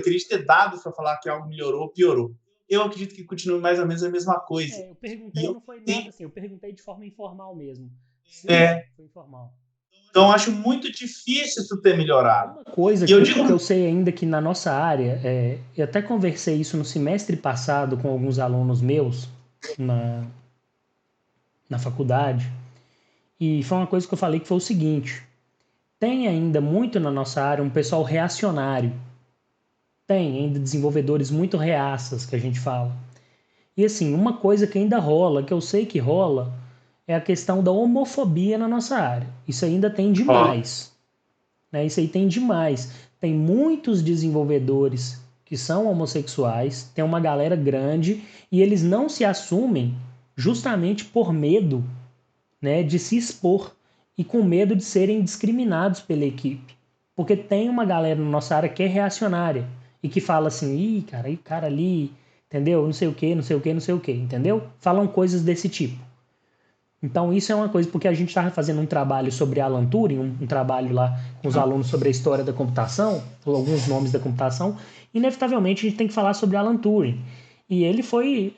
teria que ter dados para falar que algo melhorou ou piorou. Eu acredito que continue mais ou menos a mesma coisa. Eu E perguntei, eu não foi nada tenho, assim, eu perguntei de forma informal mesmo. é, Foi informal. então, acho muito difícil isso ter melhorado. Uma coisa E eu que eu digo, sei ainda que na nossa área, eu até conversei isso no semestre passado com alguns alunos meus na, na faculdade, e foi uma coisa que eu falei que foi o seguinte: tem ainda muito na nossa área um pessoal reacionário, tem ainda desenvolvedores muito reaças que a gente fala. E assim, uma coisa que ainda rola, que eu sei que rola, é a questão da homofobia na nossa área. Isso ainda tem ó, demais. Né? Isso aí tem demais. Tem muitos desenvolvedores que são homossexuais, tem uma galera grande e eles não se assumem justamente por medo, né, de se expor e com medo de serem discriminados pela equipe. Porque tem uma galera na nossa área que é reacionária e que fala assim: ih, cara, cara ali, entendeu? Não sei o que, não sei o que, não sei o que, entendeu? Falam coisas desse tipo. Então isso é uma coisa, porque a gente estava fazendo um trabalho sobre Alan Turing, um trabalho lá com os alunos sobre a história da computação, alguns nomes da computação, inevitavelmente a gente tem que falar sobre Alan Turing. E ele foi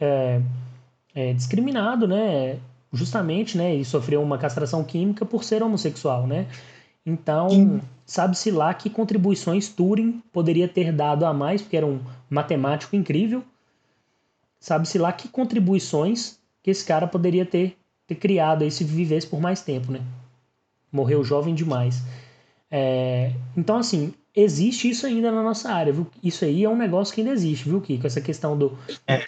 discriminado, né, justamente, né, e sofreu uma castração química por ser homossexual, né. Então, sabe-se lá que contribuições Turing poderia ter dado a mais, porque era um matemático incrível, sabe-se lá que contribuições que esse cara poderia ter criado aí se vivesse por mais tempo, né? Morreu jovem demais. Então, assim, existe isso ainda na nossa área, viu? Isso aí é um negócio que ainda existe, viu, Kiko? Essa questão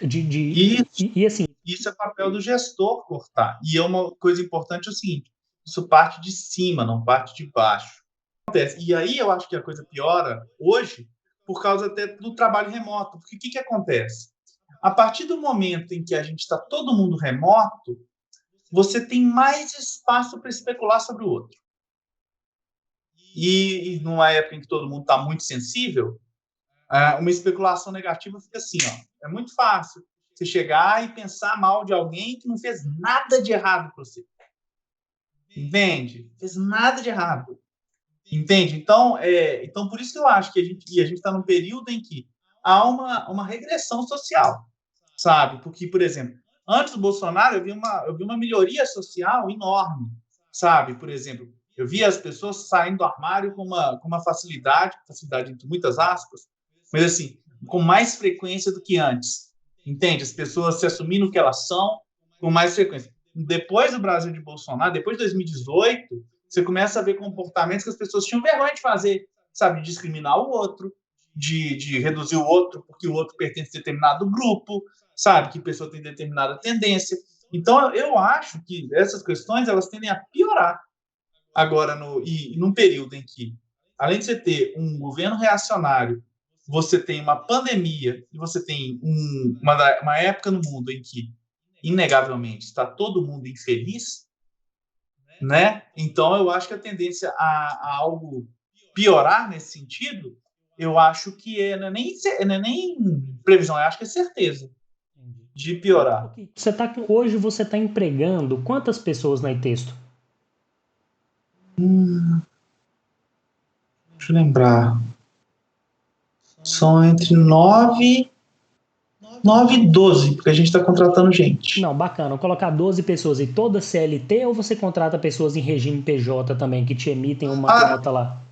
isso, e assim, isso é papel do gestor cortar. E é uma coisa importante é o seguinte: isso parte de cima, não parte de baixo. E aí eu acho que a coisa piora hoje por causa até do trabalho remoto. Porque o que acontece? A partir do momento em que a gente está todo mundo remoto, você tem mais espaço para especular sobre o outro. E numa época em que todo mundo está muito sensível, uma especulação negativa fica assim, ó, é muito fácil você chegar e pensar mal de alguém que não fez nada de errado para você. Entende? Fez nada de errado. Entende? Então, por isso que eu acho que a gente está num período em que há uma regressão social, sabe? Porque, por exemplo, antes do Bolsonaro, eu vi uma melhoria social enorme, sabe? Por exemplo, eu vi as pessoas saindo do armário com uma facilidade entre muitas aspas, mas assim, com mais frequência do que antes. Entende? As pessoas se assumindo o que elas são com mais frequência. Depois do Brasil de Bolsonaro, depois de 2018, você começa a ver comportamentos que as pessoas tinham vergonha de fazer, sabe? De discriminar o outro, de reduzir o outro porque o outro pertence a determinado grupo, sabe? Que pessoa tem determinada tendência. Então, eu acho que essas questões elas tendem a piorar agora num período em que, além de você ter um governo reacionário, você tem uma pandemia e você tem uma época no mundo em que, inegavelmente, está todo mundo infeliz, né? Então, eu acho que a tendência a algo piorar nesse sentido, eu acho que não é nem previsão, eu acho que é certeza de piorar. Hoje você está empregando quantas pessoas na Itesto? Deixa eu lembrar. São entre 9 e 12, porque a gente está contratando gente. Não, bacana. Vou colocar 12 pessoas e toda CLT ou você contrata pessoas em regime PJ também que te emitem uma nota lá?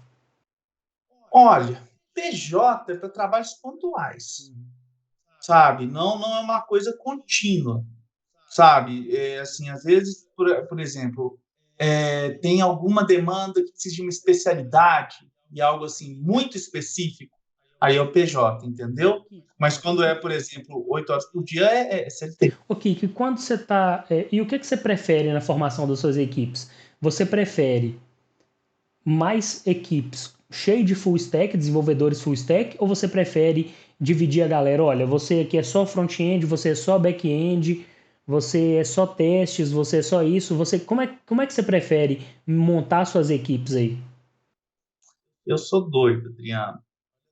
Olha, PJ é para trabalhos pontuais, sabe? Não é uma coisa contínua, sabe? Assim, às vezes, por exemplo, tem alguma demanda que precisa de uma especialidade e algo assim muito específico, aí é o PJ, entendeu? Mas quando é, por exemplo, 8 horas por dia, é CLT. Ok, que quando você está... e o que você prefere na formação das suas equipes? Você prefere mais equipes cheias de full stack, desenvolvedores full stack, ou você prefere dividir a galera? Olha, você aqui é só front-end, você é só back-end, você é só testes, você é só isso. Como é que você prefere montar suas equipes aí? Eu sou doido, Adriano.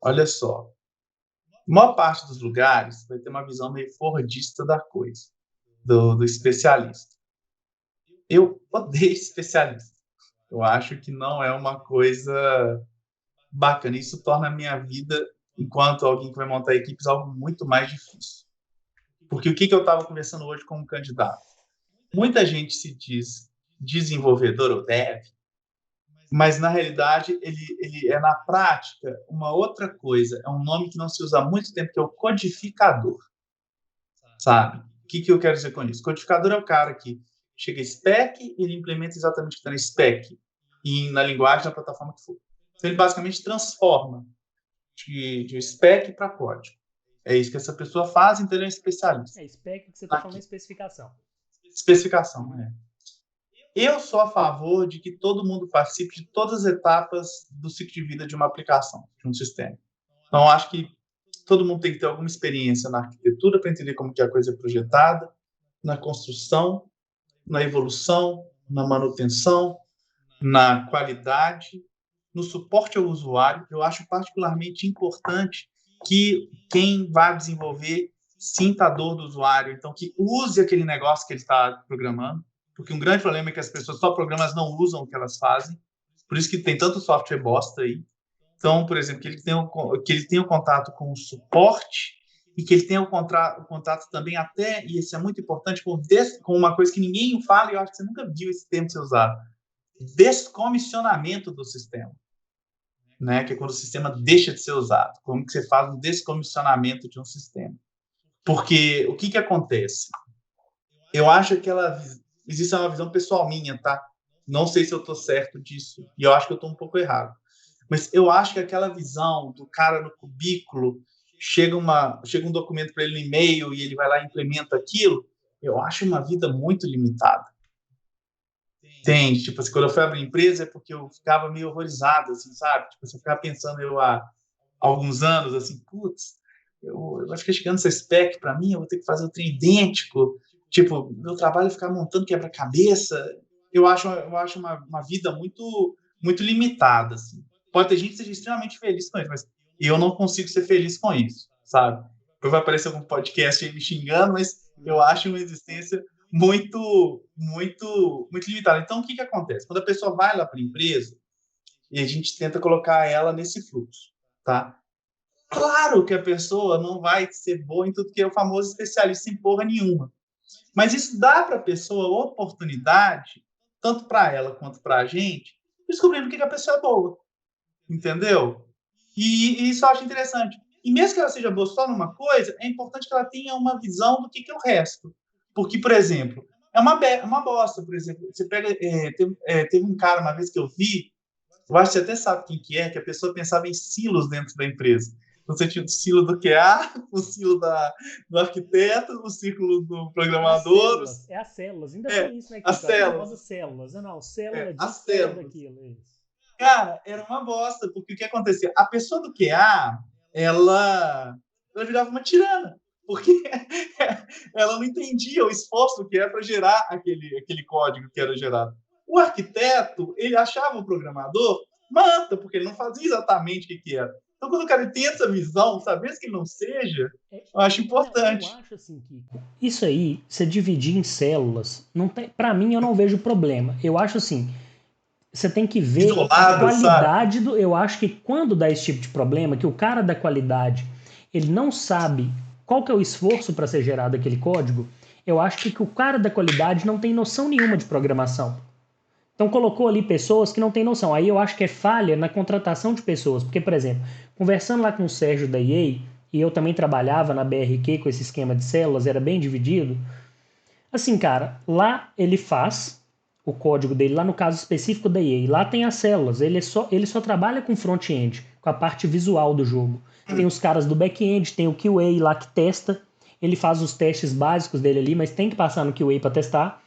Olha só. A maior parte dos lugares vai ter uma visão meio fordista da coisa, do especialista. Eu odeio especialista. Eu acho que não é uma coisa bacana. Isso torna a minha vida, enquanto alguém que vai montar equipes, algo muito mais difícil. Porque o que eu estava conversando hoje com um candidato? Muita gente se diz desenvolvedor ou dev, mas na realidade ele é na prática uma outra coisa. É um nome que não se usa há muito tempo, que é o codificador, sabe? O que eu quero dizer com isso? Codificador é o cara que chega a spec, ele implementa exatamente o que está na spec e na linguagem da plataforma que for. Então, ele basicamente transforma de spec para código. É isso que essa pessoa faz, então ele é um especialista. É spec que você está falando é especificação. Especificação, né? Eu sou a favor de que todo mundo participe de todas as etapas do ciclo de vida de uma aplicação, de um sistema. Então, acho que todo mundo tem que ter alguma experiência na arquitetura para entender como que a coisa é projetada, na construção, na evolução, na manutenção, na qualidade, no suporte ao usuário. Eu acho particularmente importante que quem vai desenvolver sinta a dor do usuário, então que use aquele negócio que ele está programando, porque um grande problema é que as pessoas só programam, elas não usam o que elas fazem, por isso que tem tanto software bosta aí. Então, por exemplo, que ele tenha um contato com o suporte e que ele tenha o contato também até, e isso é muito importante, com uma coisa que ninguém fala, e eu acho que você nunca viu esse termo ser usado, descomissionamento do sistema, né? Que é quando o sistema deixa de ser usado. Como que você faz um descomissionamento de um sistema? Porque o que acontece? Eu acho que existe uma visão pessoal minha, tá? Não sei se eu estou certo disso, e eu acho que eu estou um pouco errado. Mas eu acho que aquela visão do cara no cubículo, chega um documento para ele no e-mail e ele vai lá e implementa aquilo, eu acho uma vida muito limitada. Entende? Tipo assim, quando eu fui abrir empresa é porque eu ficava meio horrorizado, assim, sabe? Tipo, eu ficava pensando há alguns anos, assim, putz, eu acho que chegando essa spec para mim, eu vou ter que fazer o trem idêntico. Tipo, meu trabalho é ficar montando quebra-cabeça. Eu acho uma vida muito, muito limitada, assim. Pode ter gente que seja extremamente feliz com isso, mas eu não consigo ser feliz com isso, sabe? Depois vai aparecer algum podcast aí me xingando, mas eu acho uma existência muito, muito, muito limitada. Então, o que acontece? Quando a pessoa vai lá para a empresa e a gente tenta colocar ela nesse fluxo, tá? Claro que a pessoa não vai ser boa em tudo que é o famoso especialista em porra nenhuma. Mas isso dá para a pessoa oportunidade, tanto para ela quanto para a gente, descobrindo o que a pessoa é boa. Entendeu? E isso eu acho interessante. E mesmo que ela seja boa só numa coisa, é importante que ela tenha uma visão do que é o resto. Porque, por exemplo, é uma bosta, por exemplo. Você pega. Teve um cara uma vez que eu vi, eu acho que você até sabe quem que é a pessoa pensava em silos dentro da empresa. Você tinha o ciclo do QA, o ciclo do arquiteto, o ciclo do programador. É as células. Ainda É, tem isso, né, as Kiko? As células. famosas células. Não, célula As disso, célula células. daquilo. Isso. Cara, era uma bosta, porque o que acontecia? A pessoa do QA, ela virava uma tirana, porque ela não entendia o esforço que era para gerar aquele código que era gerado. O arquiteto, ele achava o programador manta, porque ele não fazia exatamente o que era. Então, quando o cara tem essa visão, saber que não seja, eu acho importante. Eu acho assim, Kiko, isso aí, você dividir em células, não tem, para mim eu não vejo problema. Eu acho assim, você tem que ver Isolado, a qualidade sabe? do. Eu acho que quando dá esse tipo de problema, que o cara da qualidade ele não sabe qual que é o esforço para ser gerado aquele código, eu acho que o cara da qualidade não tem noção nenhuma de programação. Então colocou ali pessoas que não têm noção. Aí eu acho que é falha na contratação de pessoas. Porque, por exemplo, conversando lá com o Sérgio da EA, e eu também trabalhava na BRQ com esse esquema de células, era bem dividido. Assim, cara, lá ele faz o código dele, lá no caso específico da EA, lá tem as células, ele só trabalha com front-end, com a parte visual do jogo. Tem os caras do back-end, tem o QA lá que testa, ele faz os testes básicos dele ali, mas tem que passar no QA para testar.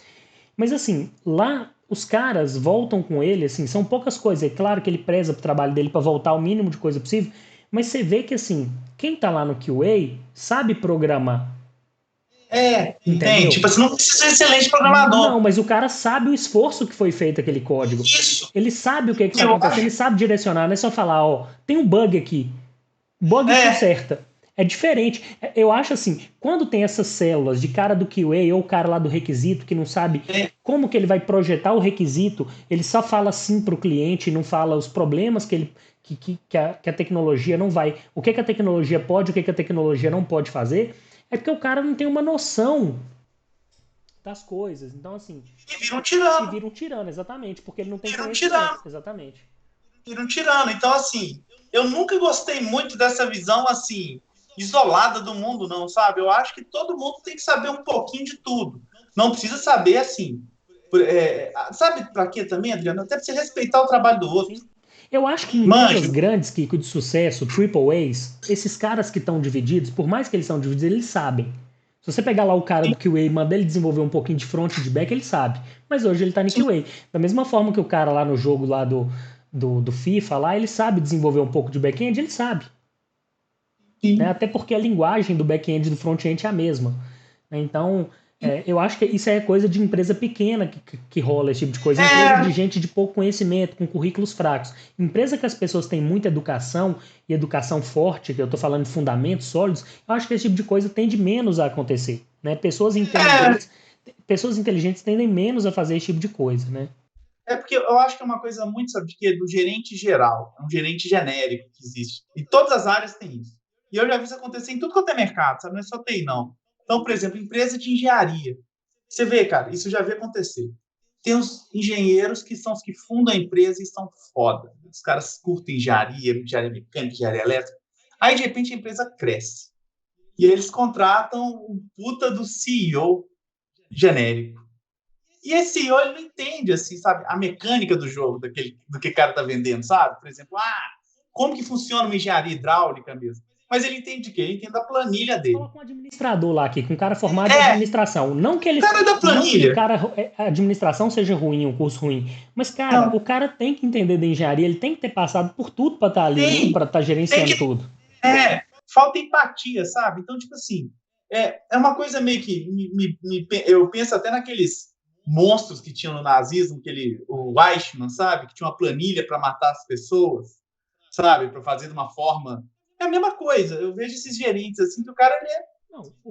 Mas assim, lá os caras voltam com ele, assim, são poucas coisas. É claro que ele preza pro trabalho dele para voltar o mínimo de coisa possível, mas você vê que assim, quem tá lá no QA sabe programar. Entendeu? Tipo, você não precisa ser excelente programador. Não, mas o cara sabe o esforço que foi feito aquele código. Isso. Ele sabe o que está acontecendo, ele sabe direcionar, não é só falar, ó, tem um bug aqui. Bug conserta. É diferente. Eu acho assim, quando tem essas células de cara do QA ou o cara lá do requisito que não sabe como que ele vai projetar o requisito, ele só fala sim para o cliente, não fala os problemas que a tecnologia não vai. O que a tecnologia pode, o que a tecnologia não pode fazer, é porque o cara não tem uma noção das coisas. Então, assim. E vira um tirano. E vira um tirano, exatamente, porque ele não tem vira conhecimento. Tirano. Exatamente. Vira um tirano. Então, assim, eu nunca gostei muito dessa visão, assim, isolada do mundo, não, sabe? Eu acho que todo mundo tem que saber um pouquinho de tudo. Não precisa saber, assim. Sabe para quê também, Adriano? Até para você respeitar o trabalho do outro. Sim. Eu acho que em empresas grandes, Kiko, de sucesso, Triple A's, esses caras que estão divididos, por mais que eles são divididos, eles sabem. Se você pegar lá o cara do QA e mandar ele desenvolver um pouquinho de front e de back, ele sabe. Mas hoje ele tá no QA. Da mesma forma que o cara lá no jogo lá do FIFA, lá, ele sabe desenvolver um pouco de back-end, ele sabe. Né? Até porque a linguagem do back-end e do front-end é a mesma. Então, eu acho que isso é coisa de empresa pequena que rola esse tipo de coisa. Empresa de gente de pouco conhecimento, com currículos fracos. Empresa que as pessoas têm muita educação, e educação forte, que eu estou falando de fundamentos sólidos, eu acho que esse tipo de coisa tende menos a acontecer. Né? Pessoas inteligentes tendem menos a fazer esse tipo de coisa. Né? É porque eu acho que é uma coisa muito, sabe de quê? Do gerente geral. É um gerente genérico que existe. E todas as áreas têm isso. E eu já vi isso acontecer em tudo quanto é mercado, sabe? Não é só TI, não. Então, por exemplo, empresa de engenharia. Você vê, cara, isso já vi acontecer. Tem os engenheiros que são os que fundam a empresa e são foda. Os caras curtem engenharia mecânica, engenharia elétrica. Aí, de repente, a empresa cresce. E eles contratam o puta do CEO genérico. E esse CEO, ele não entende, assim, sabe, a mecânica do jogo, do que o cara tá vendendo, sabe? Por exemplo, como que funciona uma engenharia hidráulica mesmo? Mas ele entende o quê? Ele entende a planilha dele. Coloca um administrador lá aqui, com um cara formado em administração. Não que ele, cara da planilha. Não que o cara, a administração seja ruim, um curso ruim. Mas, cara, o cara tem que entender da engenharia, ele tem que ter passado por tudo para estar ali, para estar gerenciando tudo. Falta empatia, sabe? Então, tipo assim, é uma coisa meio que eu penso até naqueles monstros que tinham no nazismo, o Eichmann, sabe? Que tinha uma planilha para matar as pessoas, sabe? Para fazer de uma forma. É a mesma coisa. Eu vejo esses gerentes assim, que o cara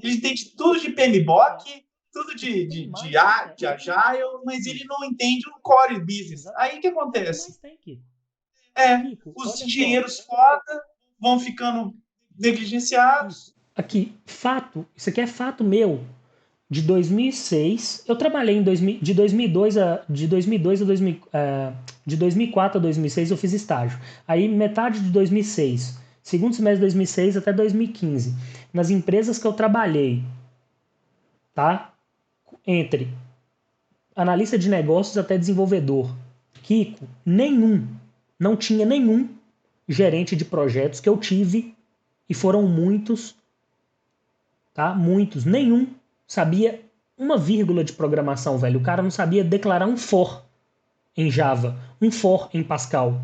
ele entende tudo de PMBOK, tudo de Agile, mas ele não entende o core business. Aí o que acontece? Os engenheiros foda vão ficando negligenciados. Aqui, fato, isso aqui é fato meu. De 2006, eu trabalhei de 2002 a de 2004 a 2006 eu fiz estágio. Aí metade de 2006, segundo semestre de 2006 até 2015, nas empresas que eu trabalhei, tá? Entre analista de negócios até desenvolvedor. Kiko, não tinha nenhum gerente de projetos que eu tive E foram muitos, tá? Muitos. Nenhum sabia uma vírgula de programação, velho. O cara não sabia declarar um for em Java, um for em Pascal.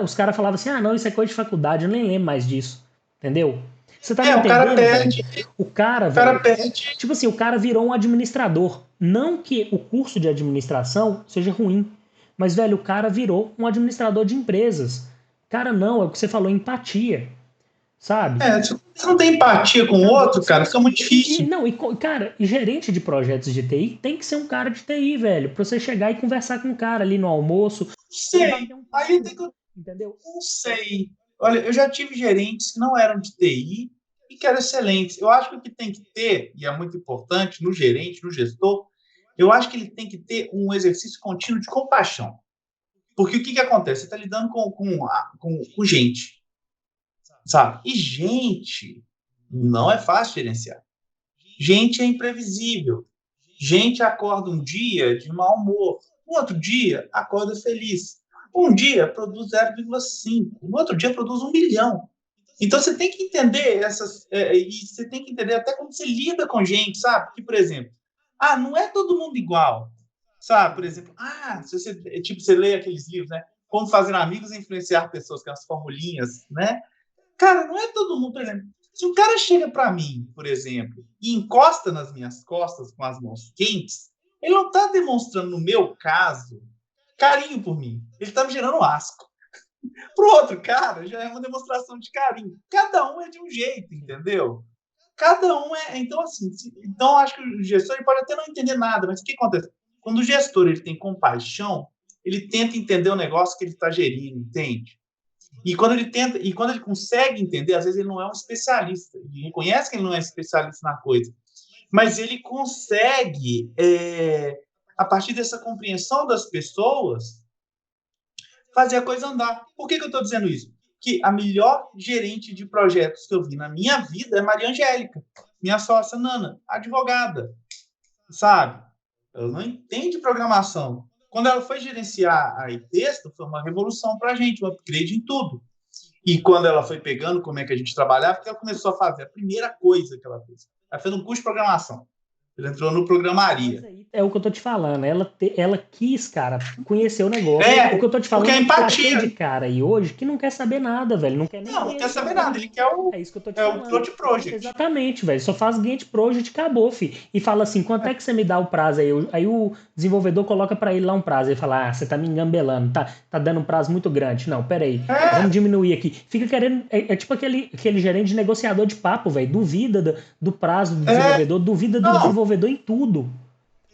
Os caras falavam assim, não, isso é coisa de faculdade, eu nem lembro mais disso. Entendeu? Você tá me O cara entendendo, velho? perde. O cara, O cara velho, perde. tipo assim, o cara virou um administrador. Não que o curso de administração seja ruim, mas, velho, o cara virou um administrador de empresas. Cara, não, é o que você falou, empatia. Sabe? Se você não tem empatia com o outro, cara, fica muito difícil. Cara, gerente de projetos de TI tem que ser um cara de TI, velho. Pra você chegar e conversar com um cara ali no almoço. Sei. Aí tem que. Entendeu? Não sei. Olha, eu já tive gerentes que não eram de TI e que eram excelentes. Eu acho que o que tem que ter, e é muito importante no gerente, no gestor, eu acho que ele tem que ter um exercício contínuo de compaixão. Porque o que acontece? Você está lidando com gente, sabe? E gente não é fácil gerenciar. Gente é imprevisível. Gente acorda um dia de mau humor, no outro dia acorda feliz. Um dia produz 0,5, no outro dia produz 1 milhão. Então você tem que entender e você tem que entender até como você lida com gente, sabe? Que, por exemplo, não é todo mundo igual, sabe? Por exemplo, se você lê aqueles livros, né? Como fazer amigos e influenciar pessoas, com as formulinhas, né? Cara, não é todo mundo, por exemplo. Se um cara chega para mim, por exemplo, e encosta nas minhas costas com as mãos quentes, ele não está demonstrando, no meu caso, carinho por mim. Ele está me gerando asco. Para o outro cara, já é uma demonstração de carinho. Cada um é de um jeito, entendeu? Cada um é. Então, assim, então acho que o gestor ele pode até não entender nada, mas o que acontece? Quando o gestor ele tem compaixão, ele tenta entender o negócio que ele está gerindo, entende? E quando ele consegue entender, às vezes ele não é um especialista, ele reconhece que ele não é especialista na coisa, mas ele consegue, a partir dessa compreensão das pessoas, fazer a coisa andar. Por que eu estou dizendo isso? Que a melhor gerente de projetos que eu vi na minha vida é Maria Angélica, minha sócia Nana, advogada, sabe? Ela não entende programação. Quando ela foi gerenciar a iTexto, foi uma revolução para a gente, um upgrade em tudo. E quando ela foi pegando como é que a gente trabalhava, porque ela começou a fazer a primeira coisa que ela fez. Ela fez um curso de programação. Ela entrou no Programaria. É o que eu tô te falando. Ela quis, cara, conhecer o negócio. O que eu tô te falando porque a empatia. Tá cheio de cara aí hoje que não quer saber nada, velho. Não quer nem Não quer saber nada. Ele quer É isso que eu tô te falando. o Gantt Project. Exatamente, velho. Só faz Gantt Project e acabou, fi. E fala assim, quanto é que você me dá o prazo aí? Aí o desenvolvedor coloca pra ele lá um prazo. Ele fala, você tá me engambelando, tá dando um prazo muito grande. Não, pera aí. Vamos diminuir aqui. Fica querendo... É tipo aquele gerente de negociador de papo, velho. Duvida do prazo do desenvolvedor, duvida do desenvolvedor em tudo.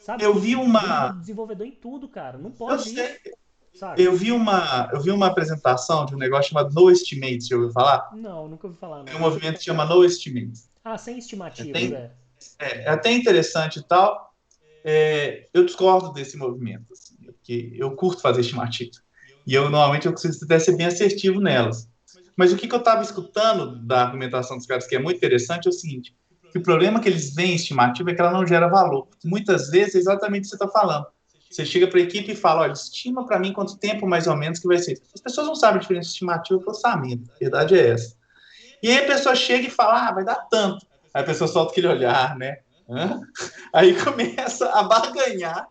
Sabe? Eu vi uma... Desenvolvedor em tudo, cara. Não pode ir. Eu vi uma apresentação de um negócio chamado No Estimates, já ouviu falar? Não, nunca ouvi falar, não. Tem um movimento que chama No Estimates. Sem estimativas, É até interessante e tal. Eu discordo desse movimento, assim, porque eu curto fazer estimativa. E normalmente eu preciso até ser bem assertivo nelas. Mas o que eu estava escutando da argumentação dos caras, que é muito interessante, é o seguinte, que o problema que eles veem em estimativa é que ela não gera valor. Muitas vezes é exatamente o que você está falando. Você chega para a equipe e fala, olha, estima para mim quanto tempo mais ou menos que vai ser. As pessoas não sabem a diferença de estimativa e orçamento. A verdade é essa. E aí a pessoa chega e fala, vai dar tanto. Aí a pessoa solta aquele olhar, né? Aí começa a barganhar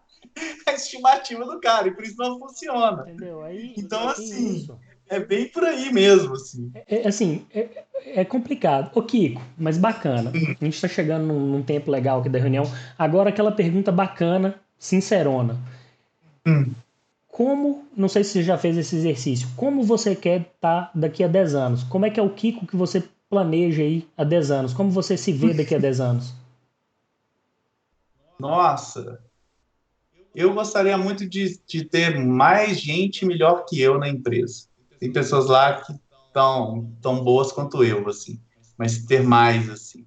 a estimativa do cara, e por isso não funciona. Entendeu? Então, assim, é bem por aí mesmo, assim. É complicado. Ô, Kiko, mas bacana. A gente tá chegando num tempo legal aqui da reunião. Agora aquela pergunta bacana, sincerona. Como, não sei se você já fez esse exercício, como você quer estar daqui a 10 anos? Como é que é o Kiko que você planeja aí há 10 anos? Como você se vê daqui a 10 anos? Nossa, eu gostaria muito de ter mais gente melhor que eu na empresa. Tem pessoas lá que estão tão boas quanto eu, assim, mas ter mais, assim,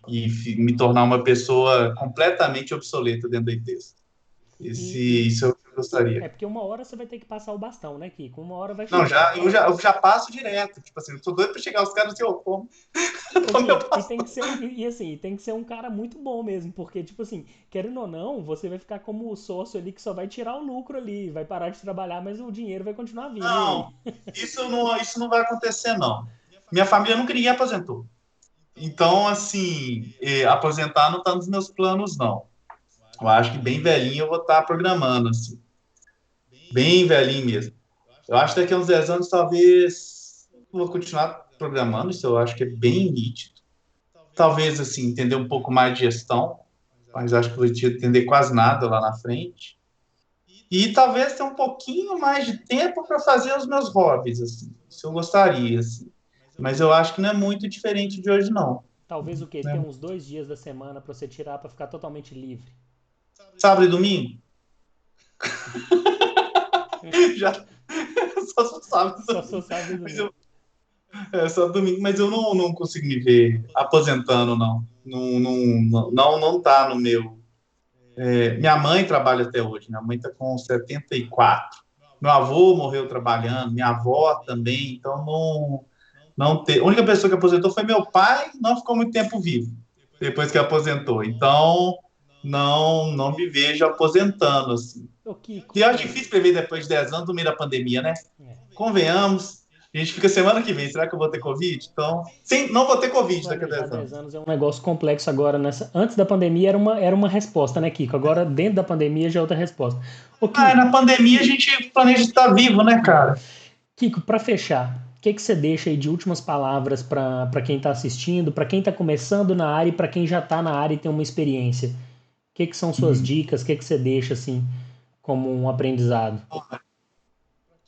e me tornar uma pessoa completamente obsoleta dentro da empresa. Isso é o que eu gostaria. É porque uma hora você vai ter que passar o bastão, né, Kiko? Uma hora vai chegar. Não, eu já passo direto. Tipo assim, eu tô doido pra chegar os caras assim, como? Tem que ser um cara muito bom mesmo, porque, tipo assim, querendo ou não, você vai ficar como o sócio ali que só vai tirar o lucro ali, vai parar de trabalhar, mas o dinheiro vai continuar vindo. Não, isso não vai acontecer, não. minha família nunca ninguém aposentou. Então, assim, aposentar não está nos meus planos, não. Eu acho que bem velhinho eu vou estar programando, assim. Bem velhinho mesmo. Eu acho que daqui a uns 10 anos, talvez, eu vou continuar programando, isso eu acho que é bem nítido. Talvez, assim, entender um pouco mais de gestão, mas acho que vou entender quase nada lá na frente. E talvez ter um pouquinho mais de tempo para fazer os meus hobbies, assim. Isso eu gostaria, assim. Mas eu acho que não é muito diferente de hoje, não. Talvez o quê? Ter Né? uns 2 dias da semana para você tirar para ficar totalmente livre. Sábado e domingo? Já só sábado e Só só domingo. sábado e Mas domingo. só domingo, mas eu não consigo me ver aposentando, não. Não tá no meu. Minha mãe trabalha até hoje, minha mãe está com 74. Meu avô morreu trabalhando, minha avó também, então não ter. A única pessoa que aposentou foi meu pai, não ficou muito tempo vivo depois que aposentou. Então, não me vejo aposentando assim. Ô, Kiko, E eu acho difícil prever depois de 10 anos no meio da pandemia, né? é, Convenhamos. A gente fica semana que vem. Será que eu vou ter Covid? Então, sim, não vou ter Covid daqui a planejar 10 10 anos. anos é um negócio complexo agora. Antes da pandemia era uma resposta, né, Kiko? Agora, dentro da pandemia, já é outra resposta. Ô, Kiko, Na pandemia a gente planeja estar vivo, né, cara? Kiko, para fechar, o que você deixa aí de últimas palavras para quem está assistindo, para quem está começando na área e para quem já está na área e tem uma experiência? O que são suas dicas? O que você deixa assim como um aprendizado?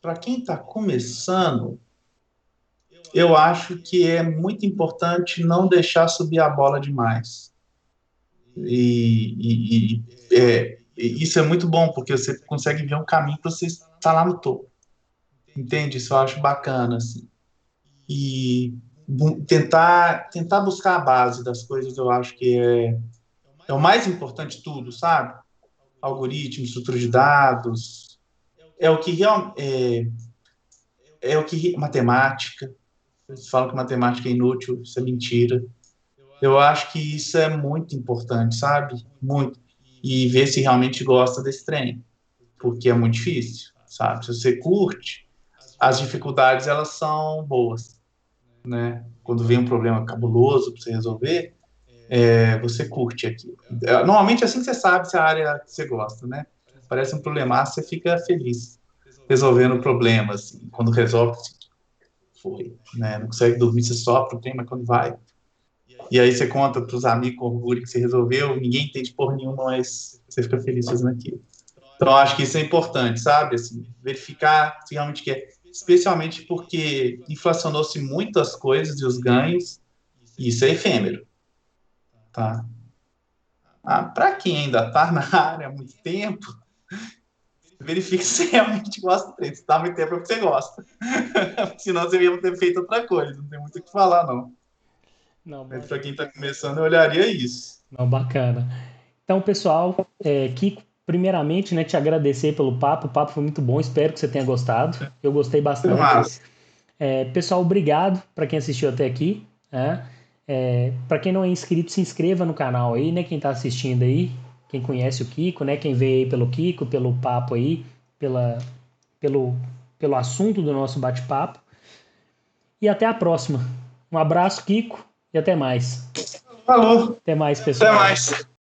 Para quem está começando, eu acho que é muito importante não deixar subir a bola demais. Isso é muito bom, porque você consegue ver um caminho para você estar lá no topo. Entende? Isso eu acho bacana, assim. E tentar buscar a base das coisas, eu acho que é o mais importante de tudo, sabe? Algoritmo, estrutura de dados, é o que é o que matemática. Eles falam que matemática é inútil, isso é mentira. Eu acho que isso é muito importante, sabe? Muito. E ver se realmente gosta desse trem, porque é muito difícil, sabe? Se você curte, as dificuldades elas são boas, né? Quando vem um problema cabuloso para você resolver, você curte aquilo. Normalmente é assim que você sabe se a área que você gosta, né? Parece um problemaço, você fica feliz resolvendo o problema, assim. Quando resolve, foi, né? Não consegue dormir, você sofre o tema quando vai. E aí você conta para os amigos com orgulho que você resolveu, ninguém entende porra nenhuma, mas você fica feliz fazendo aquilo. Então, eu acho que isso é importante, sabe? Assim, verificar se realmente quer. Especialmente porque inflacionou-se muitas coisas e os ganhos, e isso é efêmero, tá? Para quem ainda está na área há muito tempo, verifique se realmente gosta do treino. Se está há muito tempo é porque você gosta. Senão você ia ter feito outra coisa, não tem muito o que falar, não. Não, Mas para quem está começando, eu olharia isso. não, bacana. Então, pessoal, Kiko, primeiramente, né, te agradecer pelo papo. O papo foi muito bom, espero que você tenha gostado. Eu gostei Foi bastante. massa. Pessoal, obrigado para quem assistiu até aqui. Né? Para quem não é inscrito, se inscreva no canal aí, né? Quem está assistindo aí, quem conhece o Kiko, né? Quem veio aí pelo Kiko, pelo papo aí, pela, pelo, pelo assunto do nosso bate-papo. E até a próxima. Um abraço, Kiko, e até mais. Falou. Até mais, Até pessoal. mais.